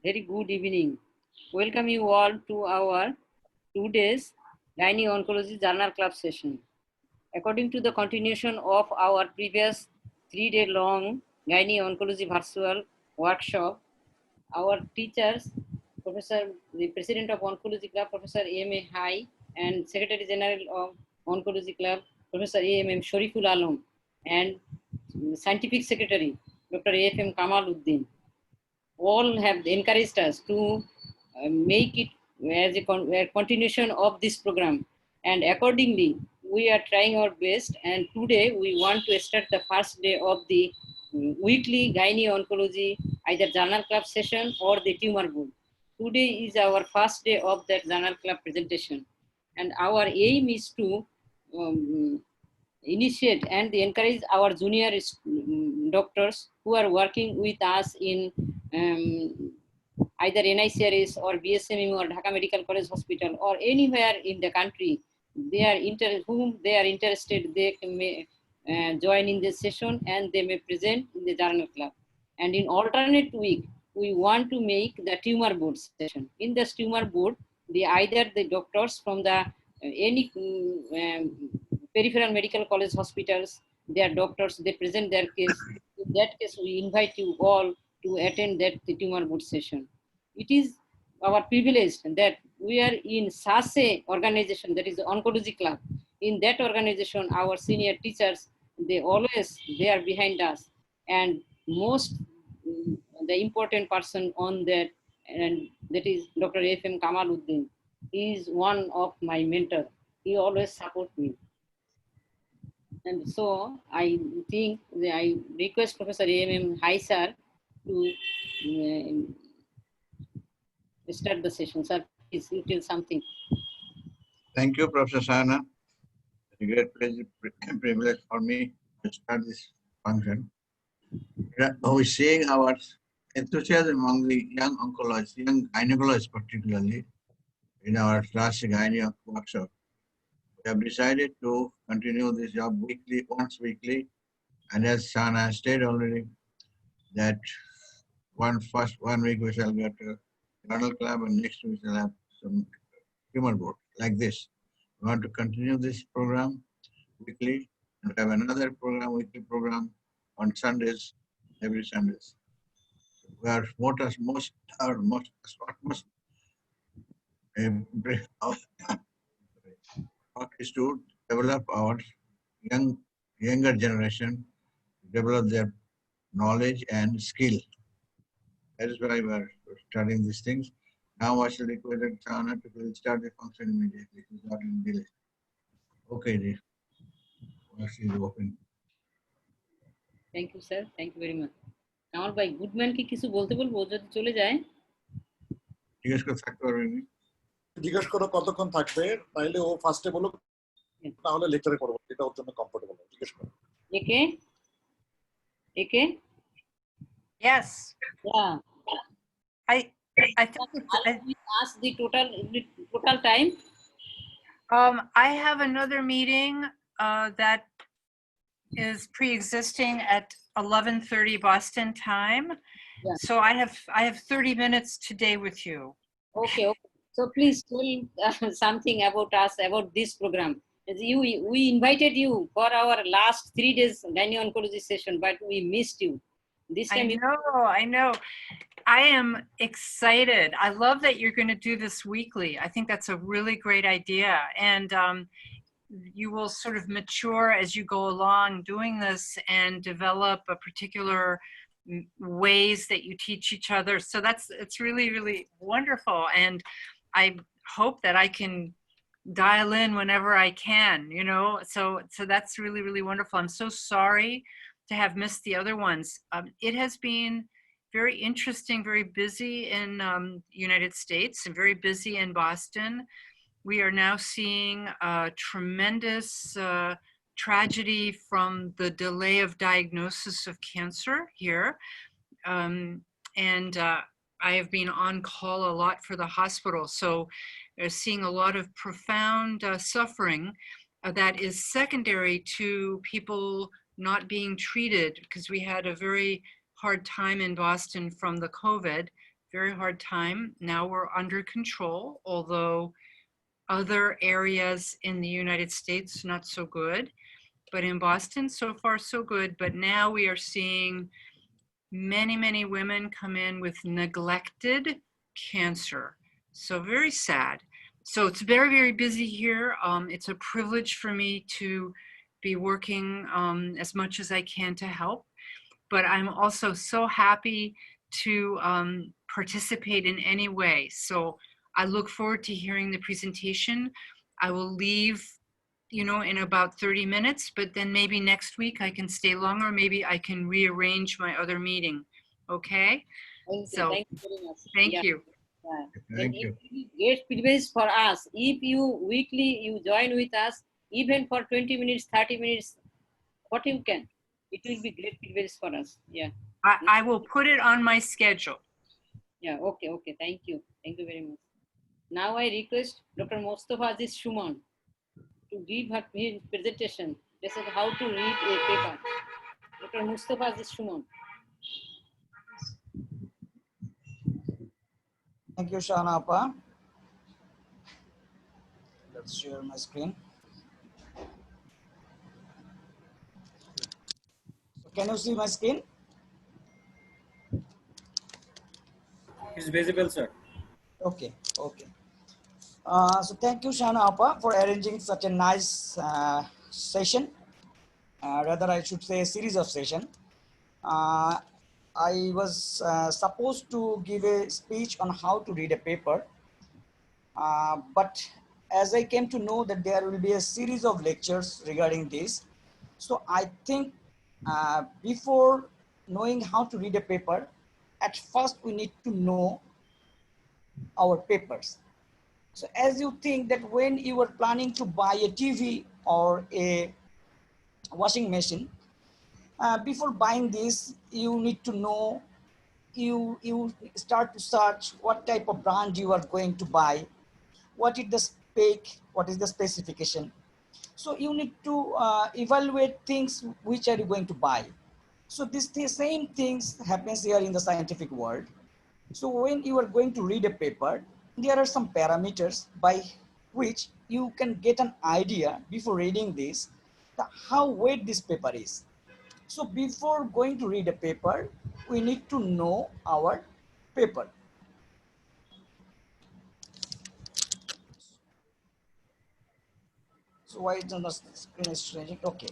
very good evening. Welcome you all to our today's Gynae Oncology Journal Club session. According to the continuation of our previous 3-day long Gynae Oncology virtual workshop, our teachers, the President of Oncology Club, Professor A.M.A. Hai, and Secretary General of Oncology Club, Professor A.M.M. Shariful Alam, and Scientific Secretary, Dr. A.F.M. Kamaluddin, all have encouraged us to make it as a continuation of this program, and accordingly we are trying our best, and today we want to start the first day of the weekly Gynae Oncology either journal club session or the tumor board. Today is our first day of that journal club presentation, and our aim is to initiate and encourage our junior doctors who are working with us in either NICRS or BSMU or Dhaka Medical College Hospital or anywhere in the country. Whom they are interested, they may join in this session and they may present in the journal club. And in alternate week, we want to make the tumor board session. In this tumor board, either the doctors from the any peripheral medical college hospitals, their doctors, they present their case. In that case, we invite you all to attend that tumor board session. It is our privilege that we are in such a organization, that is the Oncology Club. In that organization, our senior teachers, they are behind us, and most the important person on that, and that is Dr. A.F.M. Kamaluddin. He is one of my mentors. He always supports me. And so I think I request Professor A.M.M. Hai sir to start the session. Sir, please you tell something. Thank you, Professor Sana. It's a great pleasure and privilege for me to start this function. We're seeing our enthusiasm among the young oncologists, young gynecologists particularly, in our last gynae workshop. We have decided to continue this job weekly, once weekly, and as Sana stated already, that one week we shall get a journal club, and next we shall have some tumor board like this. We want to continue this program weekly and have another program, weekly program on Sundays, every Sundays. We are utmost is to develop our younger generation, develop their knowledge and skill. That is why we are studying these things. Now I shall request Sana to start the function immediately. It's not in delay. Okay, dear. Is open. Thank you, sir. Thank you very much. আমার ভাই Goodman কি কিছু বলতে বলবো যদি চলে যায়? জিজ্ঞেস করে থাকতে পারবেন? জিজ্ঞেস করো কতক্ষণ থাকবে, তাইলে ও ফার্স্টে বলো, তাহলে লেকচারে করব, এটা ওর জন্য কমফোর্টেবল। জিজ্ঞেস করো। একে? Yes. Yeah. I think ask the total time. I have another meeting that is pre-existing at 11:30 Boston time. Yeah. So I have 30 minutes today with you. Okay. So please tell something about us, about this program. We invited you for our last 3 days Gynae Oncology session, but we missed you. This time I know. I am excited. I love that you're going to do this weekly. I think that's a really great idea. And you will sort of mature as you go along doing this and develop a particular ways that you teach each other. So it's really, really wonderful. And I hope that I can dial in whenever I can, so that's really, really wonderful. I'm so sorry to have missed the other ones. It has been very interesting, very busy in United States and very busy in Boston. We are now seeing a tremendous tragedy from the delay of diagnosis of cancer here. And I have been on call a lot for the hospital. So seeing a lot of profound suffering that is secondary to people not being treated, because we had a very hard time in Boston from the COVID, very hard time. Now we're under control, although other areas in the United States, not so good. But in Boston, so far so good. But now we are seeing many, many women come in with neglected cancer. So very sad. So it's very, very busy here. It's a privilege for me to be working as much as I can to help. But I'm also so happy to participate in any way. So I look forward to hearing the presentation. I will leave, in about 30 minutes, but then maybe next week I can stay longer. Maybe I can rearrange my other meeting. Okay? So Thank you very much. thank Yeah. you. Yeah. Thank And you. it will be great privilege for us if you join with us, even for 20 minutes, 30 minutes, what you can. It will be great privilege for us. Yeah. I will put it on my schedule. Yeah. Okay. Okay. Thank you. Thank you very much. Now I request Dr. Mostafa Aziz Shuman to give his presentation. This is how to read a paper. Dr. Mostafa Aziz Shuman. Thank you, Shana Appa. Let's share my screen. So can you see my screen? It's visible, sir. Okay, okay. So thank you, Shana Appa, for arranging such a nice session. Rather, I should say a series of session. I was supposed to give a speech on how to read a paper, but as I came to know that there will be a series of lectures regarding this, so I think before knowing how to read a paper, at first we need to know our papers. So as you think that when you are planning to buy a TV or a washing machine, before buying this, you need to know, you start to search what type of brand you are going to buy, what is the spec, what is the specification. So you need to evaluate things which are you going to buy. So the same things happens here in the scientific world. So when you are going to read a paper, there are some parameters by which you can get an idea before reading this, how weight this paper is. So before going to read a paper, we need to know our paper. So why is the screen is changing? Okay.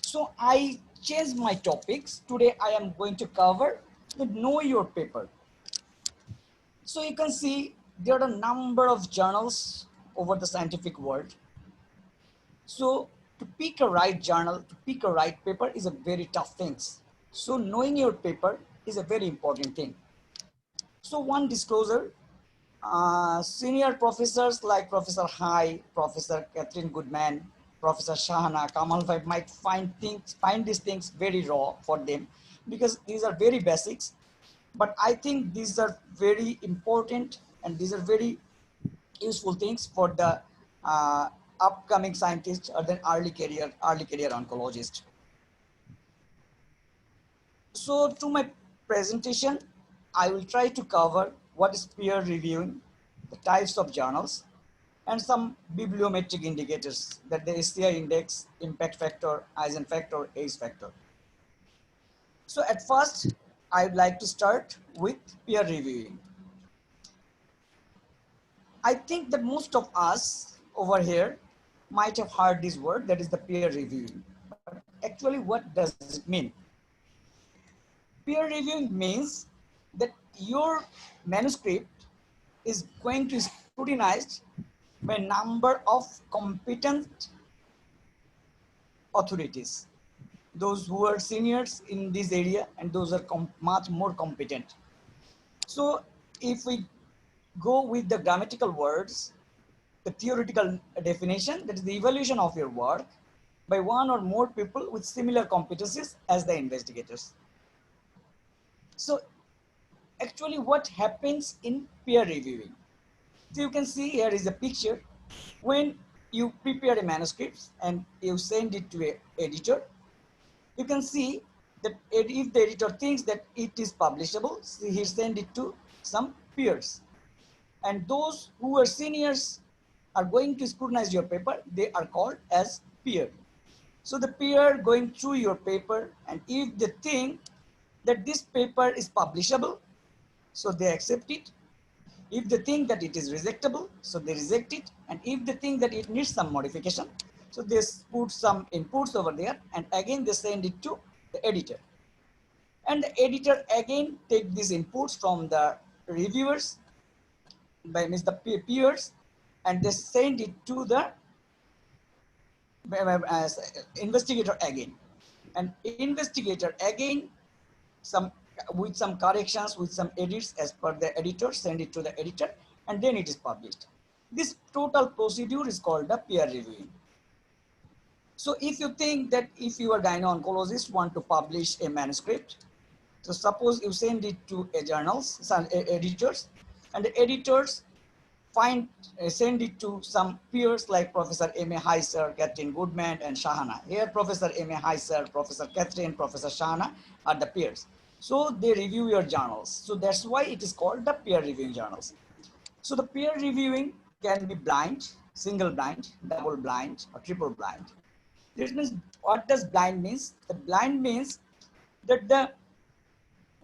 So I changed my topics. Today I am going to cover the know your paper. So you can see there are a number of journals over the scientific world. So to pick a right journal, to pick a right paper is a very tough thing. So knowing your paper is a very important thing. So one disclosure, senior professors like Professor Hai, Professor Catherine Goodman, Professor Shahana, Kamal Bhai might find these things very raw for them because these are very basics. But I think these are very important and these are very useful things for the upcoming scientists or the early career oncologist. So to my presentation, I will try to cover what is peer reviewing, the types of journals, and some bibliometric indicators that the SCI index, impact factor, Eisen factor, ACE factor. So at first, I would like to start with peer reviewing. I think that most of us over here might have heard this word, that is the peer reviewing. But actually, what does it mean? Peer reviewing means that your manuscript is going to be scrutinized by a number of competent authorities, those who are seniors in this area and those are much more competent. So if we go with the grammatical words, the theoretical definition, that is the evaluation of your work by one or more people with similar competencies as the investigators. So actually what happens in peer reviewing? So you can see here is a picture. When you prepare a manuscript and you send it to an editor, you can see that if the editor thinks that it is publishable, he send it to some peers. And those who are seniors are going to scrutinize your paper, they are called as peer. So the peer going through your paper, and if they think that this paper is publishable, so they accept it. If they think that it is rejectable, so they reject it. And if they think that it needs some modification, so they put some inputs over there, and again they send it to the editor. And the editor again take these inputs from the reviewers, by means the peers, and they send it to the investigator again. And investigator again, with some corrections, with some edits as per the editor, send it to the editor, and then it is published. This total procedure is called the peer reviewing. So if you think that if you are gynecologist want to publish a manuscript, so suppose you send it to a journals, some editors, and the editors send it to some peers like Professor M.A. Heiser, Catherine Goodman, and Shahana. Here, Professor M.A. Heiser, Professor Catherine, Professor Shahana are the peers. So they review your journals. So that's why it is called the peer reviewing journals. So the peer reviewing can be blind, single blind, double blind, or triple blind. This means, what does blind means? The blind means that the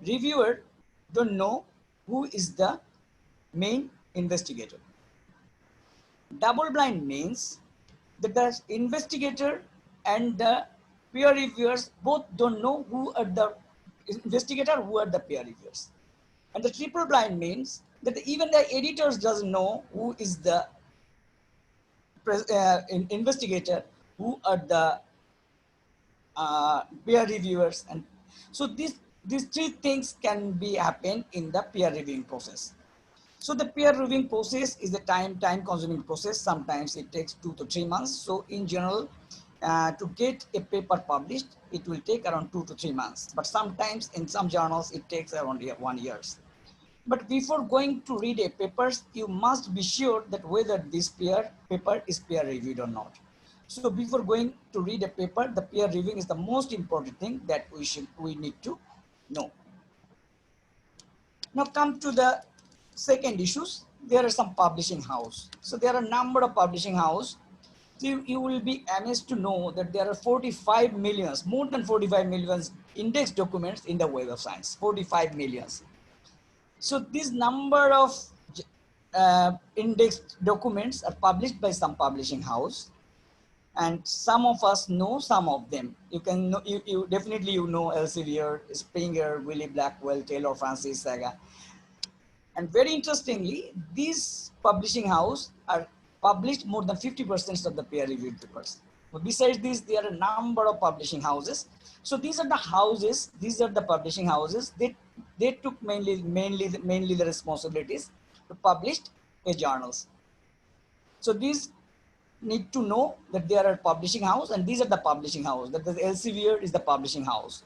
reviewer don't know who is the main investigator. Double blind means that the investigator and the peer reviewers both don't know who are the investigator, who are the peer reviewers. And the triple blind means that even the editors doesn't know who is the investigator, who are the peer reviewers. And so these three things can be happen in the peer reviewing process. So the peer reviewing process is a time consuming process. Sometimes it takes 2 to 3 months. So in general, to get a paper published, it will take around 2 to 3 months. But sometimes in some journals, it takes around 1 year. But before going to read a paper, you must be sure that whether this paper is peer reviewed or not. So before going to read a paper, the peer reviewing is the most important thing that we need to know. Now come to the second issues. There are some publishing house. So there are a number of publishing house. So you will be amazed to know that there are 45 millions, more than 45 millions index documents in the Web of Science, 45 millions. So this number of indexed documents are published by some publishing house, and some of us know some of them. You can know, you definitely you know Elsevier, Springer, Wiley Blackwell, Taylor Francis Saga. And very interestingly, these publishing houses are published more than 50% of the peer-reviewed papers. But besides this, there are a number of publishing houses. So these are the houses, these are the publishing houses. They took mainly the responsibilities to publish a journals. So these need to know that there are publishing house, and these are the publishing house. That the Elsevier is the publishing house.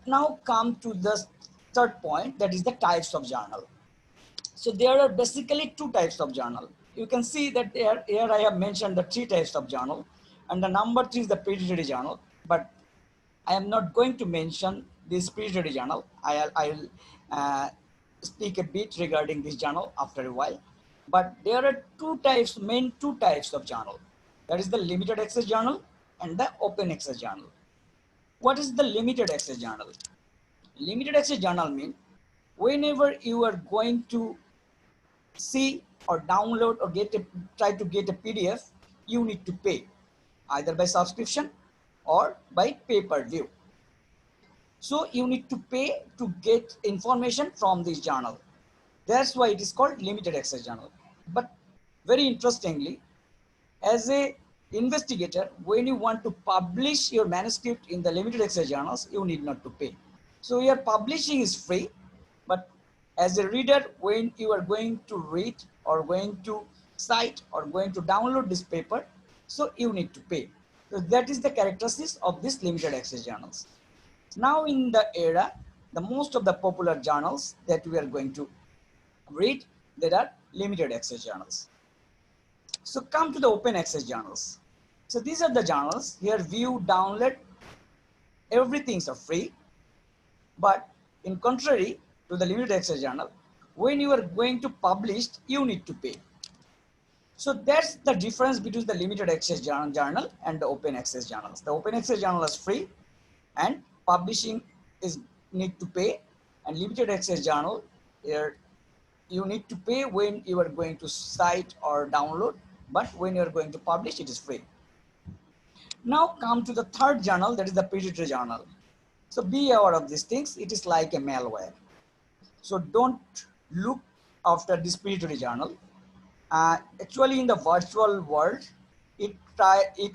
Now come to the third point, that is the types of journal. So there are basically 2 types of journal. You can see that here I have mentioned the 3 types of journal, and the number 3 is the predatory journal. But I am not going to mention this predatory journal. I will speak a bit regarding this journal after a while. But there are 2 types, main 2 types of journal. That is the limited access journal and the open access journal. What is the limited access journal? Limited access journal means whenever you are going to see or download or try to get a PDF, you need to pay either by subscription or by pay-per-view. So you need to pay to get information from this journal. That's why it is called limited access journal. But very interestingly, as a investigator, when you want to publish your manuscript in the limited access journals, you need not to pay. So your publishing is free, but as a reader, when you are going to read or going to cite or going to download this paper, so you need to pay. So that is the characteristics of these limited access journals. Now in the era, the most of the popular journals that we are going to read, there are limited access journals. So come to the open access journals. So these are the journals. Here view, download, everything's are free. But In contrary to the limited access journal, when you are going to publish, you need to pay. So that's the difference between the limited access journal and the open access journals. The open access journal is free and publishing is need to pay, and limited access journal here you need to pay when you are going to cite or download, but when you are going to publish, it is free. Now come to the third journal, that is the predatory journal. So be aware of these things. It is like a malware. So don't look after this predatory journal. Actually, in the virtual world, it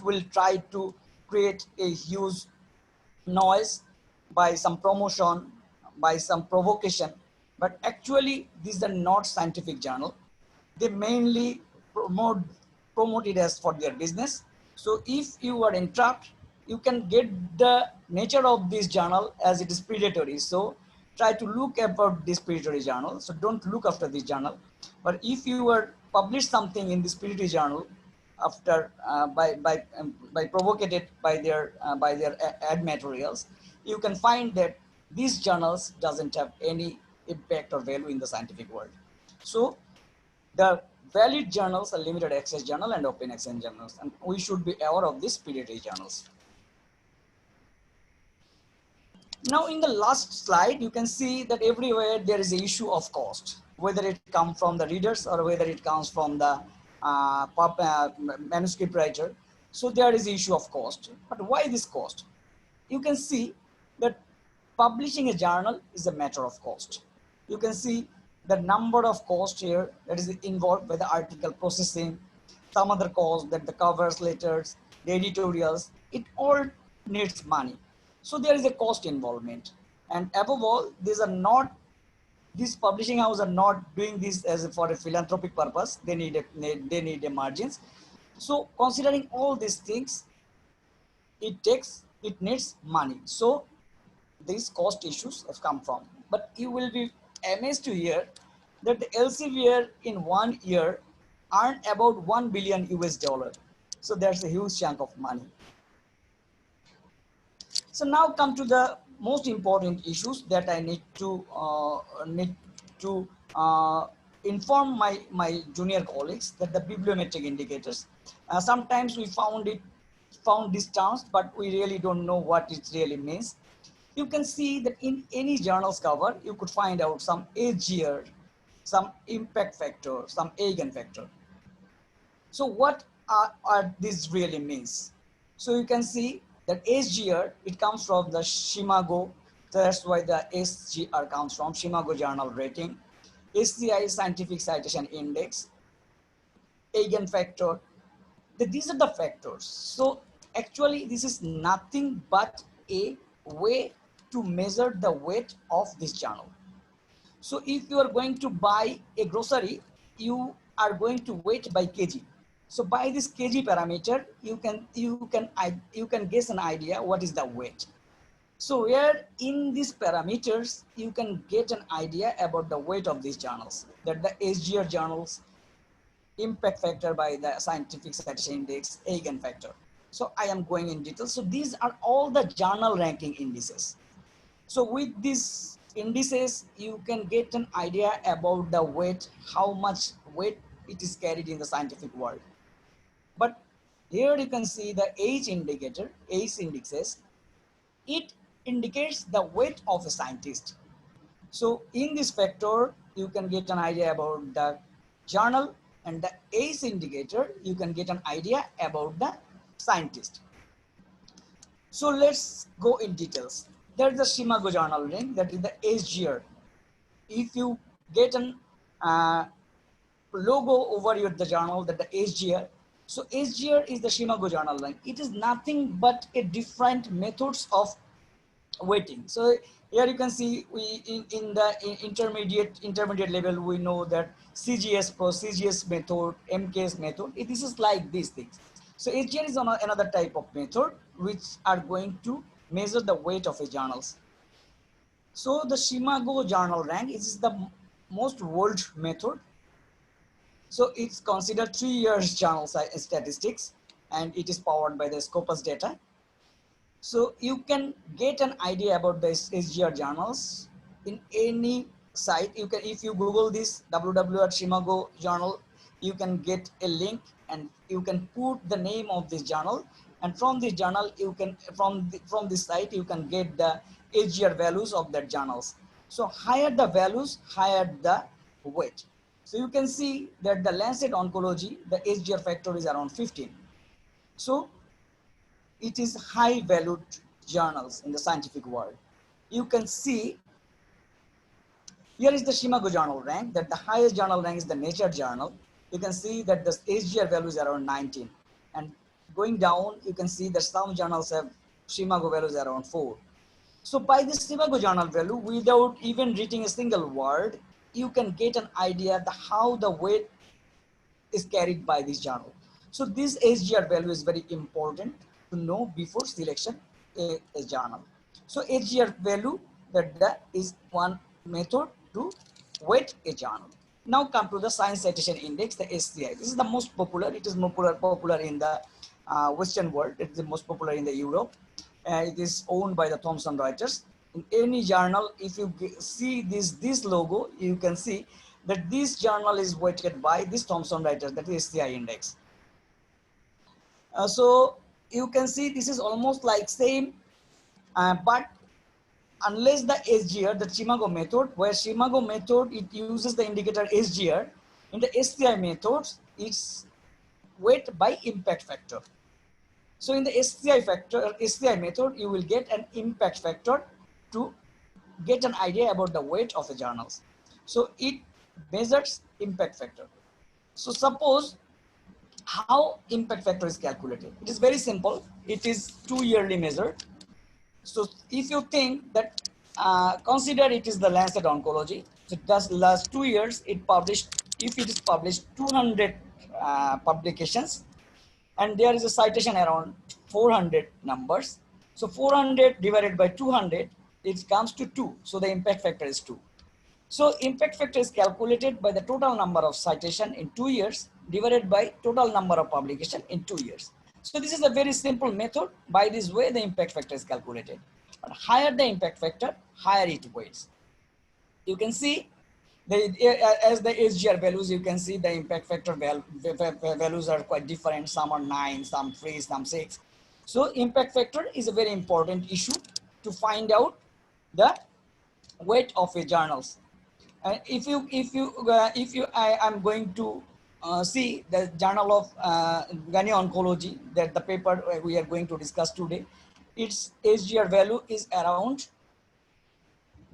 will try to create a huge noise by some promotion, by some provocation, but actually these are not scientific journal. They mainly promote it as for their business. So if you are entrapped, you can get the nature of this journal as it is predatory. So try to look about this predatory journal. So don't look after this journal. But if you are publish something in this predatory journal after by provocated by their ad materials, you can find that these journals doesn't have any impact or value in the scientific world. So the valid journals are limited access journal and open access journals, and we should be aware of these predatory journals. Now in the last slide, you can see that everywhere there is an issue of cost, whether it comes from the readers or whether it comes from the manuscript writer. So there is an issue of cost. But why this cost? You can see that publishing a journal is a matter of cost. You can see the number of costs here that is involved by the article processing, some other costs, that the covers, letters, the editorials, it all needs money. So there is a cost involvement. And above all, these publishing houses are not doing this as for a philanthropic purpose. They need a margins. So considering all these things, it needs money. So these cost issues have come from. But you will be amazed to hear that the Elsevier in 1 year earned about $1 billion US. So that's a huge chunk of money. So now come to the most important issues that I need to inform my junior colleagues, that the bibliometric indicators. Sometimes we found these terms, but we really don't know what it really means. You can see that in any journal's cover, you could find out some HGR, some impact factor, some eigenfactor. So what are these really means? So you can see that SGR, it comes from the Shimago. That's why the SGR comes from Shimago Journal Rating. SCI, Scientific Citation Index. Eigenfactor. These are the factors. So actually, this is nothing but a way to measure the weight of this journal. So if you are going to buy a grocery, you are going to weight by kg. So by this kg parameter, you can guess an idea what is the weight. So where in these parameters, you can get an idea about the weight of these journals, that the SGR journals, impact factor by the Scientific Citation Index, eigenfactor. So I am going in detail. So these are all the journal ranking indices. So with these indices, you can get an idea about the weight, how much weight it is carried in the scientific world. But here you can see the ACE indicator, ACE indexes. It indicates the weight of a scientist. So in this factor, you can get an idea about the journal, and the ACE indicator, you can get an idea about the scientist. So let's go in details. There's the Shimago journal rank, that is the SGR. If you get an logo over the journal, that the SGR. So SGR is the Shimago journal rank. It is nothing but a different methods of weighting. So here you can see in the intermediate level, we know that CGS Pro, CGS method, MKS method. This is like these things. So SGR is another type of method which are going to measure the weight of a journals. So the Shimago journal rank is the most old method. So it's considered 3 years journal statistics, and it is powered by the Scopus data. So you can get an idea about the SGR journals in any site. You can, if you Google this www.shimago journal, you can get a link and you can put the name of this journal, and from this journal you can, from this site you can get the HGR values of that journals. So higher the values, higher the weight. So you can see that the Lancet Oncology, the HGR factor is around 15. So it is high valued journals in the scientific world. You can see here is the Shimago journal rank, that the highest journal rank is the Nature journal. You can see that the HGR value is around 19. And going down, you can see that some journals have Shimago values around 4. So by this Shimago journal value, without even reading a single word, you can get an idea the how the weight is carried by this journal. So this HGR value is very important to know before selection a journal. So HGR value, that is one method to weight a journal. Now come to the Science Citation Index, the SCI. This is the most popular. It is more popular in the Western world. It is the most popular in the Europe. It is owned by the Thomson Reuters. In any journal, if you see this logo, you can see that this journal is weighted by this Thomson Reuters, that is SCI index. So you can see this is almost like same, but unless the SGR, the Shimago method, where Shimago method, it uses the indicator SGR. In the SCI methods, it's weight by impact factor. So in the SCI method, you will get an impact factor to get an idea about the weight of the journals. So it measures impact factor. So suppose how impact factor is calculated. It is very simple. It is 2 yearly measured. So if you think that, consider it is the Lancet Oncology. So just last 2 years, it published, if it is published 200 publications, and there is a citation around 400 numbers. So 400 divided by 200, it comes to 2. So the impact factor is 2. So impact factor is calculated by the total number of citation in 2 years divided by total number of publication in 2 years. So this is a very simple method. By this way, the impact factor is calculated. But higher the impact factor, higher it weighs. You can see as the SGR values, you can see the impact factor values are quite different. Some are 9, some 3, some 6. So impact factor is a very important issue to find out the weight of a journals. I'm going to see the Journal of Gynecology Oncology, that the paper we are going to discuss today. Its HGR value is around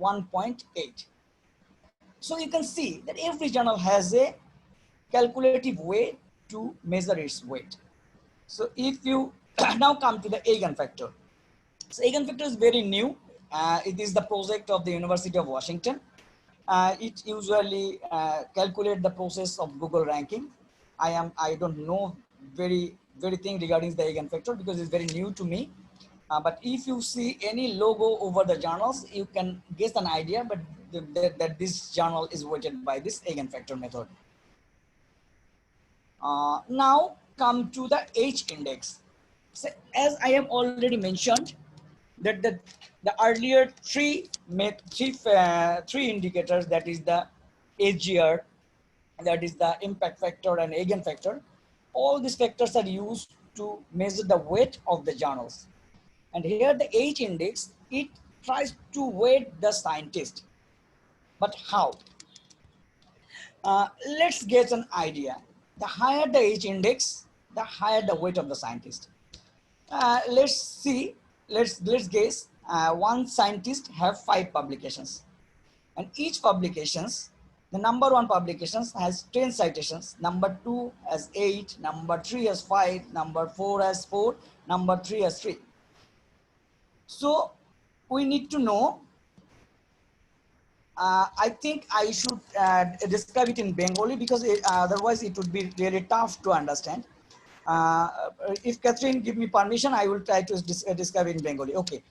1.8. So you can see that every journal has a calculative way to measure its weight. So if you now come to the eigenfactor. So eigenfactor is very new. It is the project of the University of Washington. It usually calculate the process of Google ranking. I don't know very thing regarding the eigenfactor because it's very new to me. But if you see any logo over the journals, you can get an idea, but that this journal is weighted by this eigenfactor method. Now come to the H index. So as I have already mentioned, that the earlier three indicators, that is the HGR, that is the impact factor and eigenfactor, all these factors are used to measure the weight of the journals. And here the H index, it tries to weight the scientist. But how? Let's get an idea. The higher the H index, the higher the weight of the scientist. Let's see, let's guess. One scientist have 5 publications, and each publications, the number 1 publications has 10 citations, number 2 has 8, number 3 has 5, number 4 has 4, number 3 has 3. So we need to know, I think I should describe it in Bengali because otherwise it would be really tough to understand. If Catherine give me permission, I will try to describe it in Bengali. Okay.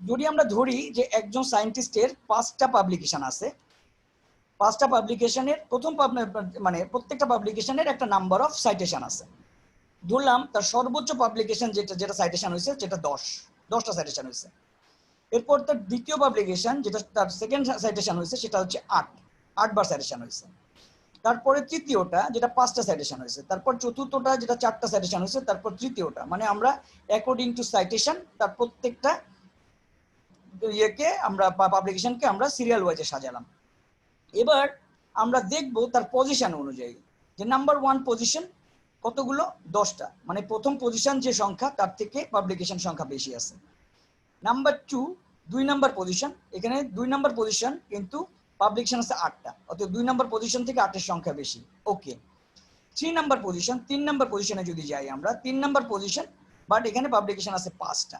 যদি আমরা ধরি যে একজন সায়েন্টিস্টের 5টা publication আছে, 5টা পাবলিকেশনের প্রথম মানে প্রত্যেকটা পাবলিকেশনের একটা নাম্বার অফ সাইটেশন আছে। ধরলাম তার সর্বোচ্চ পাবলিকেশন যেটা সাইটেশন হয়েছে যেটা 10টা সাইটেশন হয়েছে। এরপর তার দ্বিতীয় পাবলিকেশন যেটা তার সেকেন্ড সাইটেশন হয়েছে সেটা হচ্ছে 8বার সাইটেশন হয়েছে। তারপরে তৃতীয়টা যেটা 5টা সাইটেশন হয়েছে, তারপর চতুর্থটা যেটা 4টা সাইটেশন হয়েছে, তারপর তৃতীয়টা, মানে আমরা অ্যাকর্ডিং টু সাইটেশন তার প্রত্যেকটা ইয়েকে আমরা পাবলিকেশনকে আমরা সিরিয়াল ওয়াইজে সাজালাম। এবার আমরা দেখব তার পজিশন অনুযায়ী যে নাম্বার 1 পজিশন কতগুলো, 10টা, মানে প্রথম পজিশন যে সংখ্যা তার থেকে পাবলিকেশন সংখ্যা বেশি আছে। নাম্বার 2 2 নাম্বার পজিশন, এখানে 2 নাম্বার পজিশন কিন্তু পাবলিকেশন আছে 8টা, অর্থাৎ 2 নাম্বার পজিশন থেকে 8 এর সংখ্যা বেশি। ওকে। 3 নাম্বার পজিশন, 3 নাম্বার পজিশনে যদি যাই আমরা, 3 নাম্বার পজিশন বাট এখানে পাবলিকেশন আছে 5টা।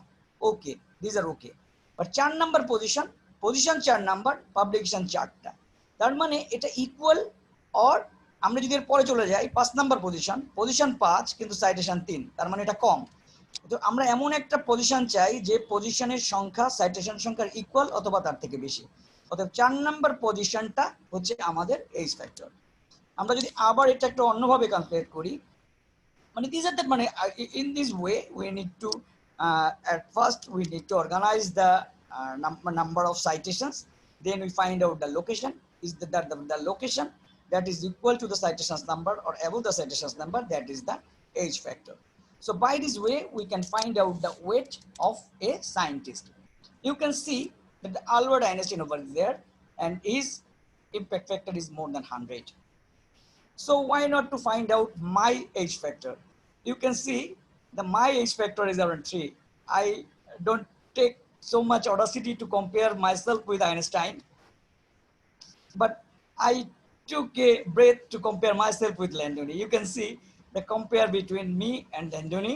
Okay, this are okay. But 4 number position, position 4 number, publication 4টা। তার মানে এটা ইকুয়াল। অর আমরা যদি এর পরে চলে যাই 5 নাম্বার পজিশন, পজিশন 5 কিন্তু সাইটেশন 3, তার মানে এটা কম। তো আমরা এমন একটা পজিশন চাই যে পজিশনের সংখ্যা সাইটেশন সংখ্যার ইকুয়াল অথবা তার থেকে বেশি। অর্থাৎ 4 নাম্বার পজিশনটা হচ্ছে আমাদের এইচ ফ্যাক্টর। আমরা যদি আবার এটা একটু অন্যভাবে ক্যালকুলেট করি, মানে দিস আর দ্যাট, মানে in this way we need two at first we need to organize the number of citations, then we find out the location. Is that the location that is equal to the citations number or above the citations number, that is the H factor. So by this way we can find out the weight of a scientist. You can see that the Albert Einstein over there and his impact factor is more than 100. So why not to find out my H factor? You can see the my H factor is around 3. I don't take so much audacity to compare myself with Einstein, but I took a breath to compare myself with Landoni. You can see the compare between me and Landoni.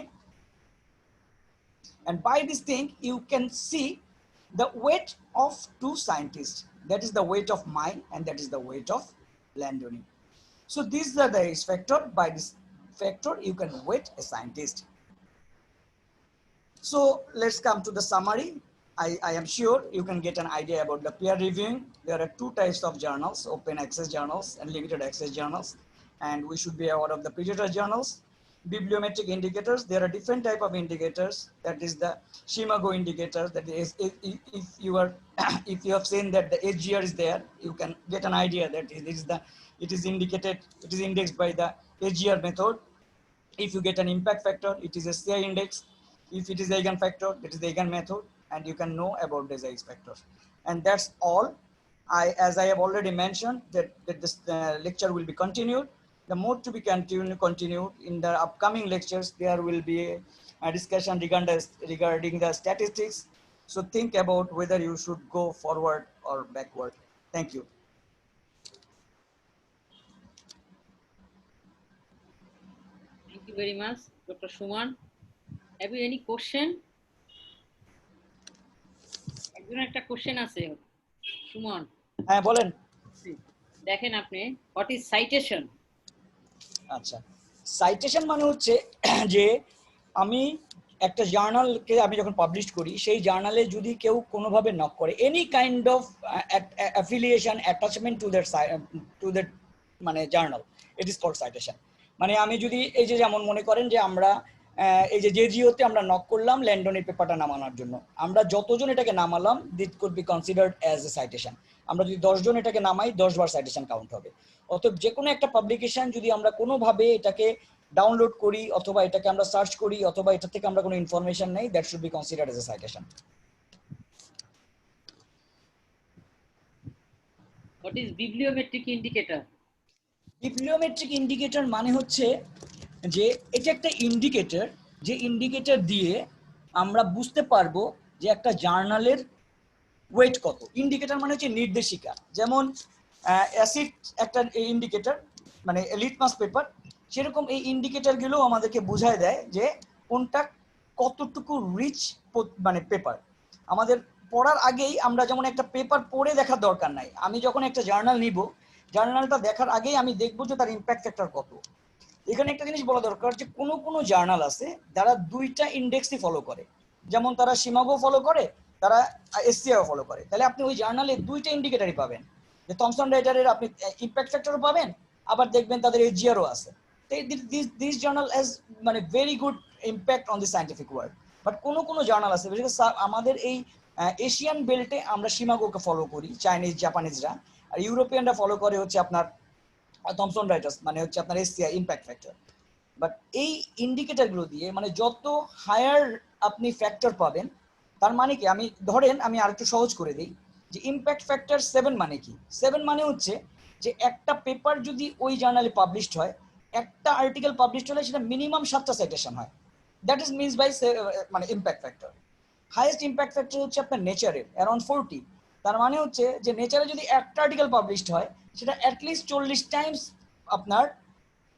And by this thing, you can see the weight of 2 scientists. That is the weight of mine and that is the weight of Landoni. So these are the H factor. By this factor, you can weight a scientist. So let's come to the summary. I am sure you can get an idea about the peer reviewing. There are 2 types of journals, open access journals and limited access journals. And we should be aware of the predator journals. Bibliometric indicators, there are different type of indicators. That is the Shimago indicator. That is, if you are, if you have seen that the HGR is there, you can get an idea that it is indicated, it is indexed by the HGR method. If you get an impact factor, it is a CI index. If it is eigen factor, that is the eigen method, and you can know about this H factor. And that's all. As I have already mentioned that this lecture will be continued. The more to be continued in the upcoming lectures, there will be a discussion regarding the statistics. So think about whether you should go forward or backward. Thank you. Thank you very much, Dr. Suman. Have you any question? একজন একটা question আছে সুমন। হ্যাঁ বলেন। দেখেন আপনি, what is citation? আচ্ছা, citation মানে হচ্ছে যে আমি একটা জার্নালকে আমি যখন পাবলিশ করি, সেই জার্নালে যদি কেউ কোনোভাবে নক করে, any kind of affiliation attachment to that মানে journal, it is called citation. মানে আমি যদি এই যে যেমন মনে করেন যে আমরা এই যে জিওতে আমরা নক করলাম ল্যান্ডনের পেপারটা নামানোর জন্য, আমরা যতজন এটাকে নামালাম that could be considered as a citation. আমরা যদি 10 জন এটাকে নামাই 10 বার সাইটেশন কাউন্ট হবে। অতএব যে কোনো একটা পাবলিকেশন যদি আমরা কোনোভাবে এটাকে ডাউনলোড করি অথবা এটাকে আমরা সার্চ করি অথবা এটা থেকে আমরা কোনো ইনফরমেশন নেই, that should be considered as a citation. What is bibliometric indicator? Bibliometric indicator মানে হচ্ছে যে এটা একটা ইন্ডিকেটর, যে ইন্ডিকেটর দিয়ে আমরা বুঝতে পারবো যে একটা জার্নালের ওয়েট কত। ইন্ডিকেটর মানে হচ্ছে নির্দেশিকা। যেমন অ্যাসিড একটা ইন্ডিকেটর, মানে লিটমাস পেপার, সেরকম এই ইন্ডিকেটরগুলো আমাদেরকে বোঝায় দেয় যে কোনটা কতটুকু রিচ মানে পেপার। আমাদের পড়ার আগেই আমরা যেমন একটা পেপার পড়ে দেখার দরকার নাই, আমি যখন একটা জার্নাল নিব, জার্নালটা দেখার আগেই আমি দেখবো যে তার ইম্প্যাক্ট ফ্যাক্টর কত। এখানে একটা জিনিস বলা দরকার যে কোনো জার্নাল আছে যারা 2টা ইন্ডেক্সই ফলো করে, যেমন তারা শিমাগো ফলো করে, তারা এসসিআইও ফলো করে। তাহলে আপনি ওই জার্নালে 2টা ইন্ডিকেটরই পাবেন, যে থমসন রাইটারের আপনি ইম্প্যাক্ট ফ্যাক্টরও পাবেন, আবার দেখবেন তাদের HGRও আছে। দিস জার্নাল হ্যাজ মানে very good impact on the scientific world. But কোনো জার্নাল আছে, আমাদের এই এশিয়ান বেল্টে আমরা শিমাগোকে ফলো করি, চাইনিজ জাপানিজরা, আর ইউরোপিয়ানরা ফলো করে হচ্ছে আপনার থমসন রাইটার্স, মানে হচ্ছে আপনার এসসিআই ইম্প্যাক্ট ফ্যাক্টর। বাট এই ইন্ডিকেটরগুলো দিয়ে মানে যত হায়ার আপনি ফ্যাক্টর পাবেন, তার মানে কি, আমি ধরেন আমি আরেকটু সহজ করে দিই যে ইম্প্যাক্ট ফ্যাক্টর 7 মানে কি। 7 মানে হচ্ছে যে একটা পেপার যদি ওই জার্নালে পাবলিশড হয়, একটা আর্টিকেল পাবলিশড হলে সেটা মিনিমাম 7টা সাইটেশন হয়। দ্যাট ইজ মিনস বাই মানে impact factor. Highest impact factor হচ্ছে আপনার নেচারের, অ্যারাউন্ড 40। তার মানে হচ্ছে যে নেচারে যদি একটা আর্টিকেল পাবলিশড হয়, সেটা অ্যাটলিস্ট 40 টাইমস আপনার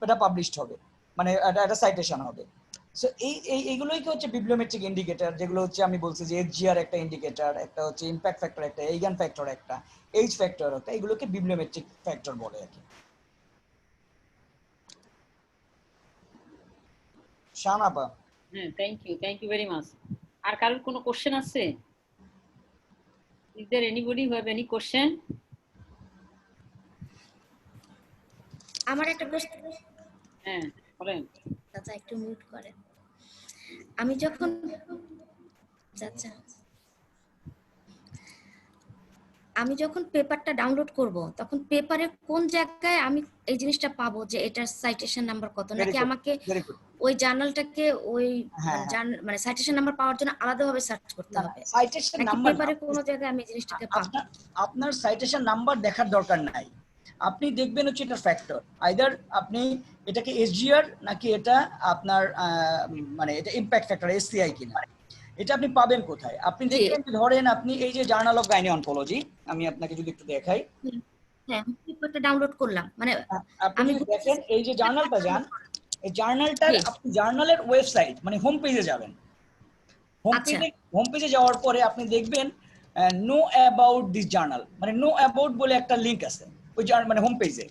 এটা পাবলিশড হবে, মানে একটা সাইটেশন হবে। সো এইগুলোই কি হচ্ছে বিবলিওমেট্রিক ইন্ডিকেটর, যেগুলো হচ্ছে আমি বলছি যে এফজিআর একটা ইন্ডিকেটর, একটা হচ্ছে ইম্প্যাক্ট ফ্যাক্টর, একটা এইগান ফ্যাক্টর, একটা এইচ ফ্যাক্টর একটা, এগুলোকে বিবলিওমেট্রিক ফ্যাক্টর বলে আর কি। শানাপা। হ্যাঁ, থ্যাংক ইউ ভেরি মাচ। আর কারোর কোনো কোশ্চেন আছে? Is there anybody who have any question? আমার একটা প্রশ্ন। হ্যাঁ, বলেন। চাচা একটু মিউট করেন। আমি যখন চাচা আমি যখন পেপারটা ডাউনলোড করব, তখন পেপারে কোন জায়গায় আমি এই জিনিসটা পাবো যে এটার সাইটেশন নাম্বার কত, নাকি আমাকে ওই জার্নালটাকে ওই মানে সাইটেশন নাম্বার পাওয়ার জন্য আলাদাভাবে সার্চ করতে হবে? সাইটেশন নাম্বার পেপারে কোন জায়গায় আমি জিনিসটাকে পাবো? আপনার সাইটেশন নাম্বার দেখার দরকার নাই। আপনি দেখবেন হচ্ছে এটা ফ্যাক্টর, আইদার আপনি এটাকে এসজিআর নাকি এটা আপনার মানে এটা ইম্প্যাক্ট ফ্যাক্টর এসসিআই কিনা, এটা আপনি পাবেন কোথায়? আপনি দেখবেন ধরেন আপনি এই যে জার্নাল অফ গাইনি অনকোলজি, আমি আপনাকে যদি একটু দেখাই। হ্যাঁ, পেপারটা ডাউনলোড করলাম, মানে আপনি দেখেন এই যে জার্নালটা যান, এই জার্নালটার আপনি জার্নালের ওয়েবসাইট মানে হোম পেজে যাবেন। হোম পেজে যাওয়ার পরে আপনি দেখবেন নো অ্যাবাউট দিস জার্নাল, মানে নো অ্যাবাউট বলে একটা লিংক আছে ওই মানে হোম পেজে।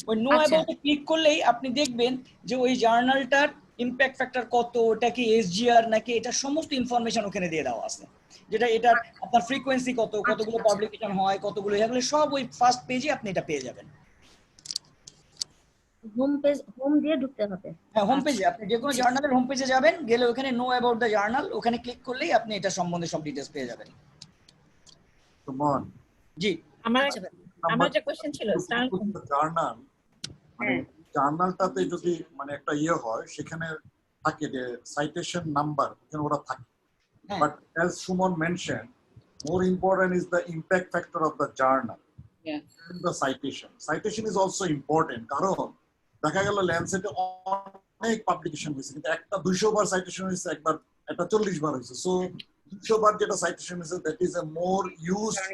ওই নো অ্যাবাউটে ক্লিক করলেই আপনি দেখবেন যে ওই জার্নালটার ইম্প্যাক্ট ফ্যাক্টর কত, ওটা কি এসজিআর নাকি, এটা সমস্ত ইনফরমেশন ওখানে দিয়ে দেওয়া আছে। যেটা এটার আপনার ফ্রিকোয়েন্সি কত, কতগুলো পাবলিকেশন হয়, কতগুলো, এগুলো সব ওই ফার্স্ট পেজে আপনি এটা পেয়ে যাবেন। হোম দিয়ে ঢুকতে হবে? হ্যাঁ, হোম পেজে আপনি যে কোনো জার্নালের হোম পেজে যাবেন, গেলে ওখানে নো অ্যাবাউট দ্য জার্নাল, ওখানে ক্লিক করলেই আপনি এটা সম্বন্ধে সব ডিটেইলস পেয়ে যাবেন। সুমন জি, আমার একটা কোশ্চেন ছিল। জার্নাল মানে জার্নালটাতে যদি মানে একটা ইয়ে হয়, সেখানে থাকে যে সাইটেশন নাম্বার, এখানে ওটা থাকে। But as Suman mention, more important is the impact factor of the journal. And the citation is also important, কারণ দেখা গেল ল্যান্সেটে অনেক পাবলিকেশন হয়েছে, কিন্তু একটা 200 বার সাইটেশন হয়েছে, একবার একটা 40 বার হয়েছে। সো 200 বার যেটা সাইটেশন হয়েছে, that is a more used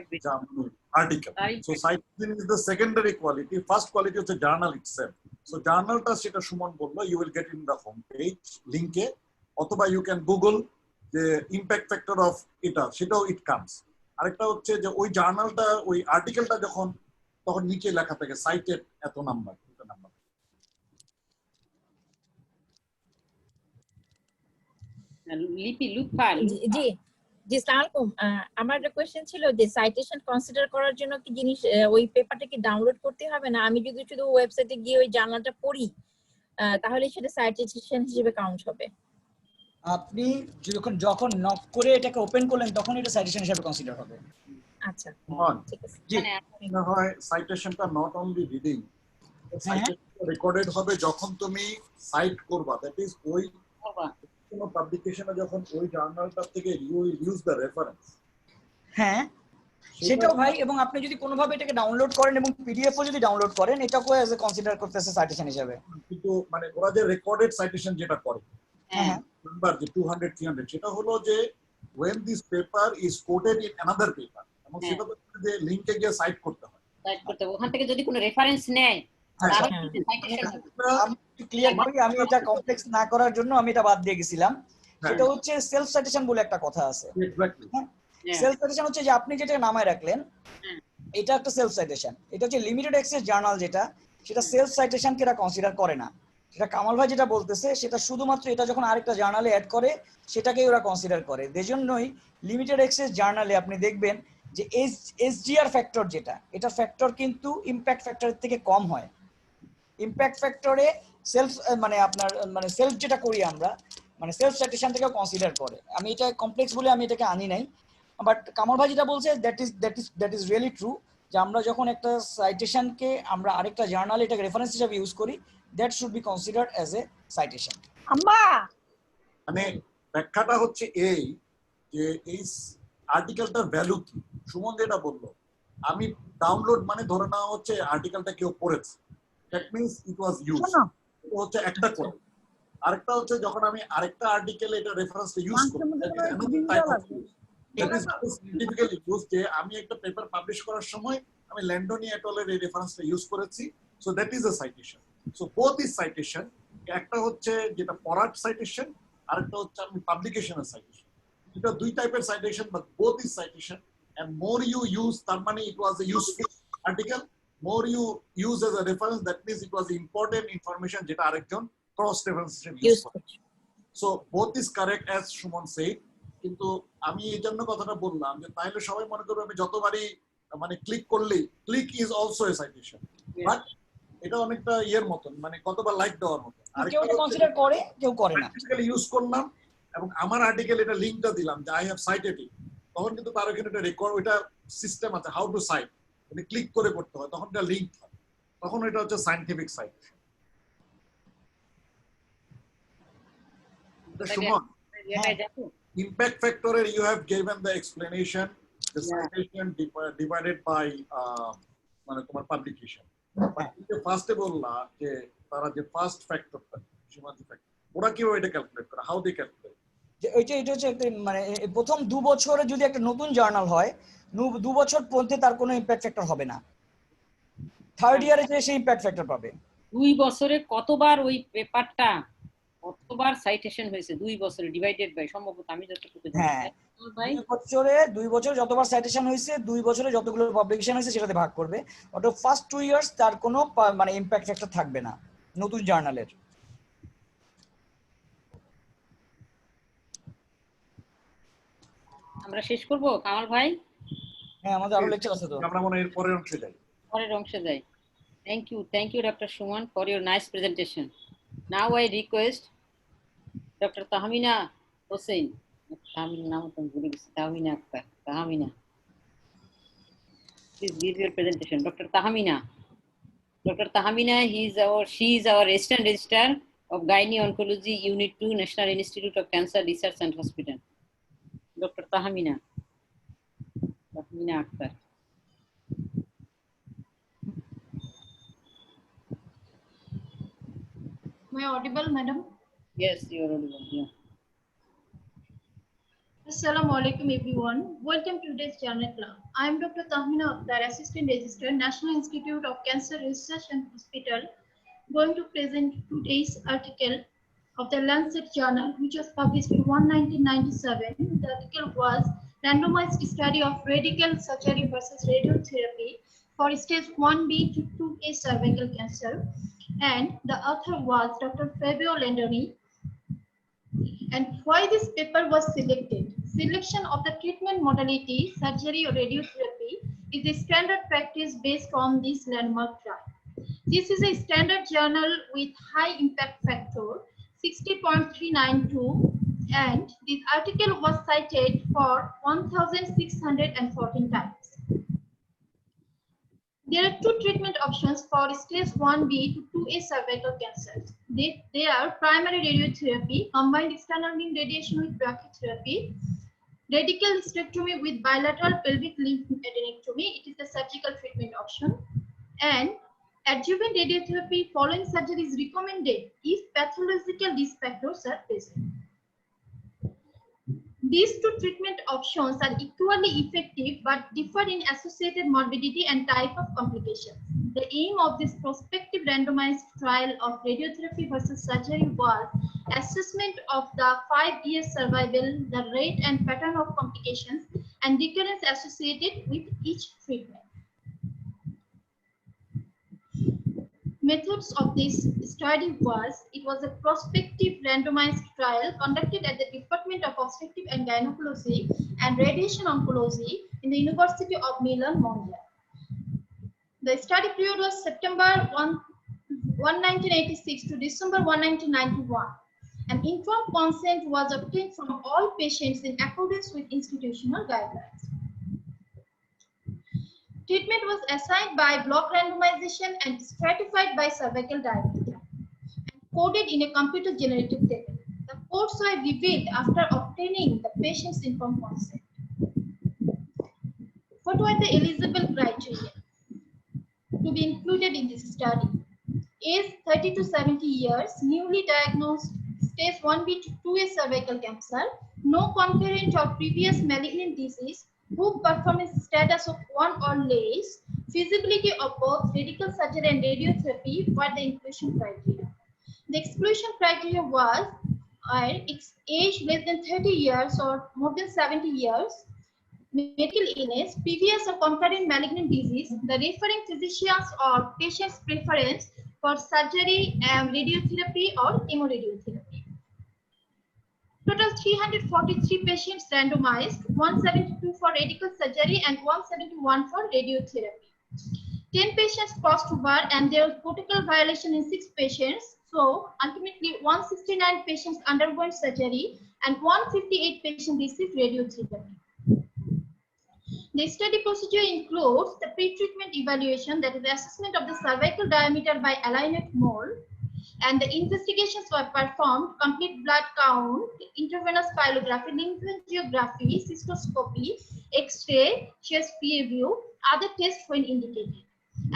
article. So citation is the secondary quality. First quality হচ্ছে journal itself. So journalটা সেটা সুমন বললো, you will get in the home page লিংকে, অথবা you can google যে ইম্প্যাক্ট ফ্যাক্টর অফ এটা, সেটাও it comes. আরেকটা হচ্ছে যে ওই জার্নালটা ওই আর্টিকেলটা যখন, তখন নিচে লেখা থাকে সাইটেড এত নাম্বার, দুটো নাম্বার। লিপি লুৎফা। জি জি, আসসালামু আলাইকুম। আমার একটা কোশ্চেন ছিল যে সাইটেশন কনসিডার করার জন্য কি জিনিস ওই পেপারটা কি ডাউনলোড করতে হবে না? আমি যদি শুধু ওয়েবসাইটে গিয়ে ওই জার্নালটা পড়ি, তাহলে সেটা সাইটেশন হিসেবে কাউন্ট হবে? আপনি যখন নক করে এটাকে ওপেন করলেন, তখন এটা সাইটেশন হিসেবে কনসিডার হবে। আচ্ছা, ঠিক আছে। জি, না হয় সাইটেশনটা নট অনলি রিডিং, সাইটেশনটা রেকর্ডেড হবে যখন তুমি সাইট করবা, দ্যাট ইজ ওই কোনো পাবলিকেশনে যখন ওই জার্নালটা থেকে ইউ ইউজ দ্য রেফারেন্স। হ্যাঁ, সেটাও ভাই, এবং আপনি যদি কোনোভাবে এটাকে ডাউনলোড করেন এবং পিডিএফও যদি ডাউনলোড করেন, এটাকেও অ্যাজ এ কনসিডার করতেছে সাইটেশন হিসেবে। কিন্তু মানে ওরা যে রেকর্ডেড সাইটেশন যেটা করে, হ্যাঁ, নাম্বার যে 200 300, সেটা হলো যে when this paper is quoted in another paper, এবং সেটা তো যে লিংকে গিয়ে সাইট করতে হয়, সাইট করতে ওখান থেকে যদি কোনো রেফারেন্স নেয়, তাহলে সাইটেশন হবে। আমি ক্লিয়ার করি, আমি এটা কমপ্লেক্স না করার জন্য আমি এটা বাদ দিয়ে গেছিলাম। সেটা হচ্ছে সেলফ সাইটেশন বলে একটা কথা আছে। এক্স্যাক্টলি, সেলফ সাইটেশন হচ্ছে যে আপনি যেটা নামায় রাখলেন, এটা একটা সেলফ সাইটেশন। এটা হচ্ছে লিমিটেড অ্যাক্সেস জার্নাল, যেটা সেটা সেলফ সাইটেশন কে কনসিডার করে না। সেটা কামাল ভাই যেটা বলতেছে, সেটা শুধুমাত্র এটা যখন আরেকটা জার্নালে অ্যাড করে, সেটাকেই ওরা কনসিডার করে। এজন্যই লিমিটেড অ্যাক্সেস জার্নালে আপনি দেখবেন যে এসজিআর ফ্যাক্টর যেটা, এটা ফ্যাক্টর কিন্তু ইম্প্যাক্ট ফ্যাক্টরের থেকে কম হয়। ইম্প্যাক্ট ফ্যাক্টরে সেলফ মানে আপনার মানে সেলফ যেটা করি আমরা, মানে সেলফ সাইটেশন থেকে কনসিডার করে। আমি এটা কমপ্লেক্স বলে আমি এটাকে আনি নাই, বাট কামাল ভাই যেটা বলছে দ্যাট ইজ রিয়েলি ট্রু, যে আমরা যখন একটা সাইটেশনকে আমরা আরেকটা জার্নালে এটাকে রেফারেন্স হিসেবে ইউজ করি, that should be considered as a citation. মানে ব্যাখ্যাটা হচ্ছে এই যে এই আর্টিকেলটার ভ্যালু কি। সুমন যেটা বললো, আমি ডাউনলোড মানে ধরে নেওয়া হচ্ছে আর্টিকেলটা কেউ পড়েছে, that means it was use, এটা হচ্ছে একটা করে। আরেকটা হচ্ছে যখন আমি আরেকটা আর্টিকেলে এটা রেফারেন্সটা ইউজ করি, যে আমি একটা পেপার পাবলিশ করার সময় আমি ল্যান্ডনি এটলের এই রেফারেন্সটা ইউজ করেছি, so that is a citation. So both is citation. একটা হচ্ছে যেটা পড়ার সাইটেশন, আরেকটা হচ্ছে আমি পাবলিকেশনের সাইটেশন। এটা দুই টাইপের citation, but both is citation. And more you use, তার মানে it was a useful article. More you use as a reference, that means it was important information যেটা আরেকজন ক্রস রেফারেন্স হিসেবে ইউজ করে। So both is correct as Suman said. কিন্তু আমি এই জন্য কথাটা বললাম যে তাহলে সবাই মনে করবে আমি যতবারই মানে ক্লিক করলেই, click is also a citation, but এটা অনেকটা ইয়ের মতন, মানে কতবার লাইক দেওয়ার মতো। কেউ কনসিডার করে, কেউ করে না। ইউজ করলাম এবং আমার আর্টিকেল এটা লিংকটা দিলাম যে আই হ্যাভ সাইটেড ইট, তখন কিন্তু তার ওখানে একটা রেকর্ড, ওইটা সিস্টেম আছে হাউ টু সাইট, মানে ক্লিক করে করতে হয়, তখন এটা লিংক হয়, তখন এটা হচ্ছে scientific site. Suman, impact factor you have given the explanation, the citation divided by মানে তোমার publication, but you first বললা যে তারা যে ফার্স্ট ফ্যাক্টরটা সীমান্ত ফ্যাক্টর, ওরা কিভাবে এটা ক্যালকুলেট করে, হাউ দে ক্যালকুলেট? এটা হচ্ছে মানে প্রথম 2 বছরে যদি একটা নতুন জার্নাল হয়, 2 বছর পর্যন্ত তার কোনো ইমপ্যাক্ট ফ্যাক্টর হবে না, থার্ড ইয়ারে যে সেই ইমপ্যাক্ট ফ্যাক্টর পাবে। 2 বছরে কতবার ওই পেপারটা কতবার সাইটেশন হয়েছে 2 বছরে ডিভাইডেড বাই, সম্ভবত আমি যতটুকু জানি। হ্যাঁ, 2 বছর যতবার সাইটেশন হয়েছে, 2 বছরে যতগুলো পাবলিকেশন হয়েছে সেটাতে ভাগ করবে। অর্থাৎ ফার্স্ট 2 ইয়ার্স তার কোনো মানে ইমপ্যাক্ট ফ্যাক্টর থাকবে না নতুন জার্নালের। আমরা শেষ করব কামাল ভাই? হ্যাঁ, আমাদের আরো লেকচার আছে তো, আমরা মনে এর পরের অংশে যাই। পরের অংশে যাই। Thank you Dr. Suman for your nice presentation. Now I request Dr. Tahmina Hossain, Tahmina Akhtar. Tahmina, please give your presentation. Dr. Tahmina, she is our assistant registrar of Gynae Oncology Unit 2, National Institute of Cancer Research and Hospital. Dr. Tahmina Akhtar. Am I audible, madam? Yes, you are audible. Yeah. Assalamu alaikum, everyone. Welcome to today's journal club. I am Dr. Tahmina Akhtar, Assistant Registrar, National Institute of Cancer Research and Hospital, going to present today's article of the Lancet Journal, which was published in 1997. The article was randomized study of radical surgery versus radiotherapy for stage 1B to 2A cervical cancer. And the author was Dr. Fabio Landoni. And why this paper was selected? Selection of the treatment modality, surgery or radiotherapy, is a standard practice based on this landmark trial. This is a standard journal with high impact factor, 60.392, and this article was cited for 1,614 times. There are 2 treatment options for stage 1B to 2A cervical cancers. They are primary radiotherapy, combined external beam radiation with brachytherapy, radical hysterectomy with bilateral pelvic lymphadenectomy, it is the surgical treatment option, and adjuvant radiotherapy following surgery is recommended if pathological risk factors are present. These 2 treatment options are equally effective but differ in associated morbidity and type of complications. The aim of this prospective randomized trial of radiotherapy versus surgery was assessment of the 5-year survival, the rate and pattern of complications, and recurrence associated with each treatment. Methods of this study was, it was a prospective randomized trial conducted at the Department of Obstetrics and Gynecology and Radiation Oncology in the University of Milan, Monza. The study period was September 1, 1986 to December 1, 1991, and informed consent was obtained from all patients in accordance with institutional guidelines. Treatment was assigned by block randomization and stratified by cervical diameter and coded in a computer-generated table. The codes were revealed after obtaining the patient's informed consent. What were the eligible criteria to be included in this study? Age 30 to 70 years, newly diagnosed stage 1B to 2A cervical cancer, no concurrent or previous malignant disease, poor performance status of 1 or less, feasibility of both radical surgery and radiotherapy were the inclusion criteria. The exclusion criteria was age less than 30 years or more than 70 years, medical illness, previous or concurrent malignant disease, the referring physician's or patient's preference for surgery and radiotherapy or chemoradiotherapy. Total 343 patients randomized, 172 for radical surgery and 171 for radiotherapy. 10 patients crossed over and there was protocol violation in 6 patients. So ultimately 169 patients underwent surgery and 158 patients received radiotherapy. The study procedure includes the pre-treatment evaluation, that is the assessment of the cervical diameter by Alignment mole, and the investigations were performed: complete blood count, intravenous pyelography, lymphangiography, cystoscopy, X-ray, chest review, other tests when indicated.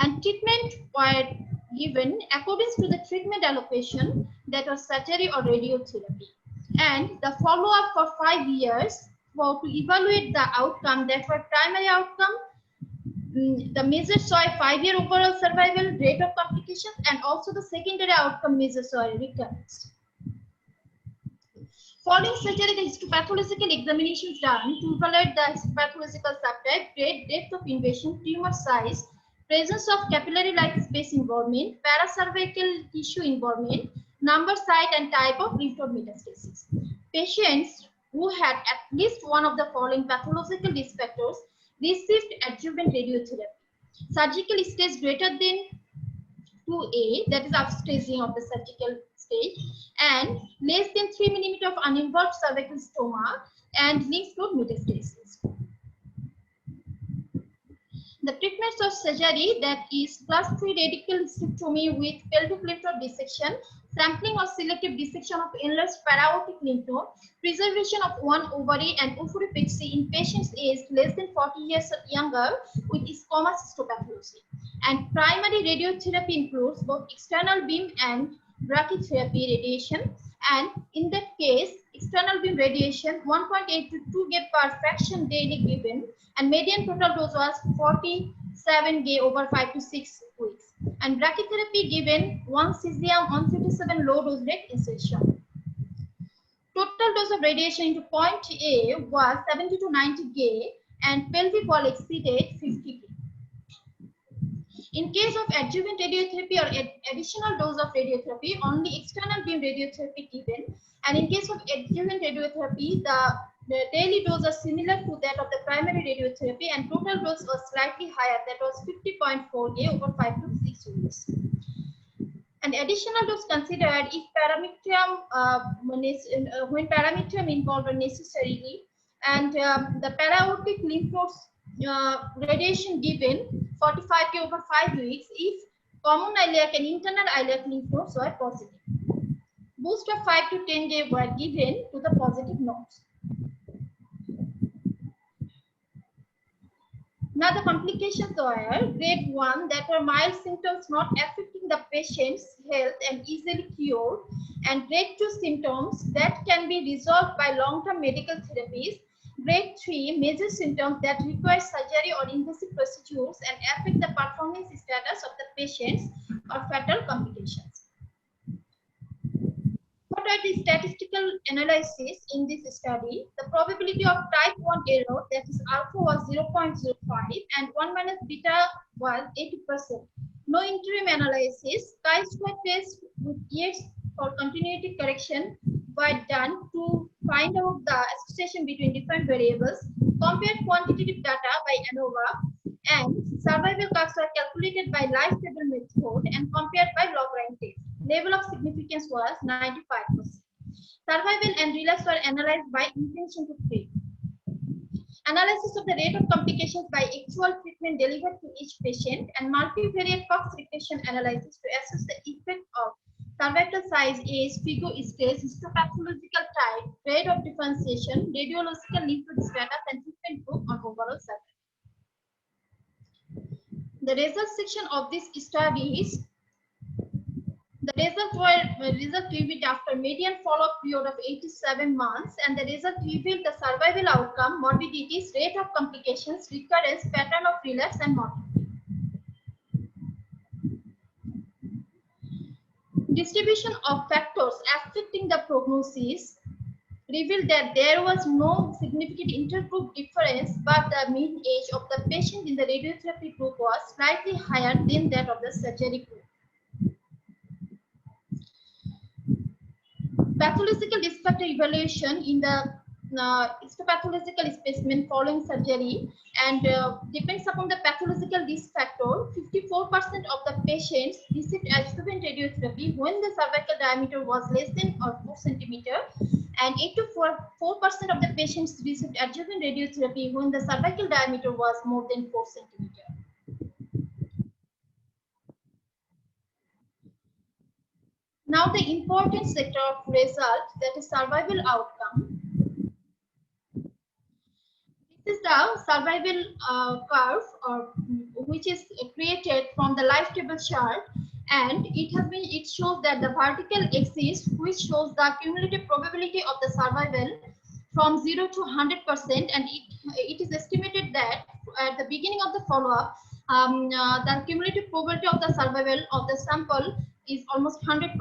And treatment were given according to the treatment allocation, that was surgery or radiotherapy. And the follow-up for 5 years to evaluate the outcome, that were primary outcome, the measures saw a 5-year overall survival, rate of complications, and also the secondary outcome measures saw a recurrence. Following surgery, the histopathological examination is done to evaluate the histopathological subtype, grade, depth of invasion, tumor size, presence of capillary-like space involvement, paracervical tissue involvement, number, site, and type of lymph node metastasis. Patients who had at least one of the following pathological risk factors received adjuvant radiotherapy. Surgical stage greater than 2A, that is upstaging of the surgical stage, and less than 3 mm of uninvolved cervical stoma and lymph node metastasis. The treatments of surgery, that is class 3 radical hysterectomy with pelvic lymph node dissection, sampling or selective dissection of enlarged para-aortic lymph node, preservation of one ovary and oophoropexy in patients aged less than 40 years or younger with squamous histopathology. And primary radiotherapy includes both external beam and brachytherapy radiation. And in that case, external beam radiation 1.8 to 2 Gauge per fraction daily given, and median total dose was 47 Gauge over 5 to 6 weeks. And brachytherapy given 1 cesium 157 low dose rate insertion. Total dose of radiation into point A was 70 to 90 Gauge, and pelvic wall exceeded 50 Gauge. In case of adjuvant radiotherapy or additional dose of radiotherapy, only external beam radiotherapy given. And in case of adjuvant radiotherapy, the daily dose are similar to that of the primary radiotherapy, and total dose was slightly higher, that was 50.4 Gauge over 5 to 6 weeks. And additional dose considered if parametrium, when parametrium involved necessarily, and the para-aortic lymph nodes radiation given 45 Gauge over 5 weeks if common iliac and internal iliac lymph nodes were positive. Boost of 5 to 10 Gauge were given to the positive nodes. Now the complications were grade 1, that were mild symptoms not affecting the patient's health and easily cured, and grade 2 symptoms that can be resolved by long-term medical therapies. Grade 3, major symptoms that require surgery or invasive procedures and affect the performance status of the patients or fatal complications. What are the statistical analysis in this study? The probability of type 1 error, that is alpha, was 0.05 and 1 minus beta was 80%. No interim analysis. Chi-square test with years for continuity correction were done to find out the association between different variables. Compared quantitative data by ANOVA, and survival curves were calculated by life table method and compared by log rank test. Level of significance was 95%. Survival and relapse were analyzed by intention to treat. Analysis of the rate of complications by actual treatment delivered to each patient, and multivariate Cox regression analysis to assess the effect of cervical size, age, figo stage, histopathological type, grade of differentiation, radiological lymph status, and treatment group on overall survival. The results section of this study is the results revealed after median follow-up period of 87 months, and the result revealed the survival outcome, morbidities, rate of complications, recurrence, pattern of relapse, and mortality. Distribution of factors affecting the prognosis revealed that there was no significant intergroup difference, but the mean age of the patient in the radiotherapy group was slightly higher than that of the surgery group. Pathological risk factor evaluation in the histopathological specimen following surgery, and depends upon the pathological risk factor. 54% of the patients received adjuvant radiotherapy when the cervical diameter was less than or 4 centimeter, and 84% of the patients received adjuvant radiotherapy when the cervical diameter was more than 4 centimeter. Now the important sector of result, that is survival outcome. This is the survival curve, which is created from the life table chart, and it shows that the vertical axis, which shows the cumulative probability of the survival from 0 to 100%, and it is estimated that at the beginning of the follow-up, the cumulative probability of the survival of the sample is almost 100%.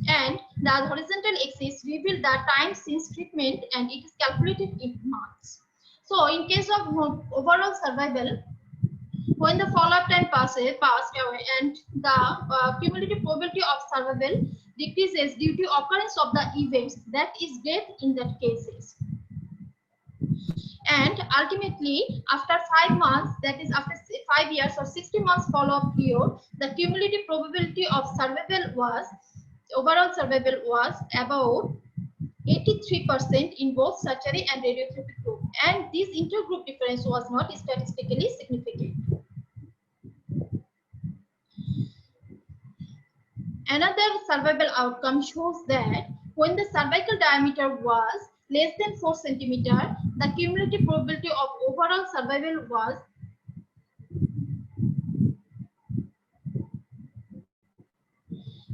And the horizontal axis reveals the time since treatment, and it is calculated in months. So in case of overall survival, when the follow-up time passed away, and the cumulative probability of survival decreases due to occurrence of the events, that is death in that cases. And ultimately, after 5 months, that is after 5 years or 60 months follow-up period, the cumulative probability of survival was, overall survival was about 83% in both surgery and radiotherapy group, and this intergroup difference was not statistically significant. Another survival outcome shows that when the cervical diameter was less than 4 centimeter, the cumulative probability of overall survival was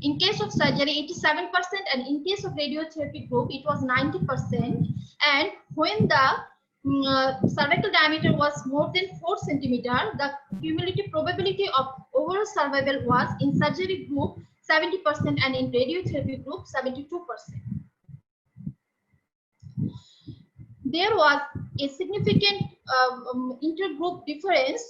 in case of surgery 87%, and in case of radiotherapy group it was 90%. And when the cervical diameter was more than 4 centimeter, the cumulative probability of overall survival was in surgery group 70%, and in radiotherapy group 72%. There was a significant intergroup difference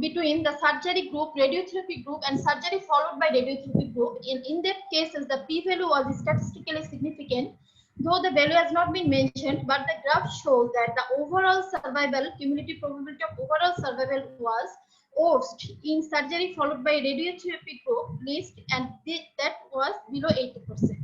between the surgery group, radiotherapy group, and surgery followed by radiotherapy group. In that cases, the p-value was statistically significant, though the value has not been mentioned, but the graph shows that the overall survival, cumulative probability of overall survival was worst in surgery followed by radiotherapy group list, and that was below 80%.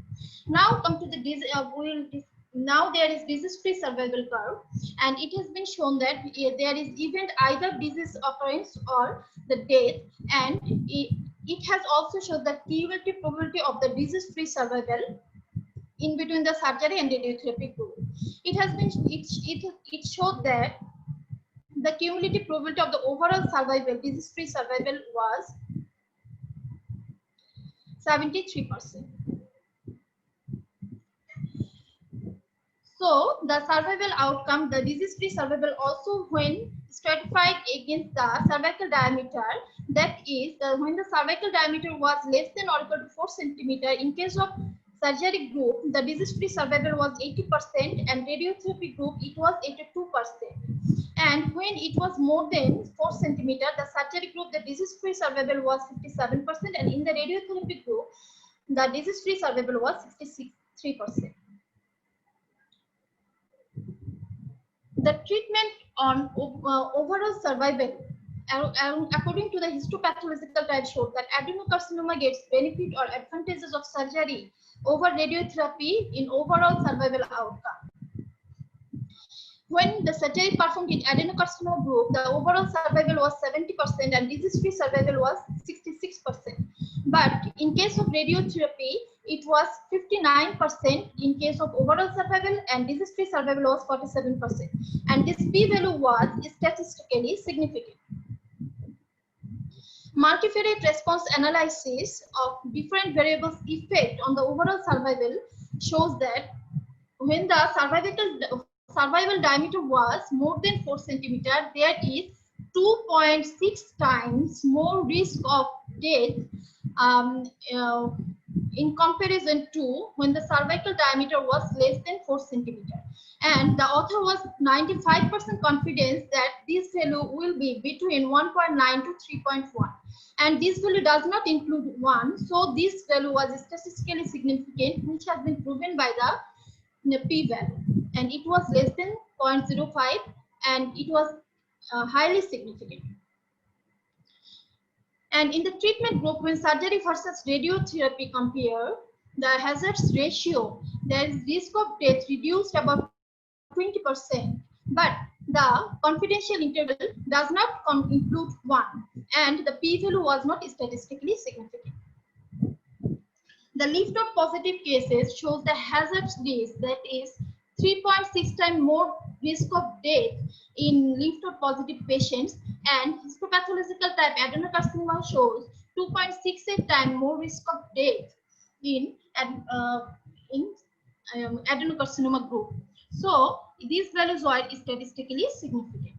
Now come to the now there is disease-free survival curve, and it has been shown that there is event either disease occurrence or the death, and it has also shown the cumulative probability of the disease-free survival in between the surgery and radiotherapy group. It has been it showed that the cumulative probability of the overall survival, disease-free survival, was 73%. So the survival outcome, the disease-free survival also when stratified against the cervical diameter, that is when the cervical diameter was less than or equal to 4 centimeter, in case of surgery group, the disease-free survival was 80%, and radiotherapy group it was 82%. And when it was more than 4 centimeter, the surgery group, the disease-free survival was 57%, and in the radiotherapy group, the disease-free survival was 63%. The treatment on overall survival according to the histopathological trial showed that adenocarcinoma gets benefit or advantages of surgery over radiotherapy in overall survival outcome. When the surgery performed in adenocarcinoma group, the overall survival was 70% and disease-free survival was 66%. But in case of radiotherapy, it was 59% in case of overall survival and disease-free survival was 47%. And this p-value was statistically significant. Multivariate response analysis of different variables' effect on the overall survival shows that when the survival diameter was more than 4 cm, there is 2.6 times more risk of death in comparison to when the cervical diameter was less than 4 cm. And the author was 95% confidence that this value will be between 1.9 to 3.1. And this value does not include 1. So this value was statistically significant, which has been proven by the p-value. And it was less than 0.05 and it was highly significant. And in the treatment group, when surgery versus radiotherapy compare, the hazards ratio, there is risk of death reduced about 20%, but the confidential interval does not include 1, and the p-value was not statistically significant. The lymph node positive cases shows the hazard risk, that is 3.6 times more risk of death in lymph node positive patients, and histopathological type adenocarcinoma shows 2.68 times more risk of death in adenocarcinoma group. So these values are statistically significant.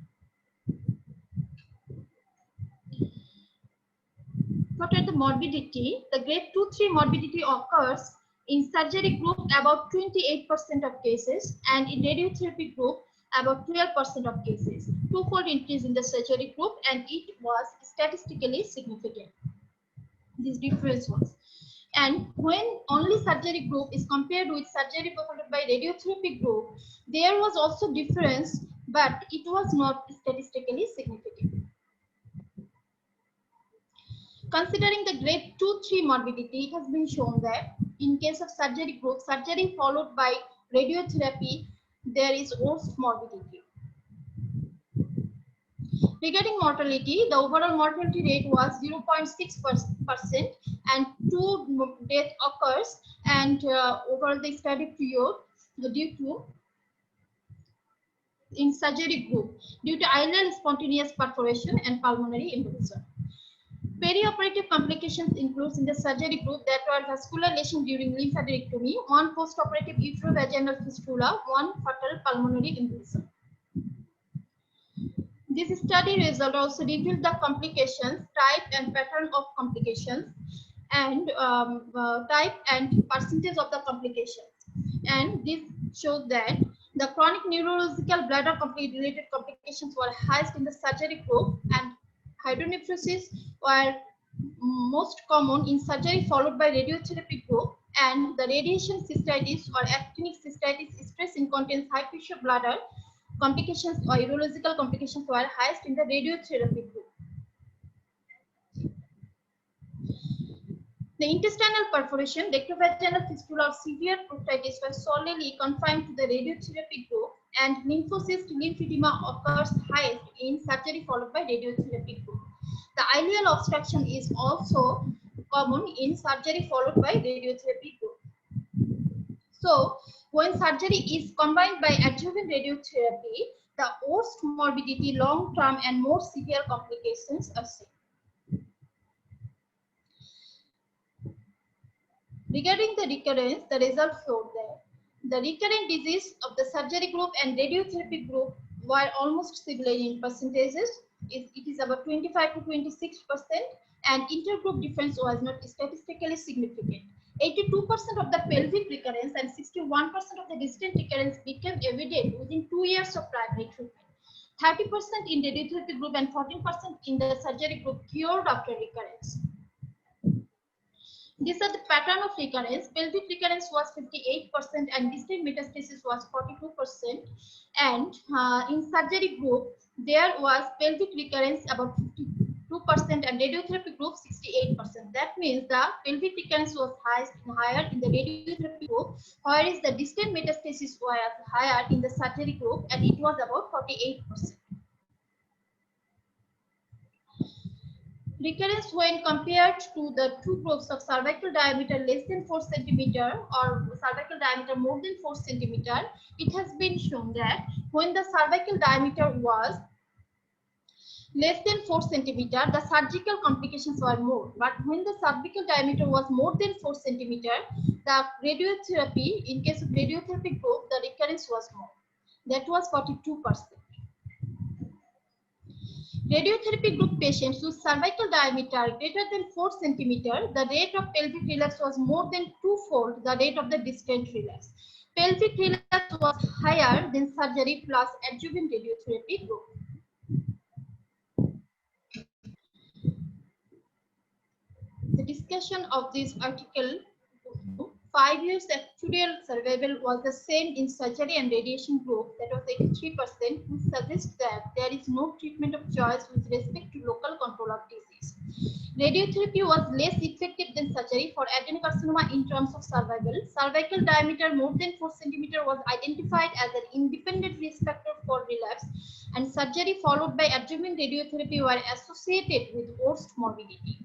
What are the morbidity? The grade 2-3 morbidity occurs in surgery group about 28% of cases, and in radiotherapy group about 12% of cases. Twofold increase in the surgery group, and it was statistically significant. This difference was. And when only surgery group is compared with surgery followed by radiotherapy group, there was also difference, but it was not statistically significant. Considering the grade 2-3 morbidity, it has been shown that in case of surgery group, surgery followed by radiotherapy, there is worse morbidity. Regarding mortality, the overall mortality rate was 0.6% and 2 death occurs, and over the study period due to in surgery group due to ileal spontaneous perforation and pulmonary embolism. Perioperative complications includes in the surgery group that were vascular lesion during lymphadenectomy, 1 postoperative uterovaginal fistula, 1 fatal pulmonary embolism. This study result also revealed the complications, type and pattern of complications, and type and percentage of the complications. And this showed that the chronic neurological bladder related complications were highest in the surgery group, and hydronephrosis were most common in surgery followed by radiotherapy group, and the radiation cystitis or actinic cystitis, stress incontinence, high pressure bladder complications or urological complications were highest in the radiotherapy group. The intestinal perforation, rectovaginal fistula or severe proctitis were solely confined to the radiotherapy group, and lymphocyst lymphedema occurs highest in surgery followed by radiotherapy group. The ileal obstruction is also common in surgery followed by radiotherapy group. So, when surgery is combined by adjuvant radiotherapy, the worst morbidity, long-term and more severe complications are seen. Regarding the recurrence, the results showed that the recurrent disease of the surgery group and radiotherapy group were almost similar in percentages. It is about 25 to 26%, and intergroup difference was not statistically significant. 82% of the pelvic recurrence and 61% of the distant recurrence became evident within 2 years of primary treatment. 30% in radiotherapy group and 14% in the surgery group cured after recurrence. These are the pattern of recurrence. Pelvic recurrence was 58% and distant metastasis was 42%. And in surgery group, there was pelvic recurrence about 52% and radiotherapy group 68%. That means the pelvic recurrence was higher in the radiotherapy group, whereas the distant metastasis was higher in the surgery group, and it was about 48%. Recurrence when compared to the two groups of cervical diameter less than 4 cm or cervical diameter more than 4 cm, it has been shown that when the cervical diameter was less than 4 cm, the surgical complications were more. But when the cervical diameter was more than 4 cm, the radiotherapy, in case of radiotherapy group, the recurrence was more. That was 42%. Radiotherapy group patients with cervical diameter greater than 4 cm, the rate of pelvic relapse was more than twofold the rate of the distant relapse. Pelvic relapse was higher than surgery plus adjuvant radiotherapy group. The discussion of this article, 5 years actuarial survival was the same in surgery and radiation group, that was 83%, which suggests that there is no treatment of choice with respect to local control of disease. Radiotherapy was less effective than surgery for adenocarcinoma in terms of survival. Cervical diameter more than 4 cm was identified as an independent risk factor for relapse, and surgery followed by adjuvant radiotherapy were associated with worst morbidity.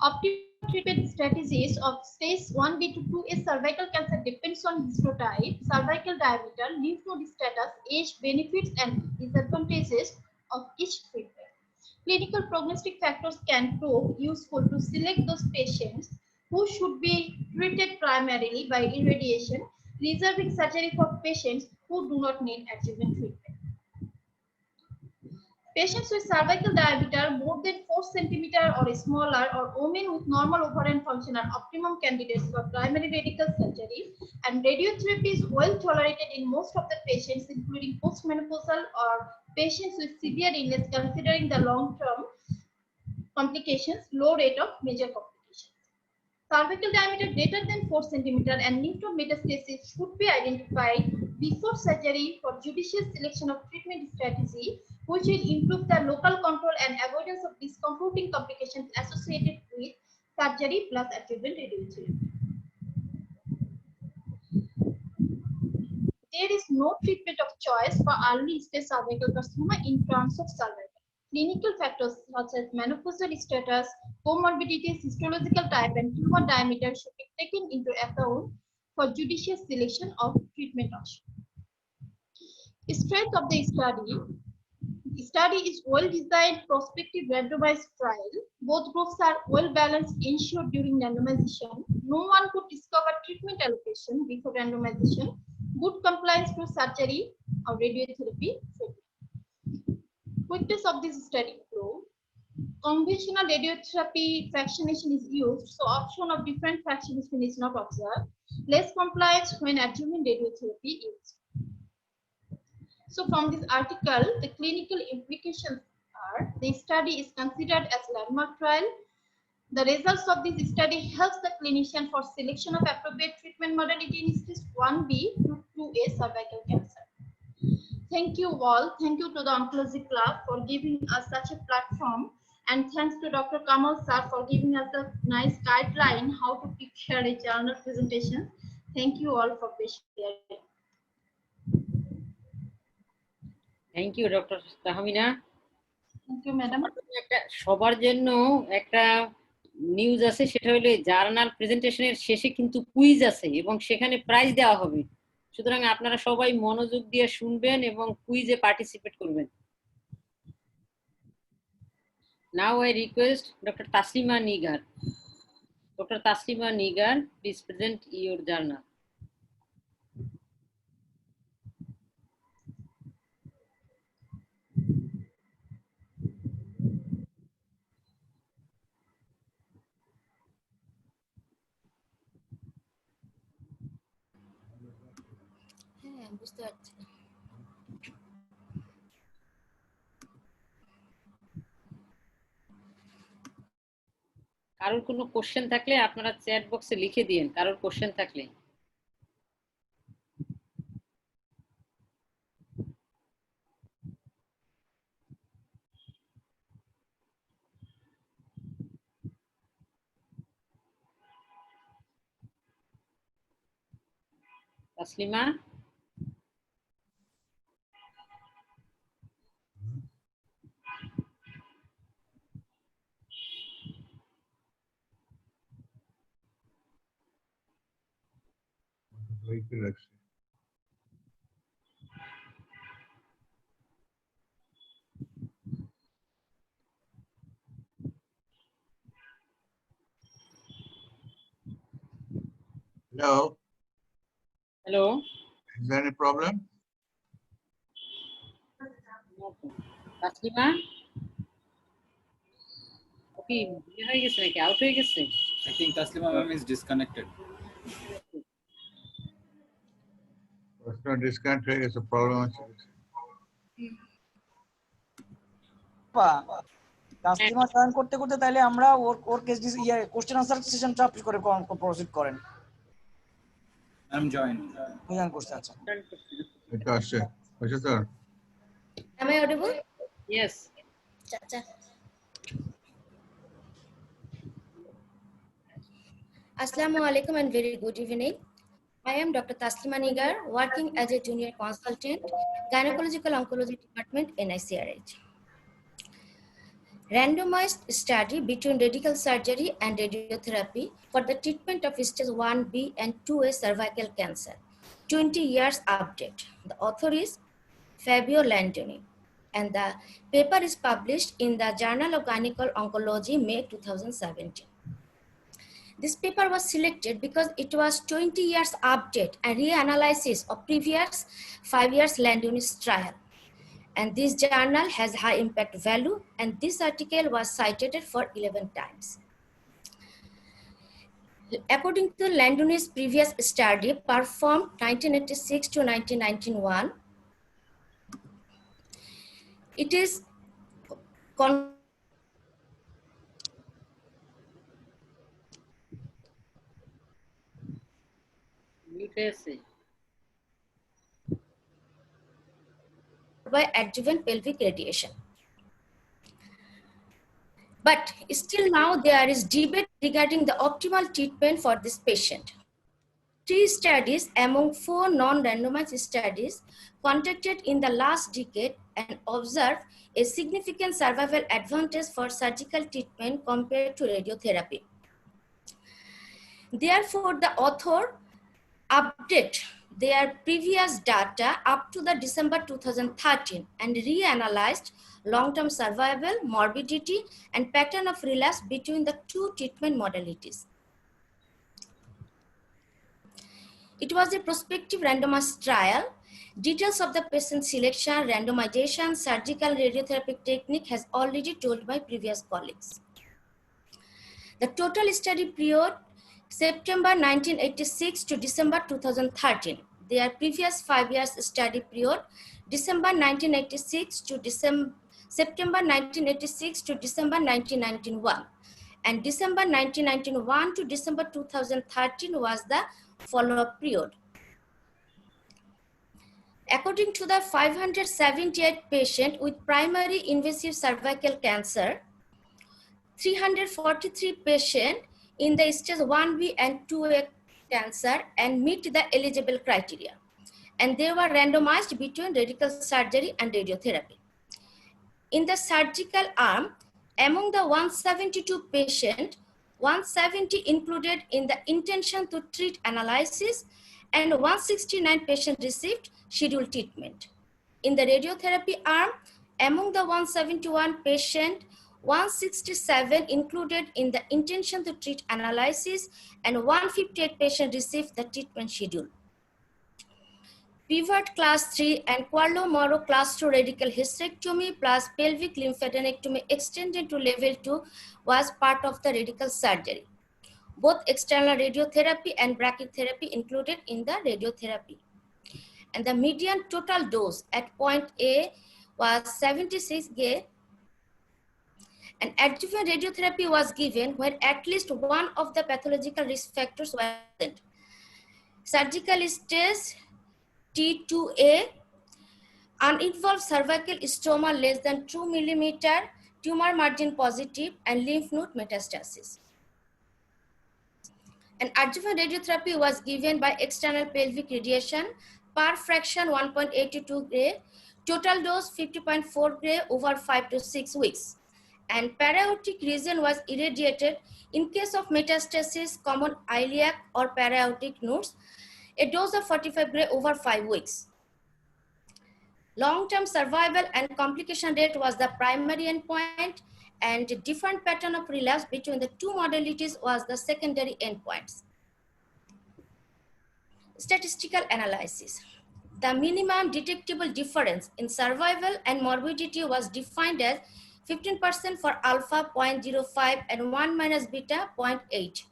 Optimal treatment strategies of stage 1B to 2A cervical cancer depends on histotype, cervical diameter, lymph node status, age, benefits, and disadvantages of each treatment. Clinical prognostic factors can prove useful to select those patients who should be treated primarily by irradiation, reserving surgery for patients who do not need adjuvant treatment. Patients with cervical diameter more than 4 cm or smaller, or women with normal ovarian function are optimum candidates for primary radical surgery, and radiotherapy is well tolerated in most of the patients, including postmenopausal or patients with severe illness, considering the long-term complications, low rate of major complications. Cervical diameter greater than 4 cm and lymph node metastasis should be identified before surgery for judicious selection of treatment strategy, which will improve the local control and avoidance of discomforting complications associated with surgery plus adjuvant radiotherapy. There is no treatment of choice for early stage cervical carcinoma in terms of survival. Clinical factors such as menopausal status, comorbidities, histological type, and tumor diameter should be taken into account for judicious selection of treatment option. Strength of the study. The study is well-designed, prospective, randomized trial. Both groups are well-balanced, ensured during randomization. No one could discover treatment allocation before randomization. Good compliance to surgery or radiotherapy. Quickness of this study flow. Conventional radiotherapy fractionation is used, so option of different fractionation is not observed. Less compliance when adjuvant radiotherapy is used. So from this article, the clinical implications are: the study is considered as landmark trial. The results of this study helps the clinician for selection of appropriate treatment modality in stage 1B to 2A cervical cancer. Thank you all. Thank you to the Oncology Club for giving us such a platform, and thanks to Dr. Kamal sir for giving us a nice guideline how to prepare a journal presentation. Thank you all for sharing. Thank you, Dr. Tahmina. Thank you, madam. সবার জন্য একটা news আছে, সেটা হলো journal প্রেজেন্টেশনের শেষে কিন্তু quiz আছে এবং সেখানে প্রাইজ দেওয়া হবে। সুতরাং আপনারা সবাই মনোযোগ দিয়ে শুনবেন এবং কুইজে পার্টিসিপেট করবেন। Now I request Dr. Taslima Nigar. Dr. Taslima Nigar, please present your journal. বুঝতে পারছি। কারোর কোনো কোশ্চেন থাকলে আপনারা চ্যাট বক্সে লিখে দিন, কারোর কোশ্চেন থাকলে। Taslima? Hello, Hello? is there any problem? Taslima? Okay, ইয়ে হয়ে গেছে নাকি আউট হয়ে গেছে? I think Taslima ma'am is disconnected. Personal discount is a problem. Taslima join করতে করতে তাহলে আমরা ওর কেস কোশ্চেন আনসার সেশনটা আপনি করে প্রসিড করেন। I'm joined. জয়েন করতে আচ্ছা। এটা আসছে তো? Am I audible? Yes. Assalamu alaikum and very good evening. I am Dr. Taslima Nigar, working as a junior consultant, Gynecological Oncology Department, NICRH. Randomized study between radical surgery and radiotherapy for the treatment of stage 1B and 2A cervical cancer. 20 years update. The author is Fabio Landoni, and the paper is published in the Journal of Gynecological Oncology, May 2017. This paper was selected because it was 20 years update and reanalysis of previous 5 years Landoni's trial. And this journal has high impact value, and this article was cited for 11 times. According to Landoni's previous study performed 1986 to 1991, it is by adjuvant pelvic radiation. But still now there is debate regarding the optimal treatment for this patient. 3 studies among 4 non-randomized studies conducted in the last decade and observed a significant survival advantage for surgical treatment compared to radiotherapy. Therefore, the author update their previous data up to the December 2013 and reanalyzed long-term survival, morbidity, and pattern of relapse between the 2 treatment modalities. It was a prospective randomized trial. Details of the patient selection, randomization, surgical radiotherapy technique has already told by previous colleagues. The total study period September 1986 to December 2013. Their previous 5 years study period, December 1986 to September 1986 to December 1991. And December 1991 to December 2013 was the follow-up period. According to the 578 patients with primary invasive cervical cancer, 343 patients in the stage 1B and 2A cancer and meet the eligible criteria. And they were randomized between radical surgery and radiotherapy. In the surgical arm, among the 172 patients, 170 included in the intention to treat analysis, and 169 patients received scheduled treatment. In the radiotherapy arm, among the 171 patients, 167 included in the intention to treat analysis, and 158 patients received the treatment schedule. Pivot class 3 and Querlo-Morrow class 2 radical hysterectomy plus pelvic lymphadenectomy extended to level 2 was part of the radical surgery. Both external radiotherapy and brachytherapy included in the radiotherapy. And the median total dose at point A was 76 Ga. And adjuvant radiotherapy was given when at least one of the pathological risk factors were present. Surgical stage T2A, uninvolved cervical stroma less than 2 millimeter, tumor margin positive, and lymph node metastasis. And adjuvant radiotherapy was given by external pelvic radiation per fraction 1.82 gray, total dose 50.4 gray over 5 to 6 weeks. And para-aortic region was irradiated in case of metastasis, common iliac or para-aortic nodes, a dose of 45 gray over 5 weeks. Long-term survival and complication rate was the primary endpoint, and different pattern of relapse between the two modalities was the secondary endpoints. Statistical analysis. The minimum detectable difference in survival and morbidity was defined as 15% for alpha 0.05 and 1 minus beta 0.8.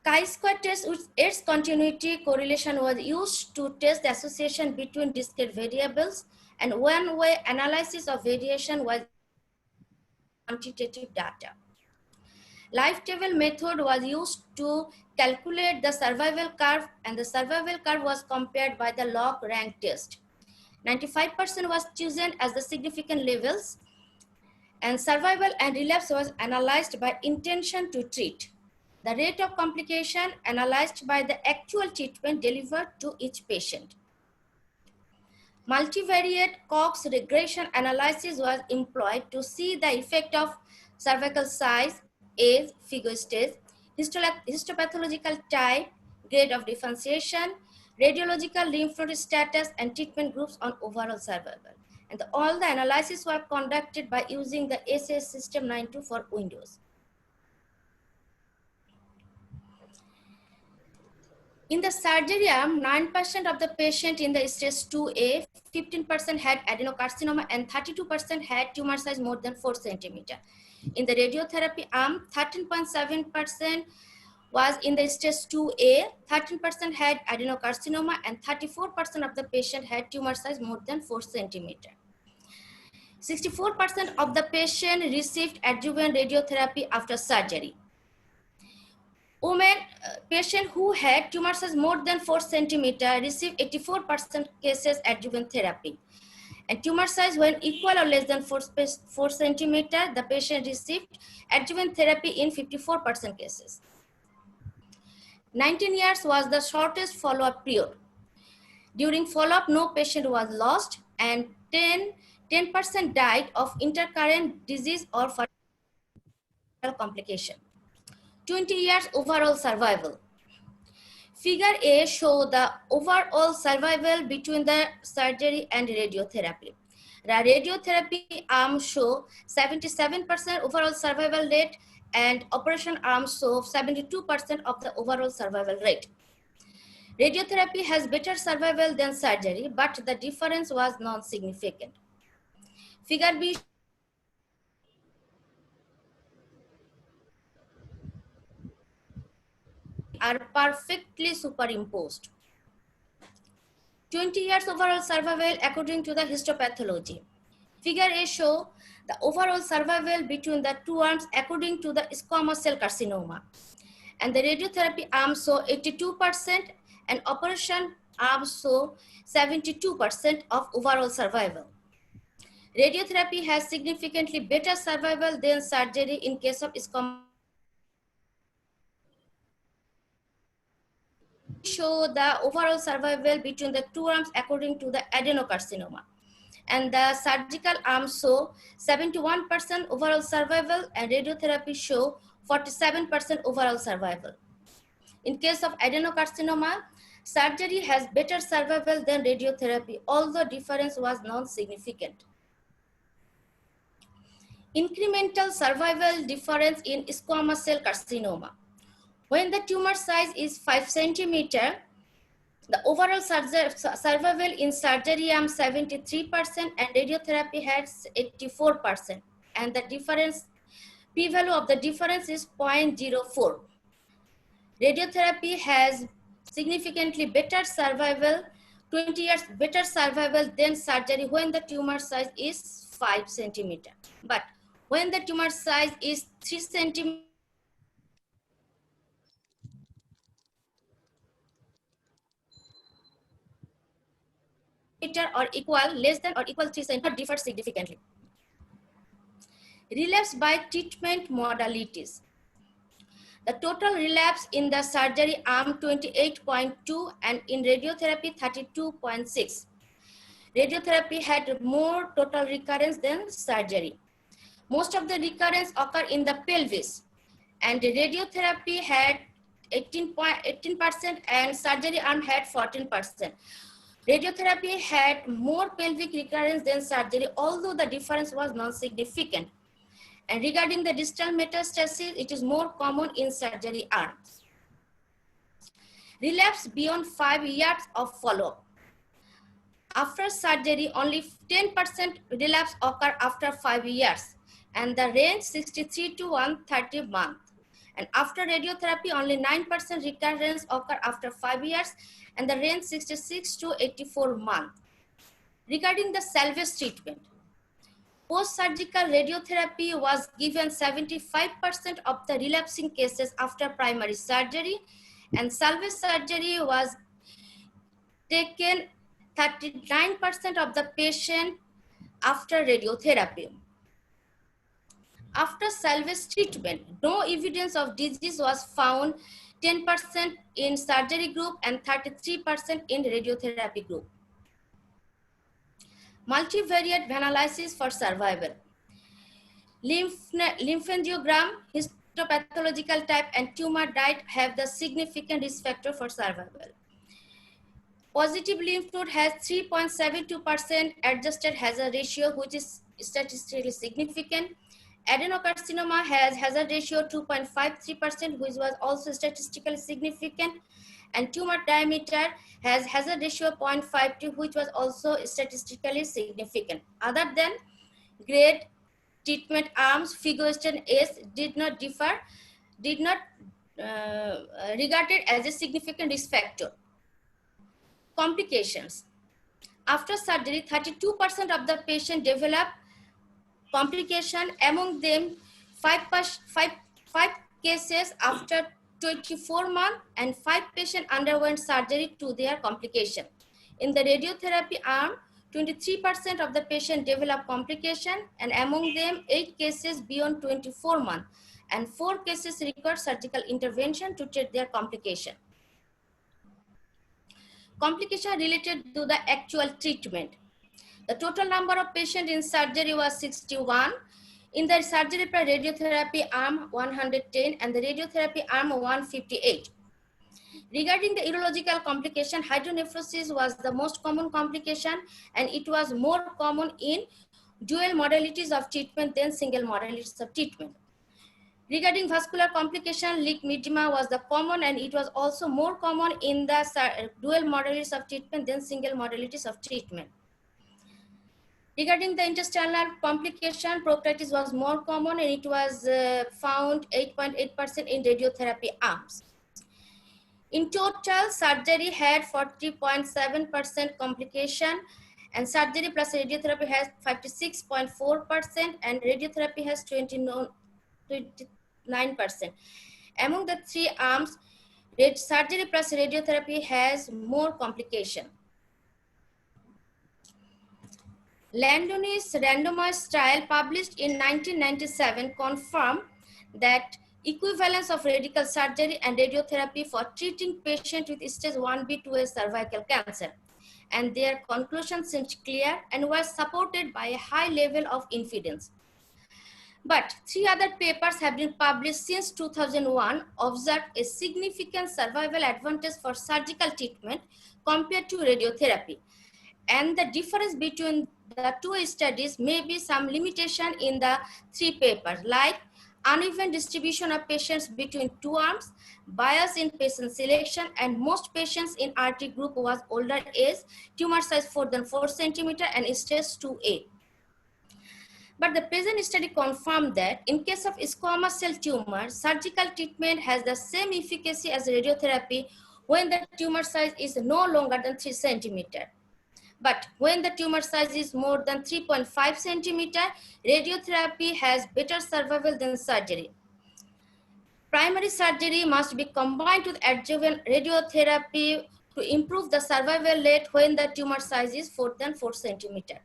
Chi-square test with its continuity correlation was used to test the association between discrete variables, and one-way analysis of variation was quantitative data. Life table method was used to calculate the survival curve, and the survival curve was compared by the log rank test. 95% was chosen as the significant levels, and survival and relapse was analyzed by intention to treat. The rate of complication analyzed by the actual treatment delivered to each patient. Multivariate Cox regression analysis was employed to see the effect of cervical size, age, figure stage, histopathological type, grade of differentiation, radiological lymph node status, and treatment groups on overall survival. And all the analyses were conducted by using the SAS System 92 for Windows. In the surgery arm, 9% of the patient in the stage 2A, 15% had adenocarcinoma, and 32% had tumor size more than 4 centimeters. In the radiotherapy arm, 13.7% was in the stage 2A, 13% had adenocarcinoma, and 34% of the patient had tumor size more than 4 centimeters. 64% of the patient received adjuvant radiotherapy after surgery. Women patient who had tumor size more than 4 centimeters received 84% cases adjuvant therapy. And tumor size when equal or less than 4 centimeters, the patient received adjuvant therapy in 54% cases. 19 years was the shortest follow-up period. During follow-up, no patient was lost, and 10% died of intercurrent disease or fatal complication. 20 years overall survival. Figure A shows the overall survival between the surgery and radiotherapy. The radiotherapy arm show 77% overall survival rate, and operation arm show 72% of the overall survival rate. Radiotherapy has better survival than surgery, but the difference was non-significant. Figure B are perfectly superimposed. 20 years overall survival according to the histopathology. Figure A show the overall survival between the two arms according to the squamous cell carcinoma. And the radiotherapy arm show 82%, and operation arm show 72% of overall survival. Radiotherapy has significantly better survival than surgery in case of squamous. Show the overall survival between the two arms according to the adenocarcinoma, and the surgical arm show 71% overall survival, and radiotherapy show 47% overall survival. In case of adenocarcinoma, surgery has better survival than radiotherapy, although difference was non-significant. Incremental survival difference in squamous cell carcinoma. When the tumor size is 5 centimeters, the overall survival in surgery arm 73%, and radiotherapy has 84%, and the difference, p-value of the difference is 0.04. Radiotherapy has significantly better survival, 20 years better survival than surgery when the tumor size is 5 centimeters. But when the tumor size is 3 centimeters, or equal, less than or equal 3 centimeters, differ significantly. Relapse by treatment modalities. The total relapse in the surgery arm 28.2 and in radiotherapy 32.6. Radiotherapy had more total recurrence than surgery. Most of the recurrence occur in the pelvis, and the radiotherapy had 18% and surgery arm had 14%. Radiotherapy had more pelvic recurrence than surgery, although the difference was non-significant. And regarding the distal metastasis, it is more common in surgery arms. Relapse beyond 5 years of follow-up. After surgery, only 10% relapse occur after 5 years, and the range 63 to 130 months. And after radiotherapy, only 9% recurrence occur after 5 years, and the range 66 to 84 months. Regarding the salvage treatment, post-surgical radiotherapy was given 75% of the relapsing cases after primary surgery, and salvage surgery was taken 39% of the patient after radiotherapy. After salvage treatment, no evidence of disease was found, 10% in surgery group and 33% in radiotherapy group. Multivariate analysis for survival. Lymphangiogram, histopathological type, and tumor diet have the significant risk factor for survival. Positive lymph node has 3.72% adjusted hazard ratio, which is statistically significant. Adenocarcinoma has hazard ratio 2.53%, which was also statistically significant. And tumor diameter has hazard ratio 0.52, which was also statistically significant. Other than grade treatment arms, Figo-Stan S did not regarded as a significant risk factor. Complications. After surgery, 32% of the patient develop complication. Among them, 5 cases after 24 months and 5 patients underwent surgery to their complication. In the radiotherapy arm, 23% of the patient develop complication, and among them 8 cases beyond 24 months and 4 cases require surgical intervention to treat their complication. Complication related to the actual treatment. The total number of patients in surgery was 61. In the surgery per radiotherapy arm, 110, and the radiotherapy arm, 158. Regarding the urological complication, hydronephrosis was the most common complication, and it was more common in dual modalities of treatment than single modalities of treatment. Regarding vascular complication, leak edema was the common, and it was also more common in the dual modalities of treatment than single modalities of treatment. Regarding the intestinal complication, proctitis was more common, and it was found 8.8% in radiotherapy arms. In total, surgery had 40.7% complication, and surgery plus radiotherapy has 56.4%, and radiotherapy has 29%. Among the 3 arms, surgery plus radiotherapy has more complication. Landonis randomized trial published in 1997 confirmed that equivalence of radical surgery and radiotherapy for treating patients with stage 1B/2A cervical cancer, and their conclusion seemed clear and was supported by a high level of confidence. But 3 other papers have been published since 2001 observed a significant survival advantage for surgical treatment compared to radiotherapy. And the difference between the 2 studies may be some limitation in the 3 papers, like uneven distribution of patients between 2 arms, bias in patient selection, and most patients in RT group was older age, tumor size 4 than 4 centimeter, and stage 2A. But the present study confirmed that in case of squamous cell tumor, surgical treatment has the same efficacy as radiotherapy when the tumor size is no longer than 3 centimeter. But when the tumor size is more than 3.5 centimeter, radiotherapy has better survival than surgery. Primary surgery must be combined with adjuvant radiotherapy to improve the survival rate when the tumor size is 4 than 4 centimeter.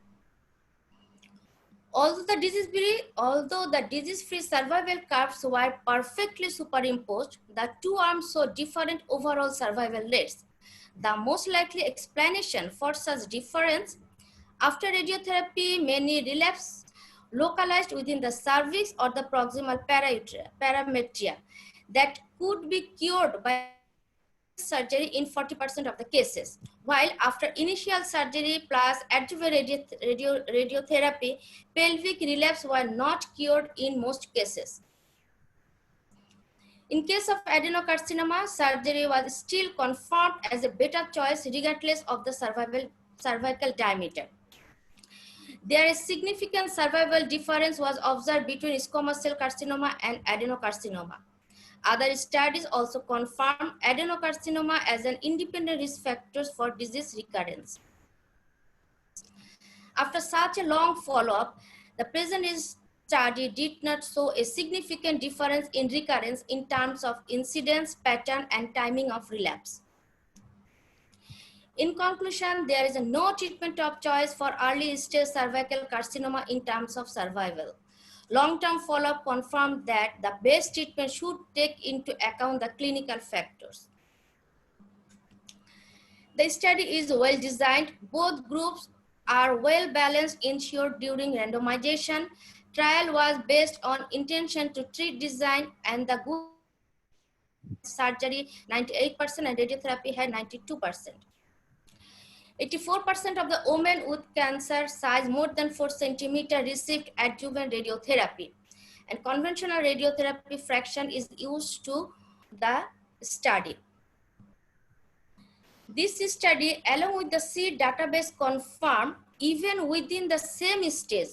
Although the disease-free survival curves were perfectly superimposed, the two arms saw different overall survival rates. The most likely explanation for such difference: after radiotherapy, many relapse localized within the cervix or the proximal parametria that could be cured by surgery in 40% of the cases, while after initial surgery plus adjuvant radiotherapy, pelvic relapse were not cured in most cases. In case of adenocarcinoma, surgery was still confirmed as a better choice regardless of the cervical diameter. There is significant survival difference was observed between squamous cell carcinoma and adenocarcinoma. Other studies also confirm adenocarcinoma as an independent risk factor for disease recurrence. After such a long follow-up, the present study did not show a significant difference in recurrence in terms of incidence, pattern, and timing of relapse. In conclusion, there is no treatment of choice for early stage cervical carcinoma in terms of survival. Long-term follow-up confirmed that the best treatment should take into account the clinical factors. The study is well designed. Both groups are well balanced, ensured during randomization. Trial was based on intention to treat design, and the group surgery 98% and radiotherapy had 92%. 84% of the women with cancer size more than 4 centimeters received adjuvant radiotherapy, and conventional radiotherapy fraction is used to the study. This study, along with the SEED database, confirmed even within the same stage,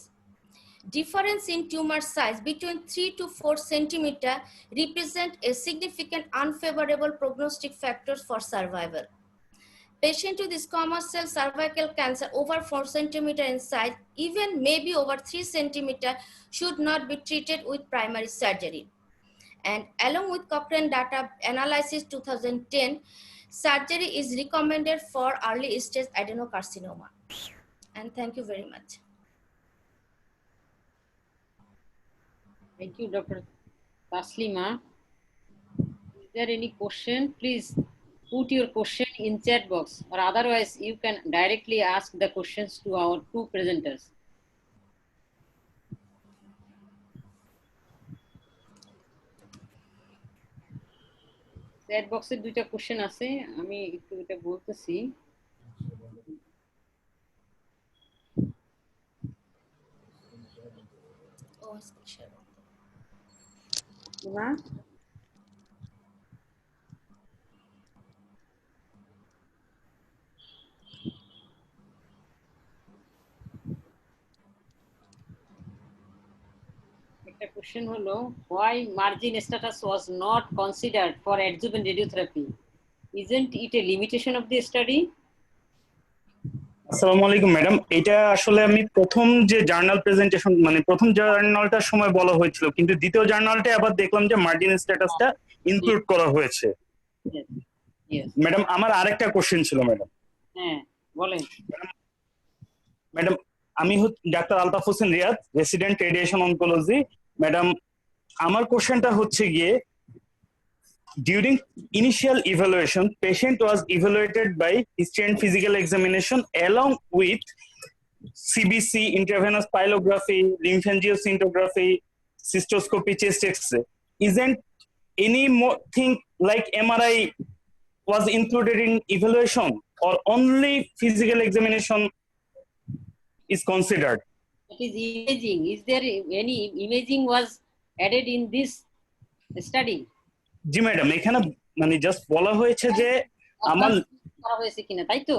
difference in tumor size between 3 to 4 centimeters represent a significant unfavorable prognostic factors for survival. Patient with squamous cell cervical cancer over 4 centimeters in size, even maybe over 3 centimeters, should not be treated with primary surgery. And along with Cochrane data analysis 2010, surgery is recommended for early stage adenocarcinoma. And thank you very much. Thank you, Dr. Taslima. Is there any question? Please put your question in chat box, or otherwise you can directly ask the questions to our two presenters. Chat box এ দুইটা question আছে, আমি একটু এটা বলতেছি। না একটা question হলো, why margin status was not considered for adjuvant radiotherapy? Isn't it a limitation of the study? আসসালামু আলাইকুম ম্যাডাম, এটা আসলে আমি প্রথম যে জার্নাল প্রেজেন্টেশন মানে প্রথম জার্নালটার সময় বলা হয়েছিল, কিন্তু দ্বিতীয় জার্নালটা আবার দেখলাম যে মার্জিন স্ট্যাটাসটা ইনক্লুড করা হয়েছে। ম্যাডাম আমার আরেকটা কোশ্চেন ছিল ম্যাডাম। হ্যাঁ বলেন। ম্যাডাম আমি ডাক্তার Altaf Hossain Riyad, resident radiation oncology. Madam আমার কোশ্চেনটা হচ্ছে গিয়ে, during initial evaluation, patient was evaluated by history and physical examination along with CBC, intravenous pyelography, lymphangioscintigraphy, cystoscopy, chest X-ray. Isn't any more thing like MRI was included in evaluation, or only physical examination is considered? It is imaging. Is there any imaging was added in this study? G madam, এখানে মানে just বলা হয়েছে যে আমার করা হয়েছে কিনা, তাই তো?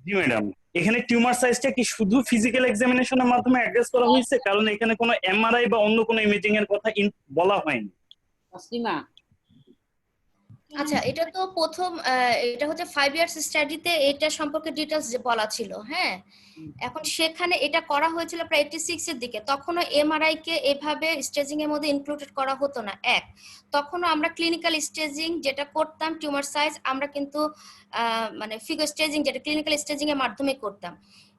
জি ম্যাডাম, এখানে টিউমার সাইজটা কি শুধু ফিজিক্যাল এক্সামিনেশনের মাধ্যমে অ্যাড্রেস করা হয়েছে, কারণ এখানে কোনো এমআরআই বা অন্য কোনো ইমেজিং এর কথা বলা হয়নি। তাসলিমা, আচ্ছা, এটা তো প্রথম এটা হচ্ছে 5 ইয়ার্স স্টাডিতে এটা সম্পর্কে ডিটেইলস বলা ছিল। হ্যাঁ, এখন সেখানে এটা করা হয়েছিল প্রায় 86 এর দিকে। তখনও এমআরআই কে এভাবে স্টেজিং এর মধ্যে ইনক্লুডেড করা হতো না। তখনও আমরা ক্লিনিক্যাল স্টেজিং যেটা করতাম, টিউমার সাইজ আমরা কিন্তু মানে ফিগার স্টেজিং যেটা ক্লিনিক্যাল স্টেজিং এর মাধ্যমে করতাম।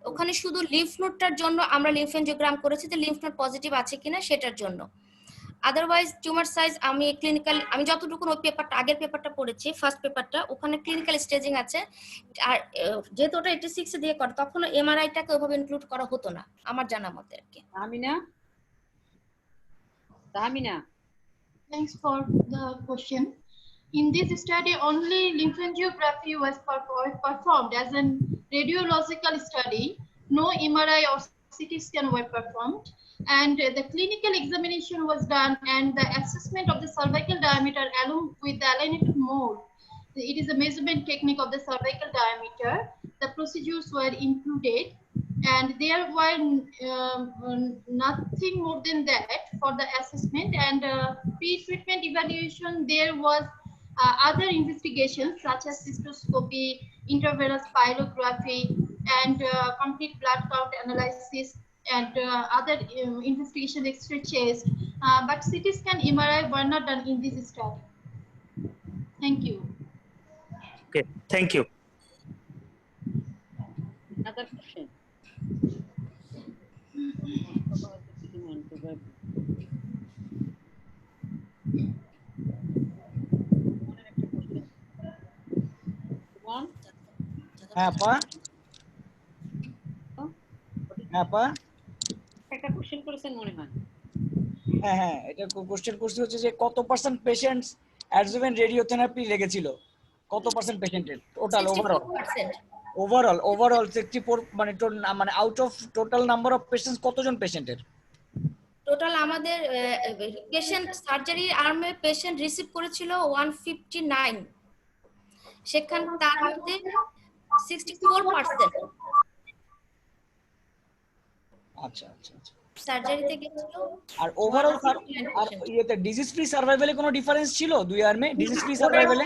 ওখানে শুধু লিম্ফ নোডটার জন্য আমরা লিম্ফেনজিওগ্রাম করেছি যে লিম্ফ নোড পজিটিভ আছে কিনা সেটার জন্য। আদারওয়াইজ টিউমার সাইজ আমি যতটুকু ওই পেপারটা আগের পেপারটা পড়েছি, ফার্স্ট পেপারটা, ওখানে ক্লিনিক্যাল স্টেজিং আছে। আর যেহেতু ওটা 86 এ দিয়ে করে, তখন এমআরআইটাকে ওইভাবে ইনক্লুড করা হতো না আমার জানা মতে আর কি। Tahmina, Thanks for the question. In this study, only lymphangiography was performed as a radiological study. No MRI or CT scan were performed, and the clinical examination was done, and the assessment of the cervical diameter along with the alienated mode. It is a measurement technique of the cervical diameter. The procedures were included, and there were nothing more than that for the assessment. And pre-treatment evaluation, there was other investigations such as cystoscopy, intravenous pyrography, and complete blood count analysis, and other investigation X-ray chest, but CT scan MRI were not done in this study. Thank you. Okay, thank you. another question. হ্যাঁ পা একটা question করেছেন মনে হয়। হ্যাঁ, এটা question করছি হচ্ছে যে কত পার্সেন্ট পেশেন্টস অ্যাডজুভেন্ট রেডিওথেরাপি লেগেছিল, কত পার্সেন্ট পেশেন্টের টোটাল ওভারঅল 64 মানে out of total number of patients কতজন পেশেন্টের? টোটাল আমাদের পেশেন্ট সার্জারি আর্মে পেশেন্ট রিসিভ করেছিল 159, সেখানে তার মধ্যে 64%। আচ্ছা সার্জারিতে গেছিল। আর ওভারঅল আর ইয়েতে ডিজিজ ফ্রি সার্ভাইভালে কোনো ডিফারেন্স ছিল দুই আর্মে? ডিজিজ ফ্রি সার্ভাইভালে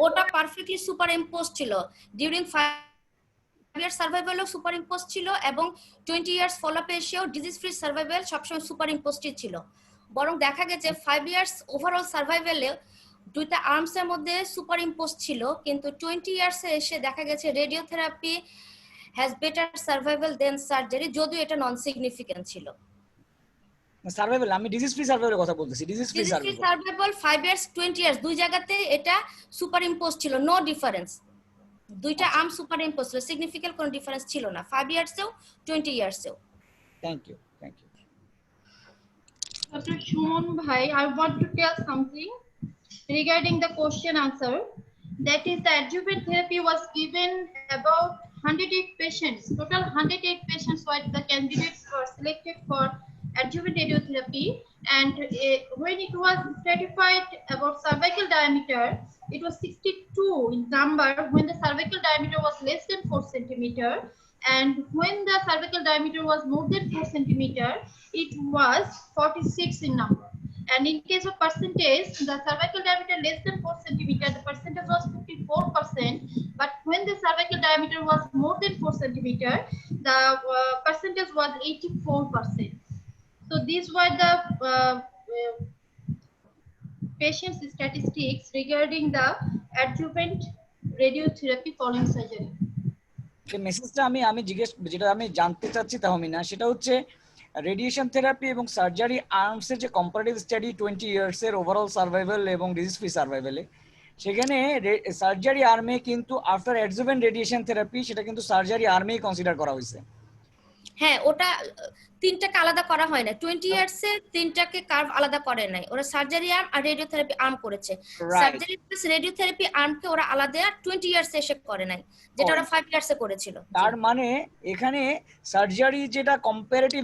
ওটা পারফেক্টলি সুপার ইম্পোজ ছিল। ডিউরিং 5 ইয়ার সার্ভাইভালও সুপার ইম্পোজ ছিল, এবং 20 ইয়ার্স ফলোআপে এসেও ডিজিজ ফ্রি সার্ভাইভাল সবসময় সুপার ইম্পোজড ছিল। বরং দেখা গেছে 5 ইয়ার্স ওভারঅল সার্ভাইভালে দুইটা আর্মসের মধ্যে সুপার ইম্পোজ ছিল, কিন্তু 20 ইয়ার্সে এসে দেখা গেছে radiotherapy has better survival than surgery, যদিও এটা নন সিগনিফিক্যান্ট ছিল। সার্ভাইভাল, আমি ডিজিজ ফ্রি সার্ভাইভালের কথা বলতেছি। Disease free survival 5 years 20 years দুই জায়গাতে এটা সুপার ইম্পোজ ছিল, নো ডিফারেন্স। দুইটা আর্ম সুপার ইম্পোজ ছিল, সিগনিফিক্যান্ট কোনো ডিফারেন্স ছিল না 5 ইয়ার্সেও 20 ইয়ার্সেও। Thank you. Dr. Shumon Bhai, I want to tell something regarding the question answer. That is, the adjuvant therapy was given about 108 patients. Total 108 patients were the candidates were selected for adjuvant radiotherapy, and when it was stratified about cervical diameter, it was 62 in number when the cervical diameter was less than 4 centimeter, and when the cervical diameter was more than 4 centimeter, it was 46 in number. And in case of percentage, the cervical diameter less than 4 centimeter, the percentage was 54%, but when the cervical diameter was more than 4 centimeter, the percentage was 84%. So these were the patient's statistics regarding the adjuvant radiotherapy following surgery. যে মেসেজটা যেটা আমি জানতে চাচ্ছি তাহমিনা, সেটা হচ্ছে radiation therapy এবং surgery আর্মসের যে কম্পারেটিভ স্টাডি 20 ইয়ার্স এর ওভারঅল সার্ভাইভাল এবং ডিজিজ ফ্রি সার্ভাইভালে, সেখানে সার্জারি আর্মে কিন্তু আফটার অ্যাডজুভেন্ট রেডিয়েশন থেরাপি সেটা কিন্তু সার্জারি আর্মেই কনসিডার করা হয়েছে। হ্যাঁ, ওটা তিনটাকে আলাদা করা হয় না। 20 ইয়ার্সে তিনটাকে কার্ভ আলাদা করে নাই, ওরা সার্জারি আর্ম আর রেডিওথেরাপি আর্ম করেছে। সার্জারি প্লাস রেডিওথেরাপি আর্মকে ওরা আলাদা 20 ইয়ার্সে এসে করে নাই, যেটা ওরা 5 ইয়ার্সে করেছিল। তার মানে এখানে সার্জারি যেটা কম্পারেটিভ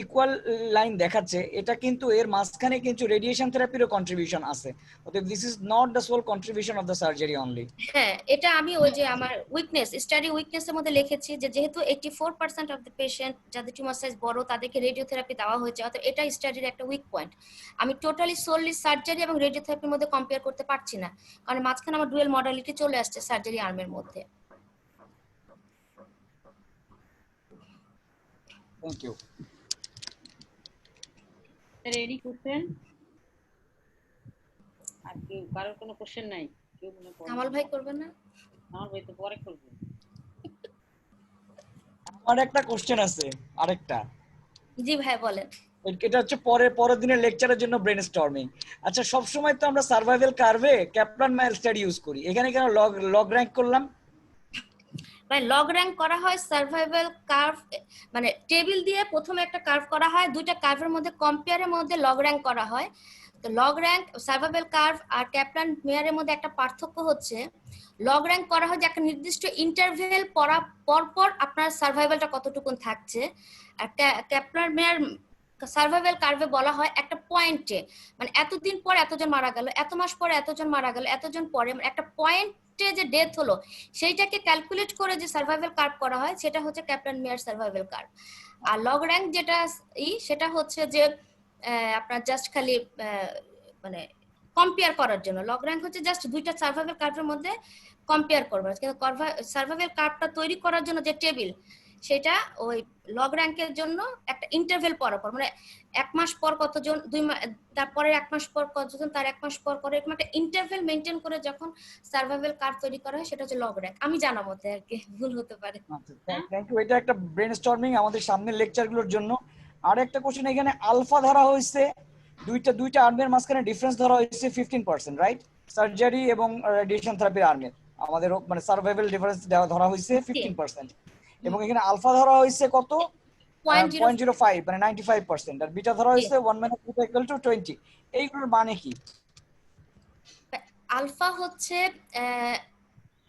ইকুয়াল লাইন দেখাচ্ছে, এটা কিন্তু এর মাঝখানে কিন্তু রেডিয়েশন থেরাপিরও কন্ট্রিবিউশন আছে। অতএব this is not the sole contribution of the surgery only. হ্যাঁ, এটা আমি ওই যে আমার স্টাডি উইকনেসের মধ্যে লিখেছি যে যেহেতু 84% অফ দ্য পেশেন্ট যাদের টিউমার সাইজ বড় তাদেরকে রেডিওথেরাপি দেওয়া হয়েছে, অর্থাৎ এটা স্টাডির একটা উইক পয়েন্ট। আমি টোটালি সোললি সার্জারি এবং রেডিওথেরাপির মধ্যে কম্পেয়ার করতে পারছি না, কারণ মাঝখানে আমার ডুয়েল মডালিটি চলে আসছে সার্জারি আর্মের মধ্যে। Thank you. Any question? আর কেউ কারোর কোনো কোশ্চেন নাই? কেউ মনে করে কামাল ভাই করবেন না? কামাল ভাই তো পরে করবে। আমার একটা কোশ্চেন আছে, আরেকটা। জি ভাই বলেন। এটা হচ্ছে পরের দিনের লেকচারের জন্য ব্রেনস্টর্মিং। আচ্ছা, সব সময় তো আমরা সার্ভাইভাল কার্ভে ক্যাপলান মাইল স্টাডি ইউজ করি, এখানে কেন লগ র‍্যাঙ্ক করলাম? ভাই লগ র‍্যাঙ্ক করা হয় সার্ভাইভাল কার্ভ, মানে টেবিল দিয়ে প্রথমে একটা কার্ভ করা হয়, দুইটা কার্ভের মধ্যে কম্পেয়ারের মধ্যে লগ র‍্যাঙ্ক করা হয়। তো লগ র‍্যাঙ্ক সার্ভাইভাল কার্ভ আর ক্যাপলান মেয়ারের মধ্যে একটা পার্থক্য হচ্ছে, লগ র‍্যাঙ্ক করা হয় যে একটা নির্দিষ্ট ইন্টারভেল পর আপনার সার্ভাইভালটা কতটুকুন থাকছে, আর ক্যাপলান মেয়ার সার্ভাইভাল কার্ভে বলা হয় একটা পয়েন্টে, মানে এতদিন পর এতজন মারা গেল, এত মাস পরে এতজন মারা গেল, এতজন পরে, মানে একটা পয়েন্টে যে ডেথ হলো সেইটাকে ক্যালকুলেট করে যে সার্ভাইভাল কার্ভ করা হয় সেটা হচ্ছে ক্যাপলান মেয়ার সার্ভাইভাল কার্ভ। আর লগ র‍্যাঙ্ক যেটা সেটা হচ্ছে যে আপনার জাস্ট খালি মানে কম্পেয়ার করার জন্য। লগ র‍্যাঙ্ক হচ্ছে জাস্ট দুইটা সার্ভাইভাল কার্ভের মধ্যে কম্পেয়ার করবে, কিন্তু সার্ভাইভাল কার্ভটা তৈরি করার জন্য যে টেবিল সেটা ওই লগ র‍্যাঙ্কের জন্য একটা ইন্টারভেল পর, মানে 1 মাস পর কতজন, 2 মাস, তারপরে 1 মাস পর কতজন, তার 1 মাস পর করে, এরকম একটা ইন্টারভেল মেইনটেইন করে যখন সার্ভাইভাল কার্ভ তৈরি করা হয় সেটা হচ্ছে লগ র‍্যাঙ্ক। আমি জানা মতে আর কি, ভুল হতে পারে। Thank you. এটা একটা ব্রেনস্টর্মিং আমাদের সামনের লেকচারগুলোর জন্য। আর একটা কোশ্চেন, এখানে আলফা ধরা হয়েছে, দুইটা আর্মের মাঝখানে ডিফারেন্স ধরা হয়েছে 15%, রাইট? সার্জারি এবং রেডিয়েশন থেরাপির আর্মের আমাদের মানে সার্ভাইভাল ডিফারেন্স ধরা হয়েছে 15%, এবং এখানে আলফা ধরা হয়েছে কত? 0.05, মানে 95%, আর বিটা ধরা হয়েছে 1 - 2 = 20। এইগুলোর মানে কি? আলফা হচ্ছে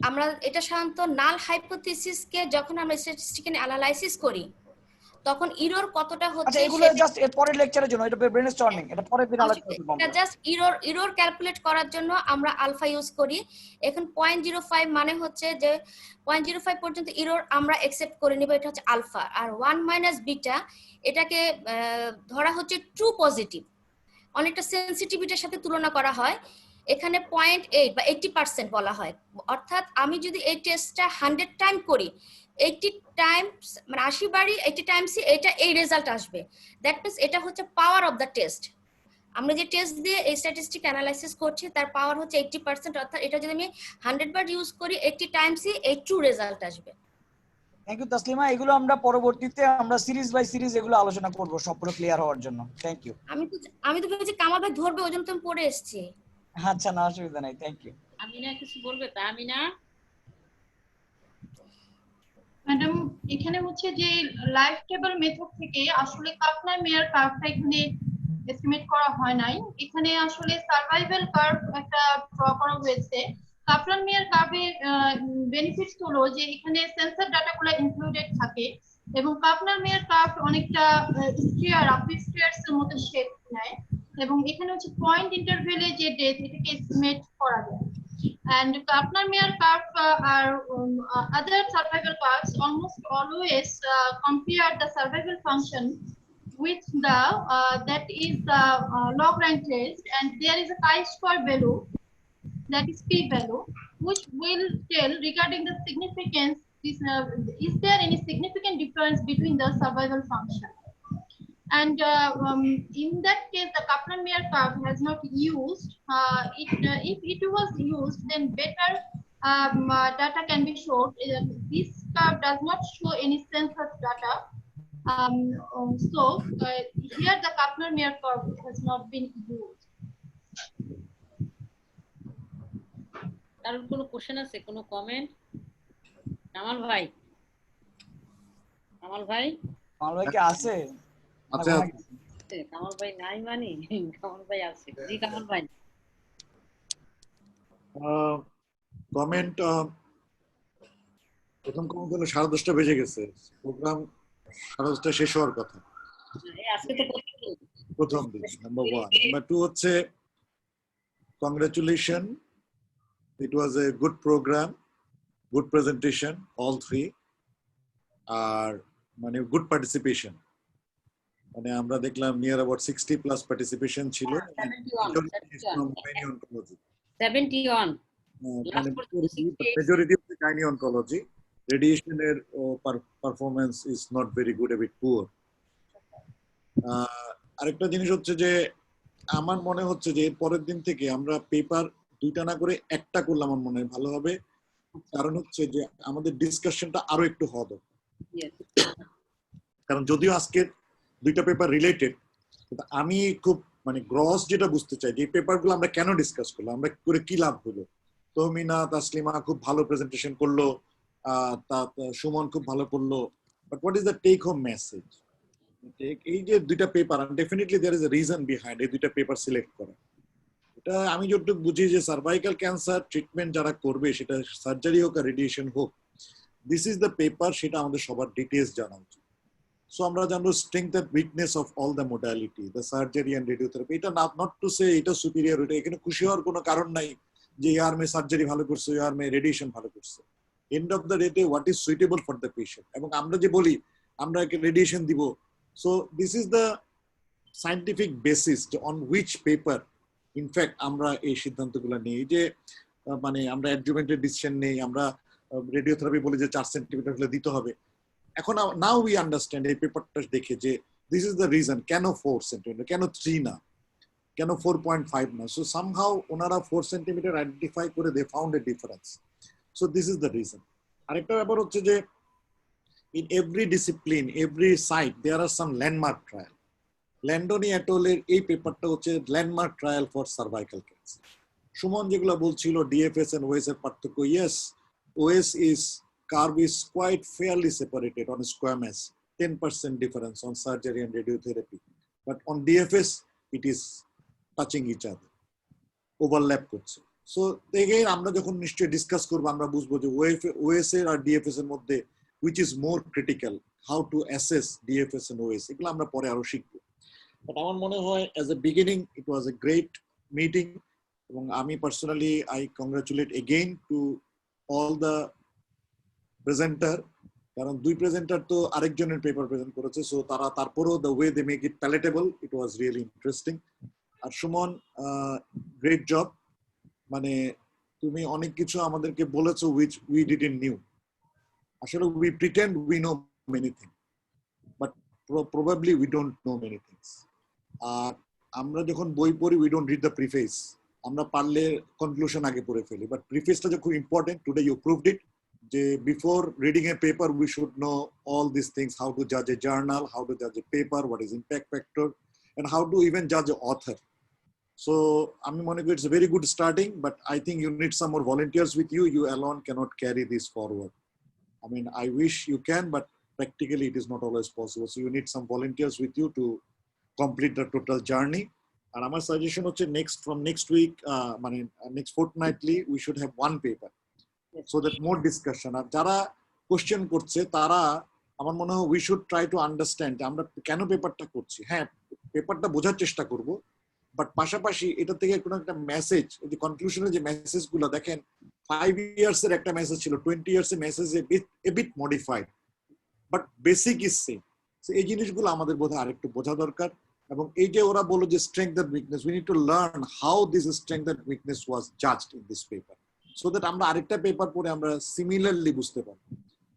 আমরা এটা সাধারণত নাল হাইপোথিসিসকে যখন আমরা স্ট্যাটিস্টিক্যাল অ্যানালাইসিস করি তখন এরর কতটা হচ্ছে, আচ্ছা এগুলো জাস্ট এর পরের লেকচারের জন্য, এটা ব্রেনস্টর্মিং, এটা পরের দিন আলোচনা করব। এটা জাস্ট এরর ক্যালকুলেট করার জন্য আমরা আলফা ইউজ করি। এখন 0.05 মানে হচ্ছে যে 0.05 পর্যন্ত এরর আমরা অ্যাকসেপ্ট করে নিব, এটা হচ্ছে আলফা। আর 1 - বিটা এটাকে ধরা হচ্ছে ট্রু পজিটিভ, অনেকটা সেনসিটিভিটির সাথে তুলনা করা হয়। এখানে 0.8 বা 80% বলা হয়, অর্থাৎ আমি যদি এই টেস্টটা 100 টাইম করি, 80 টাইমস মানে 80 বারই 80 টাইমসই এটা এই রেজাল্ট আসবে। দ্যাট মিন্স এটা হচ্ছে পাওয়ার অফ দ্য টেস্ট। আমরা যে টেস্ট দিয়ে এই স্ট্যাটিস্টিক অ্যানালাইসিস করছি তার পাওয়ার হচ্ছে 80%, অর্থাৎ এটা যদি আমি 100 বার ইউজ করি 80 টাইমসই এই ট্রু রেজাল্ট আসবে। Thank you Taslima. এগুলো আমরা পরবর্তীতে আমরা সিরিজ বাই সিরিজ এগুলো আলোচনা করব সবগুলো ক্লিয়ার হওয়ার জন্য। Thank you. আমি তো ভেবেছি কামাল ভাই ধরবে, ওই জন্য তো আমি পড়ে এসেছি। আচ্ছা, না অসুবিধা নাই, থ্যাংক ইউ। আমিনা কিছু বলবে? তা আমিনা ম্যাডাম, এখানে হচ্ছে যে লাইফ টেবল মেথড থেকে আসলে কাপলার মেয়ার কার্ভটা এখানে এস্টিমেট করা হয় নাই। এখানে আসলে সার্ভাইভাল কার্ভ একটা ড্র করা হয়েছে। কাপলার মেয়ার কার্ভের বেনিফিটস হলো যে এখানে সেন্সর ডাটাগুলো ইনক্লুডেড থাকে এবং কাপলার মেয়ার কার্ভ অনেকটা স্টিয়ার রাপিড স্টিয়ারস এর মতো শেপ নেয়, এবং এখানে হচ্ছে পয়েন্ট ইন্টারভেলে যে ডেথ এটাকে এস্টিমেট করা যায়। And Kaplan-Meier curve other survival curves almost always compare the survival function with the that is the log rank test, and there is a chi-square value, that is p value, which will tell regarding the significance is there any significant difference between the survival function. And in that case, the Kaplan-Meier curve has not used. If it was used, then better data can be shown. This curve does not show any sensor data. So here the Kaplan-Meier curve has not been used. কারোর কোনো question আছে, কোনো comment? Kamal ভাই কামাল ভাই কি আছে? আচ্ছা, কামাল ভাই নাই মানে কামাল ভাই আছে। জি কামাল ভাই। কমেন্ট প্রথম কমেন্ট হলো 10:30 বেজে গেছে, প্রোগ্রাম 10:30 শেষ হওয়ার কথা। আজকে তো প্রথম দিন, নাম্বার 1। নাম্বার 2 হচ্ছে congratulation, it was a good programme, good presentation, all three. আর মানে গুড পার্টিসিপেশন, মানে আমরা দেখলাম নিয়ার অ্যাবাউট 60+ পার্টিসিপেশন ছিল। 71 মেজরিটি অফ গাইনি অনকোলজি। রেডিয়েশনের performance is not very good, a bit poor. আরেকটা জিনিস হচ্ছে যে আমার মনে হচ্ছে যে পরের দিন থেকে আমরা পেপার দুইটা না করে একটা করলে আমার মনে হয় ভালো হবে, কারণ হচ্ছে যে আমাদের ডিসকাশনটা আরো একটু হবে। কারণ যদিও আজকে দুইটা পেপার রিলেটেড, কিন্তু আমি খুব মানে গ্রস যেটা বুঝতে চাই যে পেপারগুলো আমরা কেন ডিসকাস করলাম, আমরা করে কি লাভ হলো। তহমিনা, তাসলিমা খুব ভালো প্রেজেন্টেশন করলো, সুমন খুব ভালো করলো, but what is the take home message? এই যে দুইটা paper, definitely there is a reason behind এই দুইটা পেপার সিলেক্ট করা। এটা আমি যতটুকু বুঝি যে সার্ভাইকাল ক্যান্সার ট্রিটমেন্ট যারা করবে, সেটা সার্জারি হোক আর রেডিয়েশন হোক, দিস ইজ দ্য পেপার, সেটা আমাদের সবার ডিটেলস জানা উচিত। সো আমরা জানবো strength and weakness of all the modality, the surgery and radiotherapy. এটা নট টু সে এটা সুপিরিয়র, এটা এখানে খুশি হওয়ার কোনো কারণ নাই যে ইয়ার মে সার্জারি ভালো করছে, ইয়ার মে রেডিয়েশন ভালো করছে। End of the day what is suitable for the patient. এবং আমরা যে বলি আমরা রেডিয়েশন দিব, so this is the scientific basis on which paper in fact আমরা এই সিদ্ধান্তগুলো নিই। এই যে মানে আমরা অ্যাডজুভেন্টের ডিসিশন নেই, আমরা রেডিওথেরাপি বলি যে 4 সেন্টিমিটার হলে দিতে হবে। এখন নাও উই আন্ডারস্ট্যান্ড এই পেপারটা দেখে যে দিস ইজ দ্য রিজন কেন 4 সেন্টিমিটার, কেন 3 না, কেন 4.5 না। সো সামহাউ ওনারা 4 সেন্টিমিটার আইডেন্টিফাই করে they found a difference. So this is the reason. আরেকটা ব্যাপার হচ্ছে যে in every discipline, every site, there are some landmark trial. ল্যান্ডনি অ্যাটলের এই পেপারটা হচ্ছে landmark trial for cervical cancer. Suman যেগুলো বলছিল ডিএফএস এন্ড ওএস এর পার্থক্য, yes, OS is curve is quite fairly separated on squamous, 10% difference on surgery and radiotherapy, but on DFS it is touching each other, overlap করছে। So again আমরা যখন নিশ্চয়ই discuss করব আমরা বুঝবো যে ওএস এর আর ডিএফএস এর মধ্যে which is more critical, how to assess DFS and OS, এগুলো আমরা পরে আরো শিখবো। বাট আমার মনে হয় as a beginning it was a great meeting, এবং আমি personally I congratulate again to all the presenter, কারণ দুই প্রেজেন্টার তো আরেকজনের পেপার প্রেজেন্ট করেছে, সো তারা তারপরও the way they make it palatable, it was really interesting. আর সুমন, গ্রেট জব, মানে তুমি অনেক কিছু আমাদেরকে বলেছো which we didn't knew. আসলে we pretend we know many things, but probably we don't know many things. আর আমরা যখন বই পড়ি we don't read the preface, আমরা পারলে কনক্লুশন আগে পড়ে ফেলি, বাট প্রিফেসটা যে খুব important, today you proved it, যে before reading a paper we should know all these things, how to judge a journal, how to judge a paper, what is impact factor, and how to even judge an author. So আমি মনে করি it's a very good starting, but I think you need some more volunteers with you. You alone cannot carry this forward. I mean, I wish you can, but practically it is not always possible. So you need some volunteers with you to complete the total journey. And my suggestion is from next week, next fortnightly, we should have one paper, so that more discussion. And jara question korche tara amar mone hoy we should try to understand আমরা কেন পেপারটা করছি। হ্যাঁ, পেপারটা বোঝার চেষ্টা করব, but পাশাপাশি এটা থেকে কোনো একটা মেসেজ, এই যে কনক্লুশনে যে মেসেজগুলো দেখেন, 5 years এর একটা মেসেজ ছিল, 20 years এর message a bit modified, but basic is same. এই জিনিসগুলো আমাদের বোধহয় আরেকটু বোঝা দরকার। এবং এই যে ওরা বললো যে strength and weakness, we need to learn how this strength and weakness was judged in this paper, so that আমরা আরেকটা পেপার পড়ে আমরা সিমিলারলি বুঝতে পারবো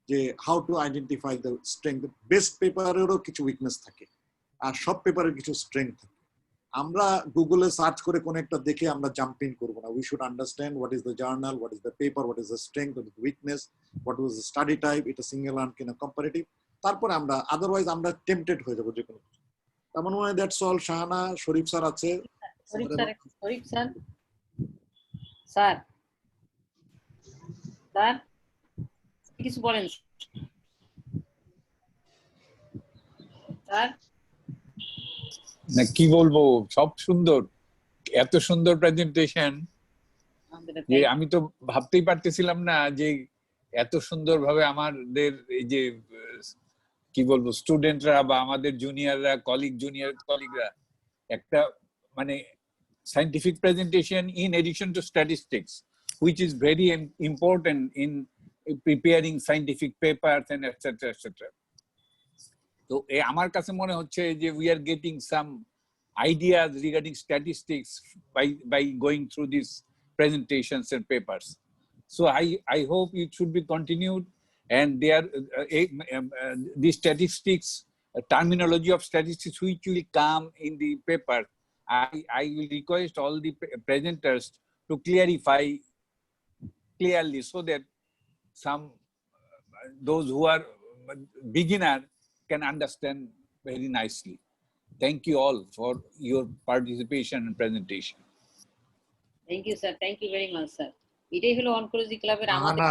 যে how to identify the strength. Best পেপারেরও কিছু উইকনেস থাকে আর সব পেপারের কিছু স্ট্রেংথ থাকে। আমরা গুগলে সার্চ করে কোন একটা দেখে আমরা জাম্প ইন করবো না। We should understand what is the journal, what is the paper, what is the strength, what is the weakness, what was the study type, এটা সিঙ্গেল আর্ম কিনা কম্পারেটিভ, তারপরে আমরা আদারওয়াইজ আমরা টেম্পটেড হয়ে যাবো যে কোনো কিছু। আমার মনে হয় that's all. Shahana, Sharif sir আছে। শরীফ স্যার, স্যার স্যার কিছু বলেন স্যার। না কি বলবো, সব সুন্দর, এত সুন্দর প্রেজেন্টেশন যে আমি তো ভাবতেই পারতেছিলাম না যে এত সুন্দর ভাবে আমাদের এই যে কি বলবো স্টুডেন্টরা বা আমাদের জুনিয়ররা, জুনিয়র কলিগরা একটা মানে scientific presentation in addition to statistics, which is very important in preparing scientific papers and etc. etc. তো আমার কাছে মনে হচ্ছে যে we are getting some ideas regarding statistics by going through these presentations and papers. So I hope it should be continued, and there the statistics terminology of statistics which will come in the paper. I will request all the presenters to clarify clearly so that some those who are beginner can understand very nicely. Thank you all for your participation and presentation. Thank you, sir. Thank you very much, sir. এটাই হলো oncology ক্লাবের আমাদের।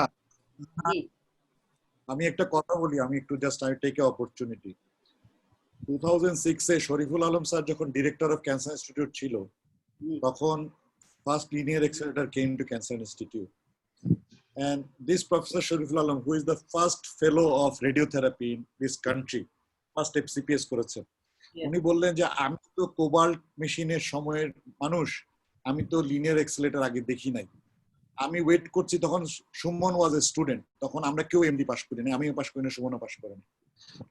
আমি একটা কথা বলি, আমি একটু just I take a opportunity. 2006 এ শরীফুল আলম স্যার যখন ডিরেক্টর অফ ক্যান্সার ইনস্টিটিউট ছিল, তখন first linear accelerator came to cancer institute, and this Professor Shariful Alam, who is the first fellow of radiotherapy in this country, first FCPS করেছেন, উনি বললেন যে আমি তো কোবাল্ট মেশিনের সময়ের মানুষ, আমি তো লিনিয়ার এক্সেলেরেটর আগে দেখি নাই, আমি ওয়েট করছি। তখন সুমন ওয়াজ এ স্টুডেন্ট, তখন আমরা কেউ এমডি পাস করিনি, আমিও পাস করিনি, সুমনও পাস করেনি।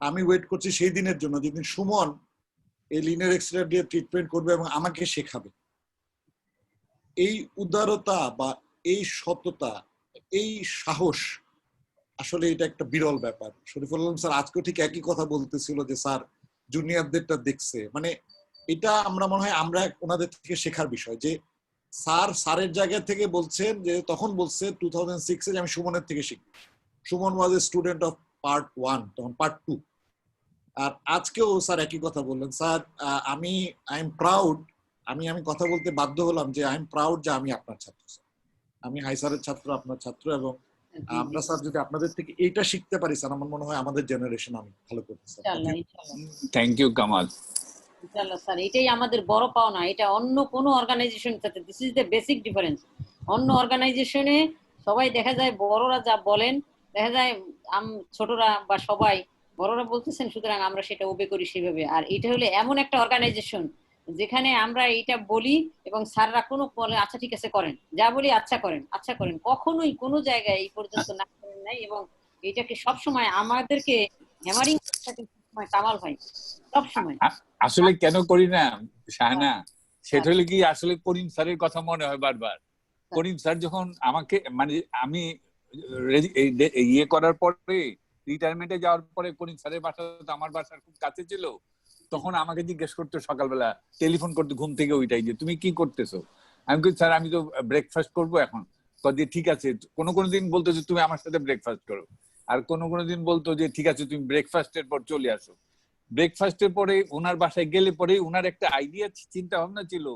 আমি ওয়েট করছি সেই দিনের জন্য যেদিন সুমন এই লিনিয়ার এক্সেলেরেটর দিয়ে ট্রিটমেন্ট করবে এবং আমাকে শেখাবে। এই উদারতা বা এই সততা, এই সাহস, আসলে এটা একটা বিরল ব্যাপার। শরীফুল আলম স্যার আজকেও ঠিক একই কথা বলতেছিল যে স্যার জুনিয়রদেরটা দেখছে, মানে এটা আমরা মনে হয় আমরা ওনাদের থেকে শেখার বিষয় যে স্যারের জায়গা থেকে বলছেন যে তখন বলছে 2006 এ আমি সুমনের থেকে শিখি। সুমন ওয়াজ এ স্টুডেন্ট অফ পার্ট 1, তখন পার্ট 2। আর আজকেও স্যার একই কথা বললেন। স্যার আই এম প্রাউড, আমি কথা বলতে বাধ্য হলাম যে আই এম প্রাউড যে আমি আপনার ছাত্র, স্যার আমি হাইসারের ছাত্র, আপনার ছাত্র, এবং আমরা স্যার যদি আপনাদের থেকে এইটা শিখতে পারি স্যার, আমার মনে হয় আমাদের জেনারেশন আমি ভালো করতে স্যার। Thank you Kamal. ইনশাআল্লাহ স্যার, এটাই আমাদের বড় পাওনা। এটা অন্য কোনো অর্গানাইজেশন সাথে, this is the basic difference. অন্য অর্গানাইজেশনে সবাই দেখা যায় বড়রা যা বলেন, দেখা যায় ছোটরা বা সবাই বড়রা বলতেছেন, সুতরাং আমরা সেটা ওবে করি সেভাবে। আর এটা হলো এমন একটা অর্গানাইজেশন যেখানে আমরা এটা বলি এবং স্যাররা কোনো বলে আচ্ছা ঠিক আছে করেন, যা বলি আচ্ছা করেন, আচ্ছা করেন, কখনোই কোনো জায়গায় এই পর্যন্ত না করেন নাই। এবং এটাকে সবসময় আমাদেরকে হ্যামারিং সবসময় কামাল ভাই, সবসময়। আসলে কেন করি না শাহানা, সেটা হলো কি, আসলে করিম স্যারের কথা মনে হয় বারবার। করিম স্যার যখন আমাকে, মানে আমি ইয়ে করার পরে, রিটায়ারমেন্টে যাওয়ার পরে, করিম স্যারের বাসা তো আমার বাসার খুব কাছে ছিল, তখন আমাকে জিজ্ঞেস করতো সকালবেলা, টেলিফোন করতে ঘুম থেকে ওইটাই, যে তুমি কি করতেছো? আমি বলি স্যার আমি তো ব্রেকফাস্ট করবো এখন। যে ঠিক আছে। কোনো দিন বলতো যে তুমি আমার সাথে ব্রেকফাস্ট করো, আর কোনো দিন বলতো যে ঠিক আছে তুমি ব্রেকফাস্টের পর চলে আসো। ব্রেকফাস্টের পরে ওনার বাসায় গেলে পরে ওনার একটা আইডিয়া, চিন্তা ভাবনা ছিল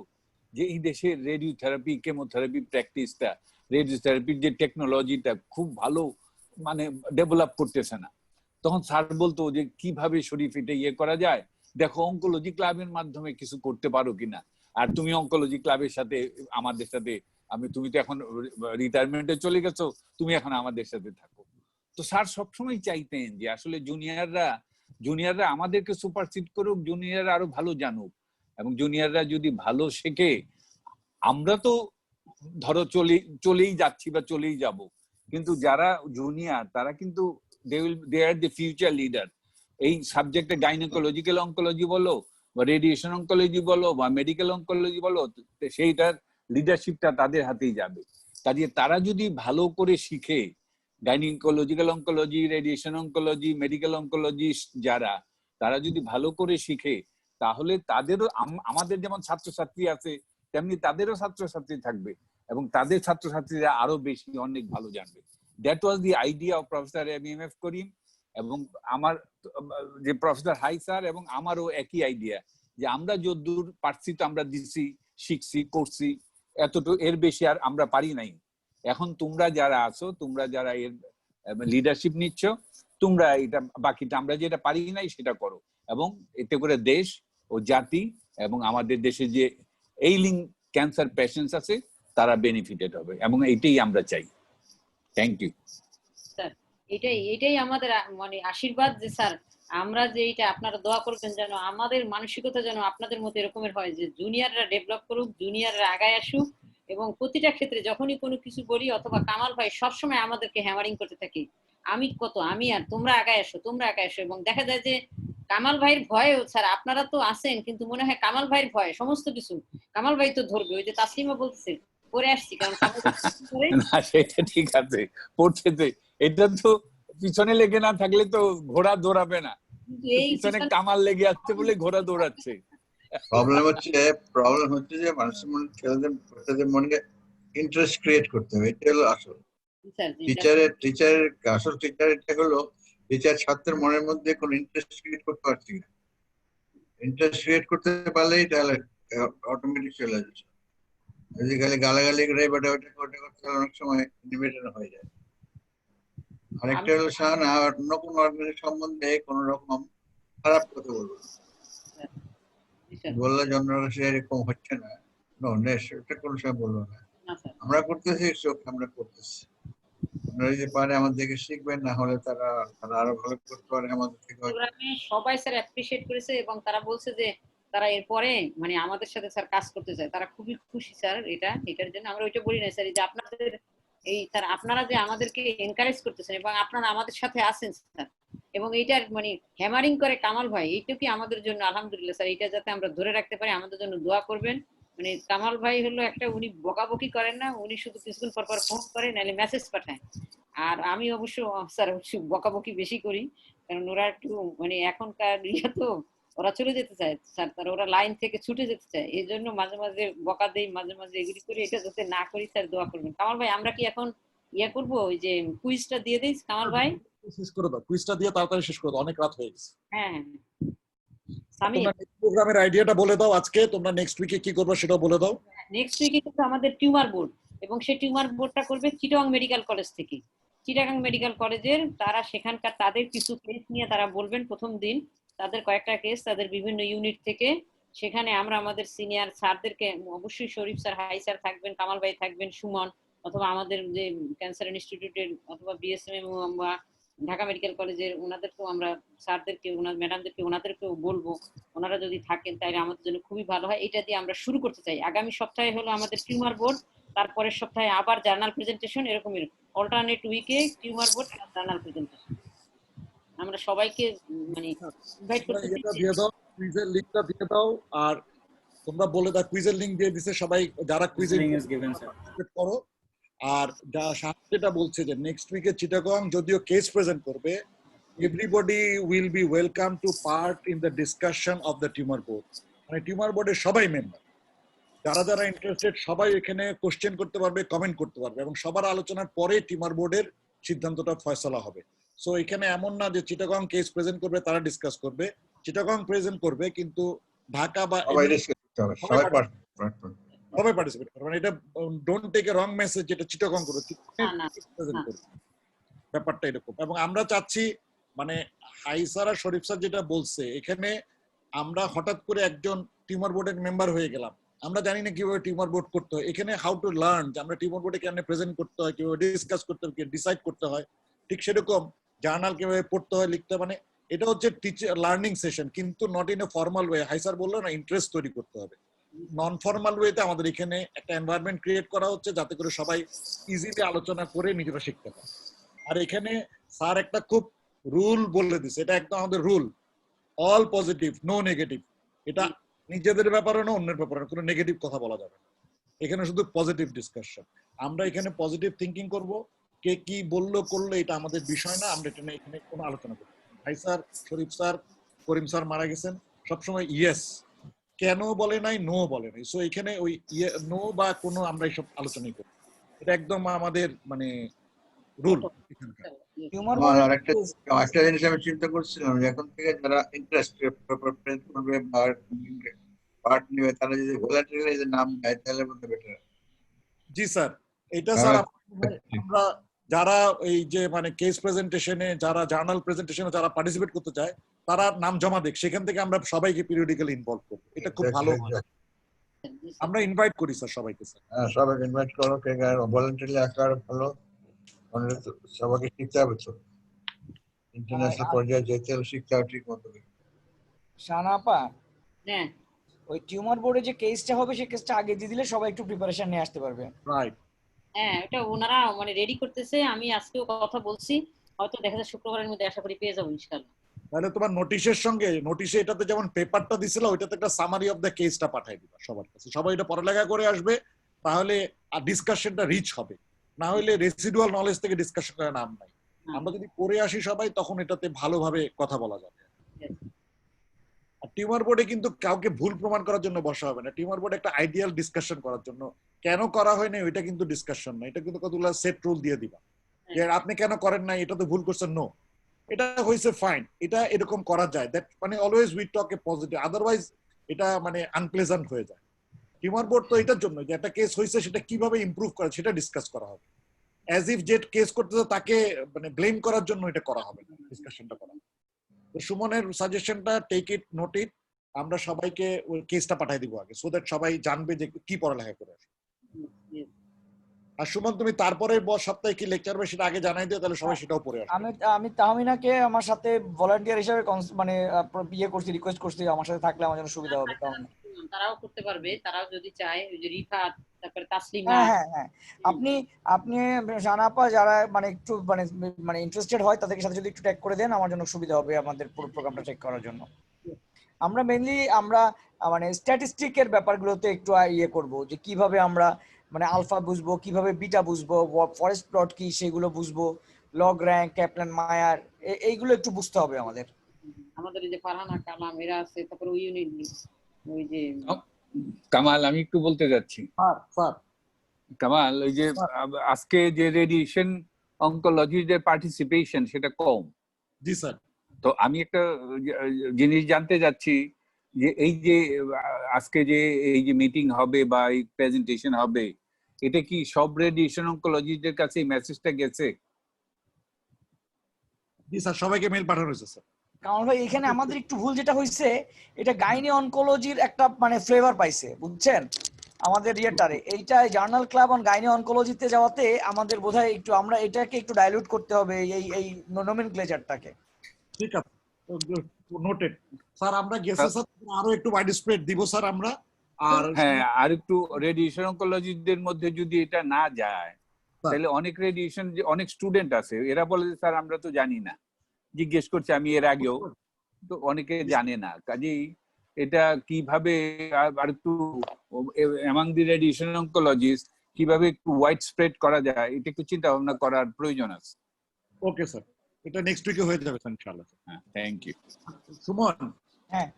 যে এই দেশে রেডিওথেরাপি, কেমোথেরাপি প্র্যাকটিসটা, রেডিওথেরাপির যে টেকনোলজিটা খুব ভালো মানে ডেভেলপ করতেছে না। তখন স্যার বলতো যে কিভাবে শরীফ এটা ইয়ে করা যায়, দেখো অঙ্কোলজি ক্লাবের মাধ্যমে কিছু করতে পারো কিনা। আর তুমি অঙ্কোলজি ক্লাবের সাথে আমাদের সাথে, তুমি তো এখন রিটায়ারমেন্টে চলে গেছো, তুমি এখন আমাদের সাথে থাকো। তো স্যার সবসময় চাইতেন যে আসলে জুনিয়ররা আমাদেরকে সুপারসিড করুক, জুনিয়ররা আরো ভালো জানুক, এবং জুনিয়ররা যদি ভালো শেখে, আমরা তো ধরো চলেই যাচ্ছি বা চলেই যাব, কিন্তু যারা জুনিয়র তারা কিন্তু দে আর দ্য ফিউচার লিডার। এই সাবজেক্টে গাইনোকোলজিক্যাল অঙ্কোলজি বলো বা রেডিয়েশন অঙ্কোলজি বলো বা মেডিকেল অঙ্কোলজি বলো, সেইটার লিডারশিপটা তাদের হাতেই যাবে। কাজে তারা যদি ভালো করে শিখে, gynaecological oncology, radiation oncology, medical oncologist যারা, তারা যদি ভালো করে শিখে, তাহলে তাদেরও, আমাদের যেমন ছাত্রছাত্রী আছে তেমনি তাদেরও ছাত্রছাত্রী থাকবে, এবং তাদের ছাত্রছাত্রীরা আরো বেশি অনেক ভালো জানবে। That was the idea of professor MF Karim, এবং আমার যে প্রফেসর হাই স্যার এবং আমারও একই আইডিয়া, যে আমরা যতদূর পারছি তো আমরা দিছি, শিখছি, করছি, এতটুকু, এর বেশি আর আমরা পারি নাই। এখন তোমরা যারা আছো, তোমরা যারা এর লিডারশিপ নিচ্ছ, তোমরা এটা বাকিটা, আমরা যেটা পারি নাই সেটা করো, এবং এতে করে দেশ ও জাতি এবং আমাদের দেশে যে এইলিং ক্যান্সার পেশেন্টস আছে তারা বেনিফিটেড হবে, এবং এইটাই আমরা চাই। Thank you sir. এটাই আমাদের মানে আশীর্বাদ যে স্যার, আমরা যে এটা আপনারা দোয়া করবেন যেন আমাদের মানসিকতা যেন আপনাদের মতো এরকমের হয়, যে জুনিয়ররা ডেভেলপ করুক, জুনিয়ররা আগায় আসুক, এবং প্রতিটা ক্ষেত্রে যখনই কোনো কিছু বলি, অথবা কামাল ভাই সবসময় আমাদেরকে হ্যামারিং করতে থাকি, আমি আর তোমরা আগায় আসো, তোমরা আগায় আসো। এবং দেখা যায় যে কামাল ভাইয়ের ভয় স্যার, আপনারা তো আছেন কিন্তু মনে হয় কামাল ভাইয়ের ভয় সমস্ত কিছু কামাল ভাই তো ধরবে। ওই যে তাসলিমা বলতেছে পরে আসছি, কারণ না সেটা ঠিক আছে, পড়তে এটা তো পিছনে লেগে না থাকলে তো ঘোড়া দৌড়াবে না, পিছনে কামাল লেগে আসছে বলে ঘোড়া দৌড়াচ্ছে। প্রবলেম হচ্ছে যে মানুষের মনে, ছেলেদের মনে ইন্টারেস্ট ক্রিয়েট করতে হবে, এটা হলো আসল। আসল টিচার এটা হলো টিচার ছাত্রের মনের মধ্যে কোন ইন্টারেস্ট ক্রিয়েট করতে পারছি না। ইন্টারেস্ট ক্রিয়েট করতে পারলেই তাহলে অটোমেটিক চলে যাচ্ছে। যদি খালি গালাগালি করে ওটা করতে অনেক সময় ইনহিবিটেড হয়ে যায়। আরেকটা হলো শাহানা, অন্য কোন অর্গানাইজেশন সম্বন্ধে কোন রকম খারাপ কথা বলবো না, বললে জনরা সে এরকম হচ্ছে না, এটা কোনো সময় বলবো না। আমরা করতেছি, আমরা করতেছি, আপনারা যদি পারে আমাদের দেখে শিখবেন, না হলে তারা আরো ভালো করতে পারে আমাদের থেকে। সবাই স্যার অ্যাপ্রিশিয়েট করেছে এবং তারা বলছে যে তারা এরপরে মানে আমাদের সাথে স্যার কাজ করতে চায়, তারা খুবই খুশি স্যার। এটার জন্য আমরা ওইটা বলি না স্যার, যে আপনাদের এই স্যার আপনারা যে আমাদেরকে এনকারেজ করতেছেন এবং আপনারা আমাদের সাথে আছেন স্যার, এবং এইটার মানে হ্যামারিং করে কামাল ভাই, এইটা কি আমাদের জন্য আলহামদুলিল্লাহ স্যার, এটা যাতে আমরা ধরে রাখতে পারি আমাদের জন্য দোয়া করবেন। মানে কামাল ভাই হলো একটা, উনি বকাবকি করেন না, উনি শুধু কিছুক্ষণ পর পর ফোন করে নাহলে মেসেজ পাঠায়। আর আমি অবশ্য স্যার বকাবকি বেশি করি, কারণ ওরা একটু মানে এখনকার তো ওরা চলে যেতে চায় স্যার, তারা ওরা লাইন থেকে ছুটে যেতে চায়, এই জন্য মাঝে মাঝে বকা দেই, মাঝে মাঝে এগুলি করি। এটা যাতে না করি স্যার দোয়া করবেন। কামাল ভাই আমরা কি এখন ইয়া করবো, ওই যে কুইজটা দিয়ে দিই কামাল ভাই? শেষ করে দাও, কুইজটা দিয়ে তাড়াতাড়ি শেষ করে দাও, অনেক রাত হয়ে গেছে। হ্যাঁ তোমরা প্রোগ্রামের আইডিয়াটা বলে দাও, আজকে তোমরা নেক্সট উইকে কি করবে সেটাও বলে দাও। নেক্সট উইকে কিন্তু আমাদের টিউমার বোর্ড, এবং সেই টিউমার বোর্ডটা করবে চিটাগং মেডিকেল কলেজ থেকে। চিটাগং মেডিকেল কলেজের তারা সেখানকার তাদের কিছু কেস নিয়ে তারা বলবেন প্রথম দিন, তাদের কয়েকটা কেস তাদের বিভিন্ন ইউনিট থেকে। সেখানে আমরা আমাদের সিনিয়র স্যারদেরকে, অবশ্যই শরীফ স্যার, হাই স্যার থাকবেন, কামাল ভাই থাকবেন, সুমন, অথবা আমাদের যে ক্যান্সার ইনস্টিটিউটের অথবা বিএসএম বা ঢাকা মেডিকেল কলেজের ওনাদেরকেও আমরা স্যারদেরকে, ওনার ম্যাডামদেরকে, ওনাদেরকেও বলবো, ওনারা যদি থাকেন তাহলে আমাদের জন্য খুবই ভালো হয়। এটা দিয়ে আমরা শুরু করতে চাই। আগামী সপ্তাহে হলো আমাদের টিউমার বোর্ড, তারপরের সপ্তাহে আবার জার্নাল প্রেজেন্টেশন, এরকমের অল্টারনেট উইকে টিউমার বোর্ড আর জার্নাল প্রেজেন্টেশন। আমরা সবাইকে মানে ইনভাইট করতে দিয়ে দাও, কুইজের লিংকটা দিয়ে দাও, আর তোমরা বলে দাও কুইজের লিংক দিয়ে দিছে সবাই, যারা কুইজের করো। আর যা যেটা বলছে যে নেক্সট উইকে চিটাগং যদিও কেস প্রেজেন্ট করবে, everybody will be welcome to part in the discussion of the tumour board. মানে টিউমার বোর্ডের সবাই মেম্বার, যারা যারা ইন্টারেস্টেড সবাই এখানে কোশ্চেন করতে পারবে, কমেন্ট করতে পারবে, এবং সবার আলোচনার পরে টিউমার বোর্ডের সিদ্ধান্তটা ফয়সালা হবে। সো এখানে এমন না যে চিটাগং কেস প্রেজেন্ট করবে তারা ডিসকাস করবে, চিটাগং প্রেজেন্ট করবে কিন্তু ঢাকা বা সবাই পার্টিসিপেট করবে। মানে এটা don't take a wrong message যেটা চিটাগং করবে, ব্যাপারটা এরকম। এবং আমরা চাচ্ছি মানে হাইসার আর শরীফ স্যার যেটা বলছে, এখানে আমরা হঠাৎ করে একজন টিউমার বোর্ডের মেম্বার হয়ে গেলাম, আমরা জানি না কিভাবে টিউমার বোর্ড করতে হয়। এখানে হাউ টু লার্ন যে আমরা টিউমার বোর্ডে কেমনে প্রেজেন্ট করতে হয়, কিভাবে ডিসকাস করতে হয়, ডিসাইড করতে হয়, ঠিক সেরকম জার্নাল কিভাবে পড়তে হয়, লিখতে হয়। মানে এটা হচ্ছে টিচার লার্নিং সেশন, কিন্তু not in a formal way. হাইসার বললো না, ইন্টারেস্ট তৈরি করতে হবে। নন ফর্মাল ওয়েতে আমাদের এখানে একটা এনভায়রনমেন্ট ক্রিয়েট করা হচ্ছে যাতে করে সবাই ইজিলি আলোচনা করে নিজেরা শিখতে পারে। আর এখানে স্যার একটা খুব রুল বলে দিছে, এটা একদম আমাদের rule, all positive, no negative. এটা নিজেদের ব্যাপারে না, অন্যের ব্যাপারে কোনো নেগেটিভ কথা বলা যাবে না, এখানে শুধু পজিটিভ ডিসকাশন। আমরা এখানে পজিটিভ থিঙ্কিং করব, কে কি বললো করলো এটা আমাদের বিষয় না, আমরা এটা এখানে কোনো আলোচনা করব। ভাই স্যার, শরীফ স্যার, করিম স্যার মারা গেছেন, সবসময় ইয়েস, কেন বলে নাই, নো বলে নাই। সো এখানে ওই নো বা কোনো আমরা এইসব আলোচনাই করি, এটা একদম আমাদের মানে রুল। একটা জিনিস আমি চিন্তা করছিলাম, এখন থেকে যারা ইন্টারেস্ট করবে বা পার্ট নেবে, তারা যদি ভলান্টিয়ারি নাম দেয় তাহলে বলতে বেটার। জি স্যার, এটা স্যার আমরা যারা এই যে মানে কেস প্রেজেন্টেশনে, যারা জার্নাল প্রেজেন্টেশনে যারা পার্টিসিপেট করতে চায় তারা নাম জমা দেখ, সেখান থেকে আমরা সবাইকে পিরিয়ডিক্যালি ইনভলভ করব, এটা খুব ভালো। আমরা ইনভাইট করি স্যার সবাইকে। স্যার হ্যাঁ, সবাইকে ইনভাইট করো, কে ভলান্টিয়ারি আকার ভালো, সবাইকে শিখতে হবে তো, ইন্টারন্যাশনাল পর্যায়ে যেতে হলে শিখতে হবে ঠিক মতো। শানাপা, হ্যাঁ, ওই টিউমার বোর্ডে যে কেসটা হবে সেই কেসটা আগে দিয়ে দিলে সবাই একটু প্রিপারেশন নিয়ে আসতে পারবে। রাইট, হ্যাঁ, এটা ওনারা মানে রেডি করতেছে। আমি আজকেও কথা বলছি, হয়তো দেখা যায় শুক্রবারের মধ্যে আশা করি পেয়ে যাবো ইনশাআল্লাহ। তাহলে তোমার নোটিশের সঙ্গে নোটিশে এটাতে যেমন পেপারটা দিছিল ওইটাতে একটা সামারি অফ দ্য কেসটা পাঠাই দিবা সবার কাছে, সবাই এটা পড়ালেখা করে আসবে, তাহলে ডিসকাশনটা রিচ হবে। না হলে রেসিডুয়াল নলেজ থেকে ডিসকাশন করার নাম নাই। আমরা যদি পড়ে আসি সবাই তখন এটাতে ভালোভাবে কথা বলা যাবে। আর টিউমার বোর্ডে কিন্তু কাউকে ভুল প্রমাণ করার জন্য বসা হবে না, টিউমার বোর্ডে একটা আইডিয়াল ডিসকাশন করার জন্য। কেন করা হয় না ওইটা কিন্তু ডিসকাশন না, এটা কিন্তু কতগুলো সেট রুল দিয়ে দিবা যে আপনি কেন করেন না, এটা তো ভুল করছেন, নো এটা হয়েছে ফাইন, এটা এরকম করা যায়, দ্যাট মানে always we talk A positive, otherwise এটা মানে আনপ্লেজেন্ট হয়ে যায়। টিউমার বোর্ড তো এটার জন্য যে একটা কেস হয়েছে সেটা কিভাবে ইমপ্রুভ করা সেটা ডিসকাস করা হবে, অ্যাজ ইফ যে কেস করতেছে তাকে মানে ব্লেম করার জন্য এটা করা হবে না, ডিসকাশনটা করা। তো সুমনের সাজেশনটা টেক ইট, নোট ইট, আমরা সবাইকে ওই কেসটা পাঠিয়ে দিব আগে, সো দ্যাট সবাই জানবে যে কি পড়ালেখা করে আসে। আর সুমন তুমি তারপরে সপ্তাহে কি লেকচার হবে সেটা আগে জানাই দিও, তাহলে সবাই সেটাও পড়ে আসবে। আমি তাহমিনাকে আমার সাথে ভলান্টিয়ার হিসেবে মানে ইয়ে করছি, রিকোয়েস্ট করছি আমার সাথে থাকলে আমার জন্য সুবিধা হবে। তারাও করতে পারবে, তারাও যদি চায়, ওই যে রিফাত, তারপরে তাসলিমা। হ্যাঁ আপনি জানাপা যারা মানে একটু মানে ইন্টারেস্টেড হয় তাদের সাথে যদি একটু ট্যাগ করে দেন আমার জন্য সুবিধা হবে আমাদের পুরো প্রোগ্রামটা চেক করার জন্য। আমরা মেইনলি মানে স্ট্যাটিস্টিকের ব্যাপারগুলোতে একটু ইয়ে করব যে কিভাবে আমরা মানে আলফা বুঝবো, কিভাবে বিটা বুঝবো, ফরেস্ট প্লট কি সেগুলো বুঝবো, লগ র্যাঙ্ক, ক্যাপলান মায়ার, এইগুলো একটু বুঝতে হবে আমাদের। আমাদের এই যে ফারহানা কালাম এরা আছে, তারপরে ওই ইউনিট ওই যে কামাল, আমি একটু বলতে যাচ্ছি। কামাল, ওই যে আজকে যে রেডিয়েশন অনকোলজি যে পার্টিসিপেশন সেটা কম। জি স্যার। তো আমি একটা জিনিস জানতে যাচ্ছি যে এই যে আজকে যে এই যে মিটিং হবে বা এই প্রেজেন্টেশন হবে, এটা কি সব রেডিয়েশন অনকোলজিস্টদের কাছে এই মেসেজটা গেছে? জি স্যার, সবাইকে মেইল পাঠানো হয়েছে স্যার। কারণ ভাই এখানে আমাদের একটু ভুল যেটা হয়েছে, এটা গাইনি অনকোলজির একটা মানে ফ্লেভার পাইছে, বুঝছেন আমাদের ইয়েটারে, এইটা জার্নাল ক্লাব অন গাইনি অনকোলজিতে যাওয়াতে আমাদের বোধহয় একটু আমরা এটাকে একটু ডাইলিউট করতে হবে এই নোমেনক্লেচারটাকে। ঠিক আছে, নোটেড স্যার। আমরা গেছে স্যার, আরো একটু ওয়াইড স্প্রেড দিব স্যার আমরা। আর হ্যাঁ, আর একটু রেডিয়েশন অনকোলজিস্টদের মধ্যে যদি এটা না যায় তাহলে অনেক রেডিয়েশন যে অনেক স্টুডেন্ট আছে এরা বলে যে স্যার আমরা তো জানি না, জিজ্ঞেস করছে আমি এর আগেও, তো অনেকে জানে না। কাজেই এটা কিভাবে আর একটু অ্যামাং দি রেডিয়েশন অনকোলজিস্ট কিভাবে একটু ওয়াইড স্প্রেড করা যায় এটা একটু চিন্তা ভাবনা করার প্রয়োজন আছে। ওকে স্যার, এটা নেক্সট উইকে হয়ে যাবে স্যার ইনশাআল্লাহ। হ্যাঁ, থ্যাংক ইউ। সুমন, হ্যাঁ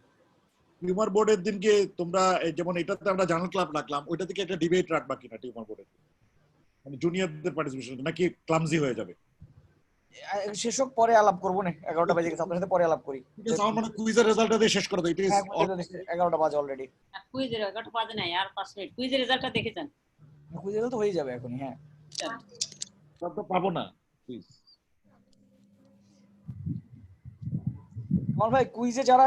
টিউমার বোর্ডের দিনকে তোমরা যেমন এটাতে আমরা জার্নাল ক্লাব রাখলাম, ওইটা থেকে একটা ডিবেট রাখবা কিনা টিউমার বোর্ডের, মানে জুনিয়রদের পার্টিসিপেশন, নাকি ক্লামজি হয়ে যাবে? শেষক পরে আলাপ করবো না, 11টা বাজে গেছে, আপনার সাথে পরে আলাপ করি। ঠিক আছে, আমার মানে কুইজের রেজাল্টটা দিয়ে শেষ করে দাও। ইট ইজ 11টা বাজে অলরেডি। কুইজের 11টা বাজে নাই, আর 5 মিনিট। কুইজের রেজাল্টটা দেখে যান। কুইজের রেজাল্ট তো হয়ে যাবে এখনই। হ্যাঁ, সব তো পাবো না প্লিজ। আমার ভাই কুইজে যারা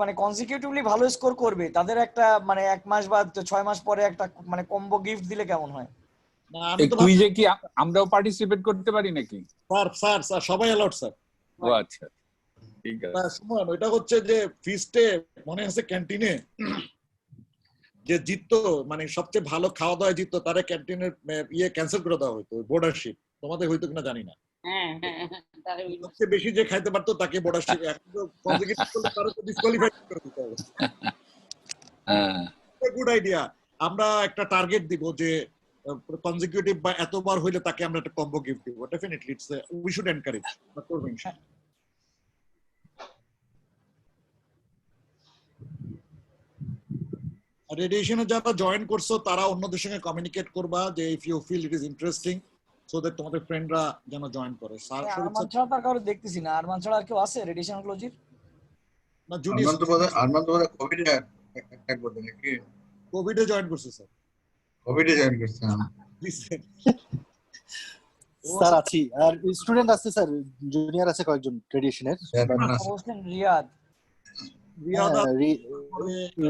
মানে কনসিকিউটিভলি ভালো স্কোর করবে তাদের একটা মানে 1 মাস বা 6 মাস পরে একটা মানে কম্বো গিফট দিলে কেমন হয়? এই কুইজে কি আমরাও পার্টিসিপেট করতে পারি নাকি? স্যার সবাই অ্যালাউড স্যার। ও আচ্ছা, ঠিক আছে। সুমন, ওইটা হচ্ছে যে ফিস্টে মনে আছে ক্যান্টিনে যে জিততো, মানে সবচেয়ে ভালো খাওয়া দাওয়া জিততো, তারা ক্যান্টিনের ইয়ে ক্যান্সেল করে দেওয়া হতো, বোর্ডারশিপ। তোমাদের হইতো কিনা জানি না। সবচেয়ে বেশি যে খাইতে পারতো তাকে বোর্ডারশিপ, ডিসকোয়ালিফাই করে দিতে হবে। Good idea. আমরা একটা টার্গেট দিব যে কনজিকিউটিভ বা এতবার হইলে তাকে আমরা একটা কম্বো গিফট দিব। Definitely it's we should encourage. রেডিয়েশনে যারা জয়েন করছো তারা অন্যদের সঙ্গে কমিউনিকেট করবা যে if you feel it is interesting, so that তোমাদের ফ্রেন্ডরা যেন জয়েন করে। স্যার আরমান ছাড়া তার কারো দেখতেছি না। আরমান ছাড়া আর কেউ আছে রেডিয়েশন অনকোলজির? না, জুনিয়র তো বলে আরমান তো বলে কোভিডে অ্যাটাক করতে নাকি? কোভিডে জয়েন করছে স্যার। কোভিডে জয়েন করছে স্যার। আছি, আর স্টুডেন্ট আছে স্যার, জুনিয়র আছে কয়েকজন রেডিয়েশনের।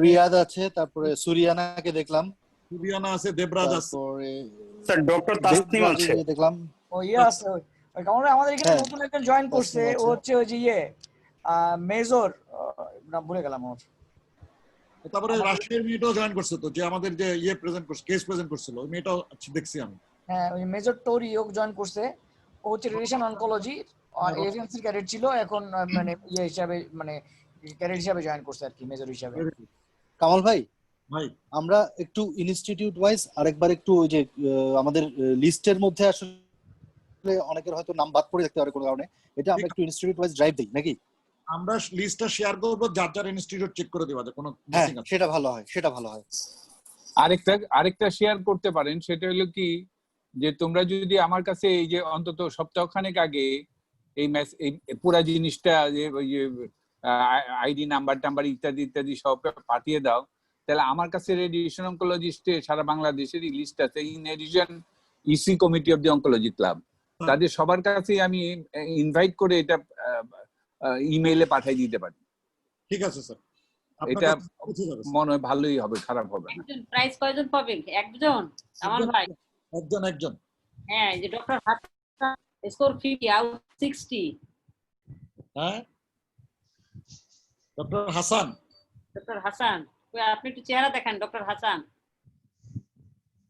রিয়াদ আছে, তারপরে সুরিয়ানাকে দেখলাম, সুরিয়ানা আছে, দেবরাজ আছে, স্যার ডক্টর তাসনিম আছে দেখলাম। ও ইয়ে আছে, ওই কারণে আমাদের এখানে নতুন একজন জয়েন করছে, ও হচ্ছে ওই যে ইয়ে মেজর, নাম ভুলে গেলাম ওর। তারপরে রাশিয়ার মেয়েটাও জয়েন করছে তো, যে আমাদের যে ইয়ে প্রেজেন্ট করছে, কেস প্রেজেন্ট করছিল, ওই মেয়েটাও দেখছি আমি। হ্যাঁ, ওই মেজর টোরি ও জয়েন করছে। ও হচ্ছে রেডিয়েশন অনকোলজি এজেন্সির ক্যাডেট ছিল, এখন মানে ইয়ে হিসাবে মানে ক্যাডেট হিসাবে জয়েন করছে আর কি, মেজর হিসাবে। কামাল ভাই ভাই আমরা একটু ইনস্টিটিউট ওয়াইজ আরেকবার একটু ওই যে আমাদের লিস্টের মধ্যে আসলে অনেকের হয়তো নাম বাদ পড়ে থাকতে পারে কোনো কারণে, এটা আমরা একটু ইনস্টিটিউট ওয়াইজ ড্রাইভ দিই নাকি? আমরা লিস্টটা শেয়ার করব, যার যার ইনস্টিটিউট চেক করে দেওয়া যায় কোনো হ্যাঁ মিসিং আছে। সেটা ভালো হয়, সেটা ভালো হয়। আরেকটা শেয়ার করতে পারেন, সেটা হলো কি যে তোমরা যদি আমার কাছে এই যে অন্তত সপ্তাহখানেক আগে এই পুরা জিনিসটা যে ওই যে আইডি নাম্বার টাম্বার ইত্যাদি ইত্যাদি সব পাঠিয়ে দাও, তাহলে আমার কাছে রেডিয়েশন অনকোলজিস্টে সারা বাংলাদেশেরই লিস্ট আছে, in addition EC committee of the oncology club, তাদের সবার কাছেই আমি ইনভাইট করে এটা ইমেইলে পাঠিয়ে দিতে পারি। ঠিক আছে স্যার, এটা মনে হয় ভালোই হবে, খারাপ হবে না। প্রাইস কয়জন পাবে? একজন? কামাল ভাই একজন। হ্যাঁ, যে ডক্টর হাসান স্কোর 50 আউট 60। হ্যাঁ ডক্টর হাসান আপনি একটু চেহারা দেখান। ডক্টর হাসান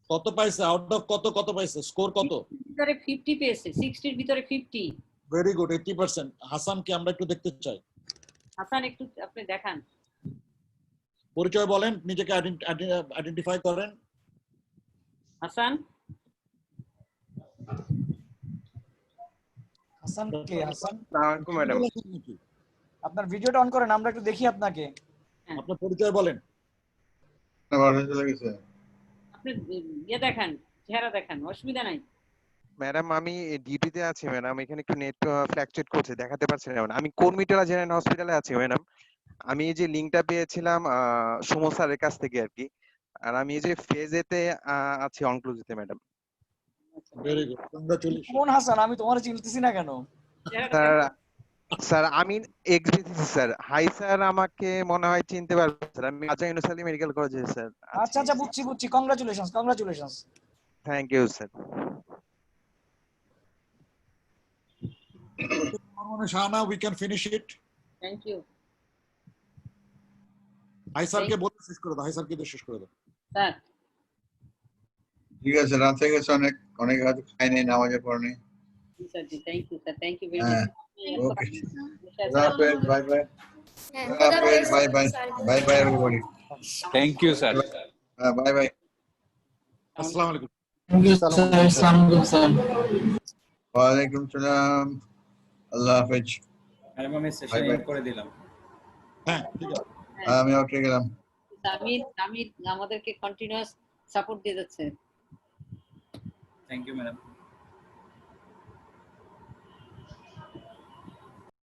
কত পাইছে? আউট অফ কত পাইছে? স্কোর কত? ভিতরে 50 পেয়েছে, 60 এর ভিতরে 50। Very good, 80%। হাসানকে আমরা একটু দেখতে চাই। হাসান একটু আপনি দেখান, পরিচয় বলেন, নিজেকে আইডেন্টিফাই করেন। হাসান কে? হাসান ম্যাডাম, আপনার ভিডিওটা অন করেন, আমরা একটু দেখি আপনাকে। আপনার পরিচয় বলেন। আপনি ইয়ে দেখান, চেহারা দেখান, অসুবিধা নাই। ম্যাডাম আমি ডিউটিতে আছি ম্যাডাম, এখানে একটু নেট ফ্ল্যাকচুয়েট করছে, দেখাতে পারছি না। আমি কোরমিটোলা জেনারেল হসপিটালে আছি ম্যাডাম। আমি এই যে লিংকটা পেয়েছিলাম সুমন স্যারের কাছ থেকে আর কি, আর আমি এই যে ফেজেতে আছি অনক্লুজিতে ম্যাডাম। Very good, congratulation. কোন হাসান? আমি তোমার চিনতেছি না কেন? স্যার আমি এক্সবিসি স্যার। হাই স্যার আমাকে মনে হয় চিনতে পারবেন স্যার, আমি রাজা ইউনিভার্সিটি মেডিকেল কলেজে স্যার। আচ্ছা বুঝছি, congratulations. Thank you sir. Shana, we can finish it. Thank you হাই স্যারকে বলে শেষ করে দাও, হাই স্যারকে দিয়ে শেষ করে দাও। স্যার ঠিক আছে, রাত থেকে অনেক হয়তো খাই নাই, নামাজে পড়ে নাই। Sir ji, thank you sir, thank you very হ্যাঁ, much. Okay, bye bye, bye bye everybody. Thank you sir. Bye bye, আসসালামু আলাইকুম। Thank you sir. আসসালামু আলাইকুম স্যার। ওয়া আলাইকুম সালাম, আল্লাহ হাফেজ। ম্যাডাম আমি সেশন এন্ড করে দিলাম। হ্যাঁ ঠিক আছে, আমি উঠে গেলাম। আমির আমাদেরকে কন্টিনিউয়াস সাপোর্ট দিয়ে যাচ্ছে। Thank you madam.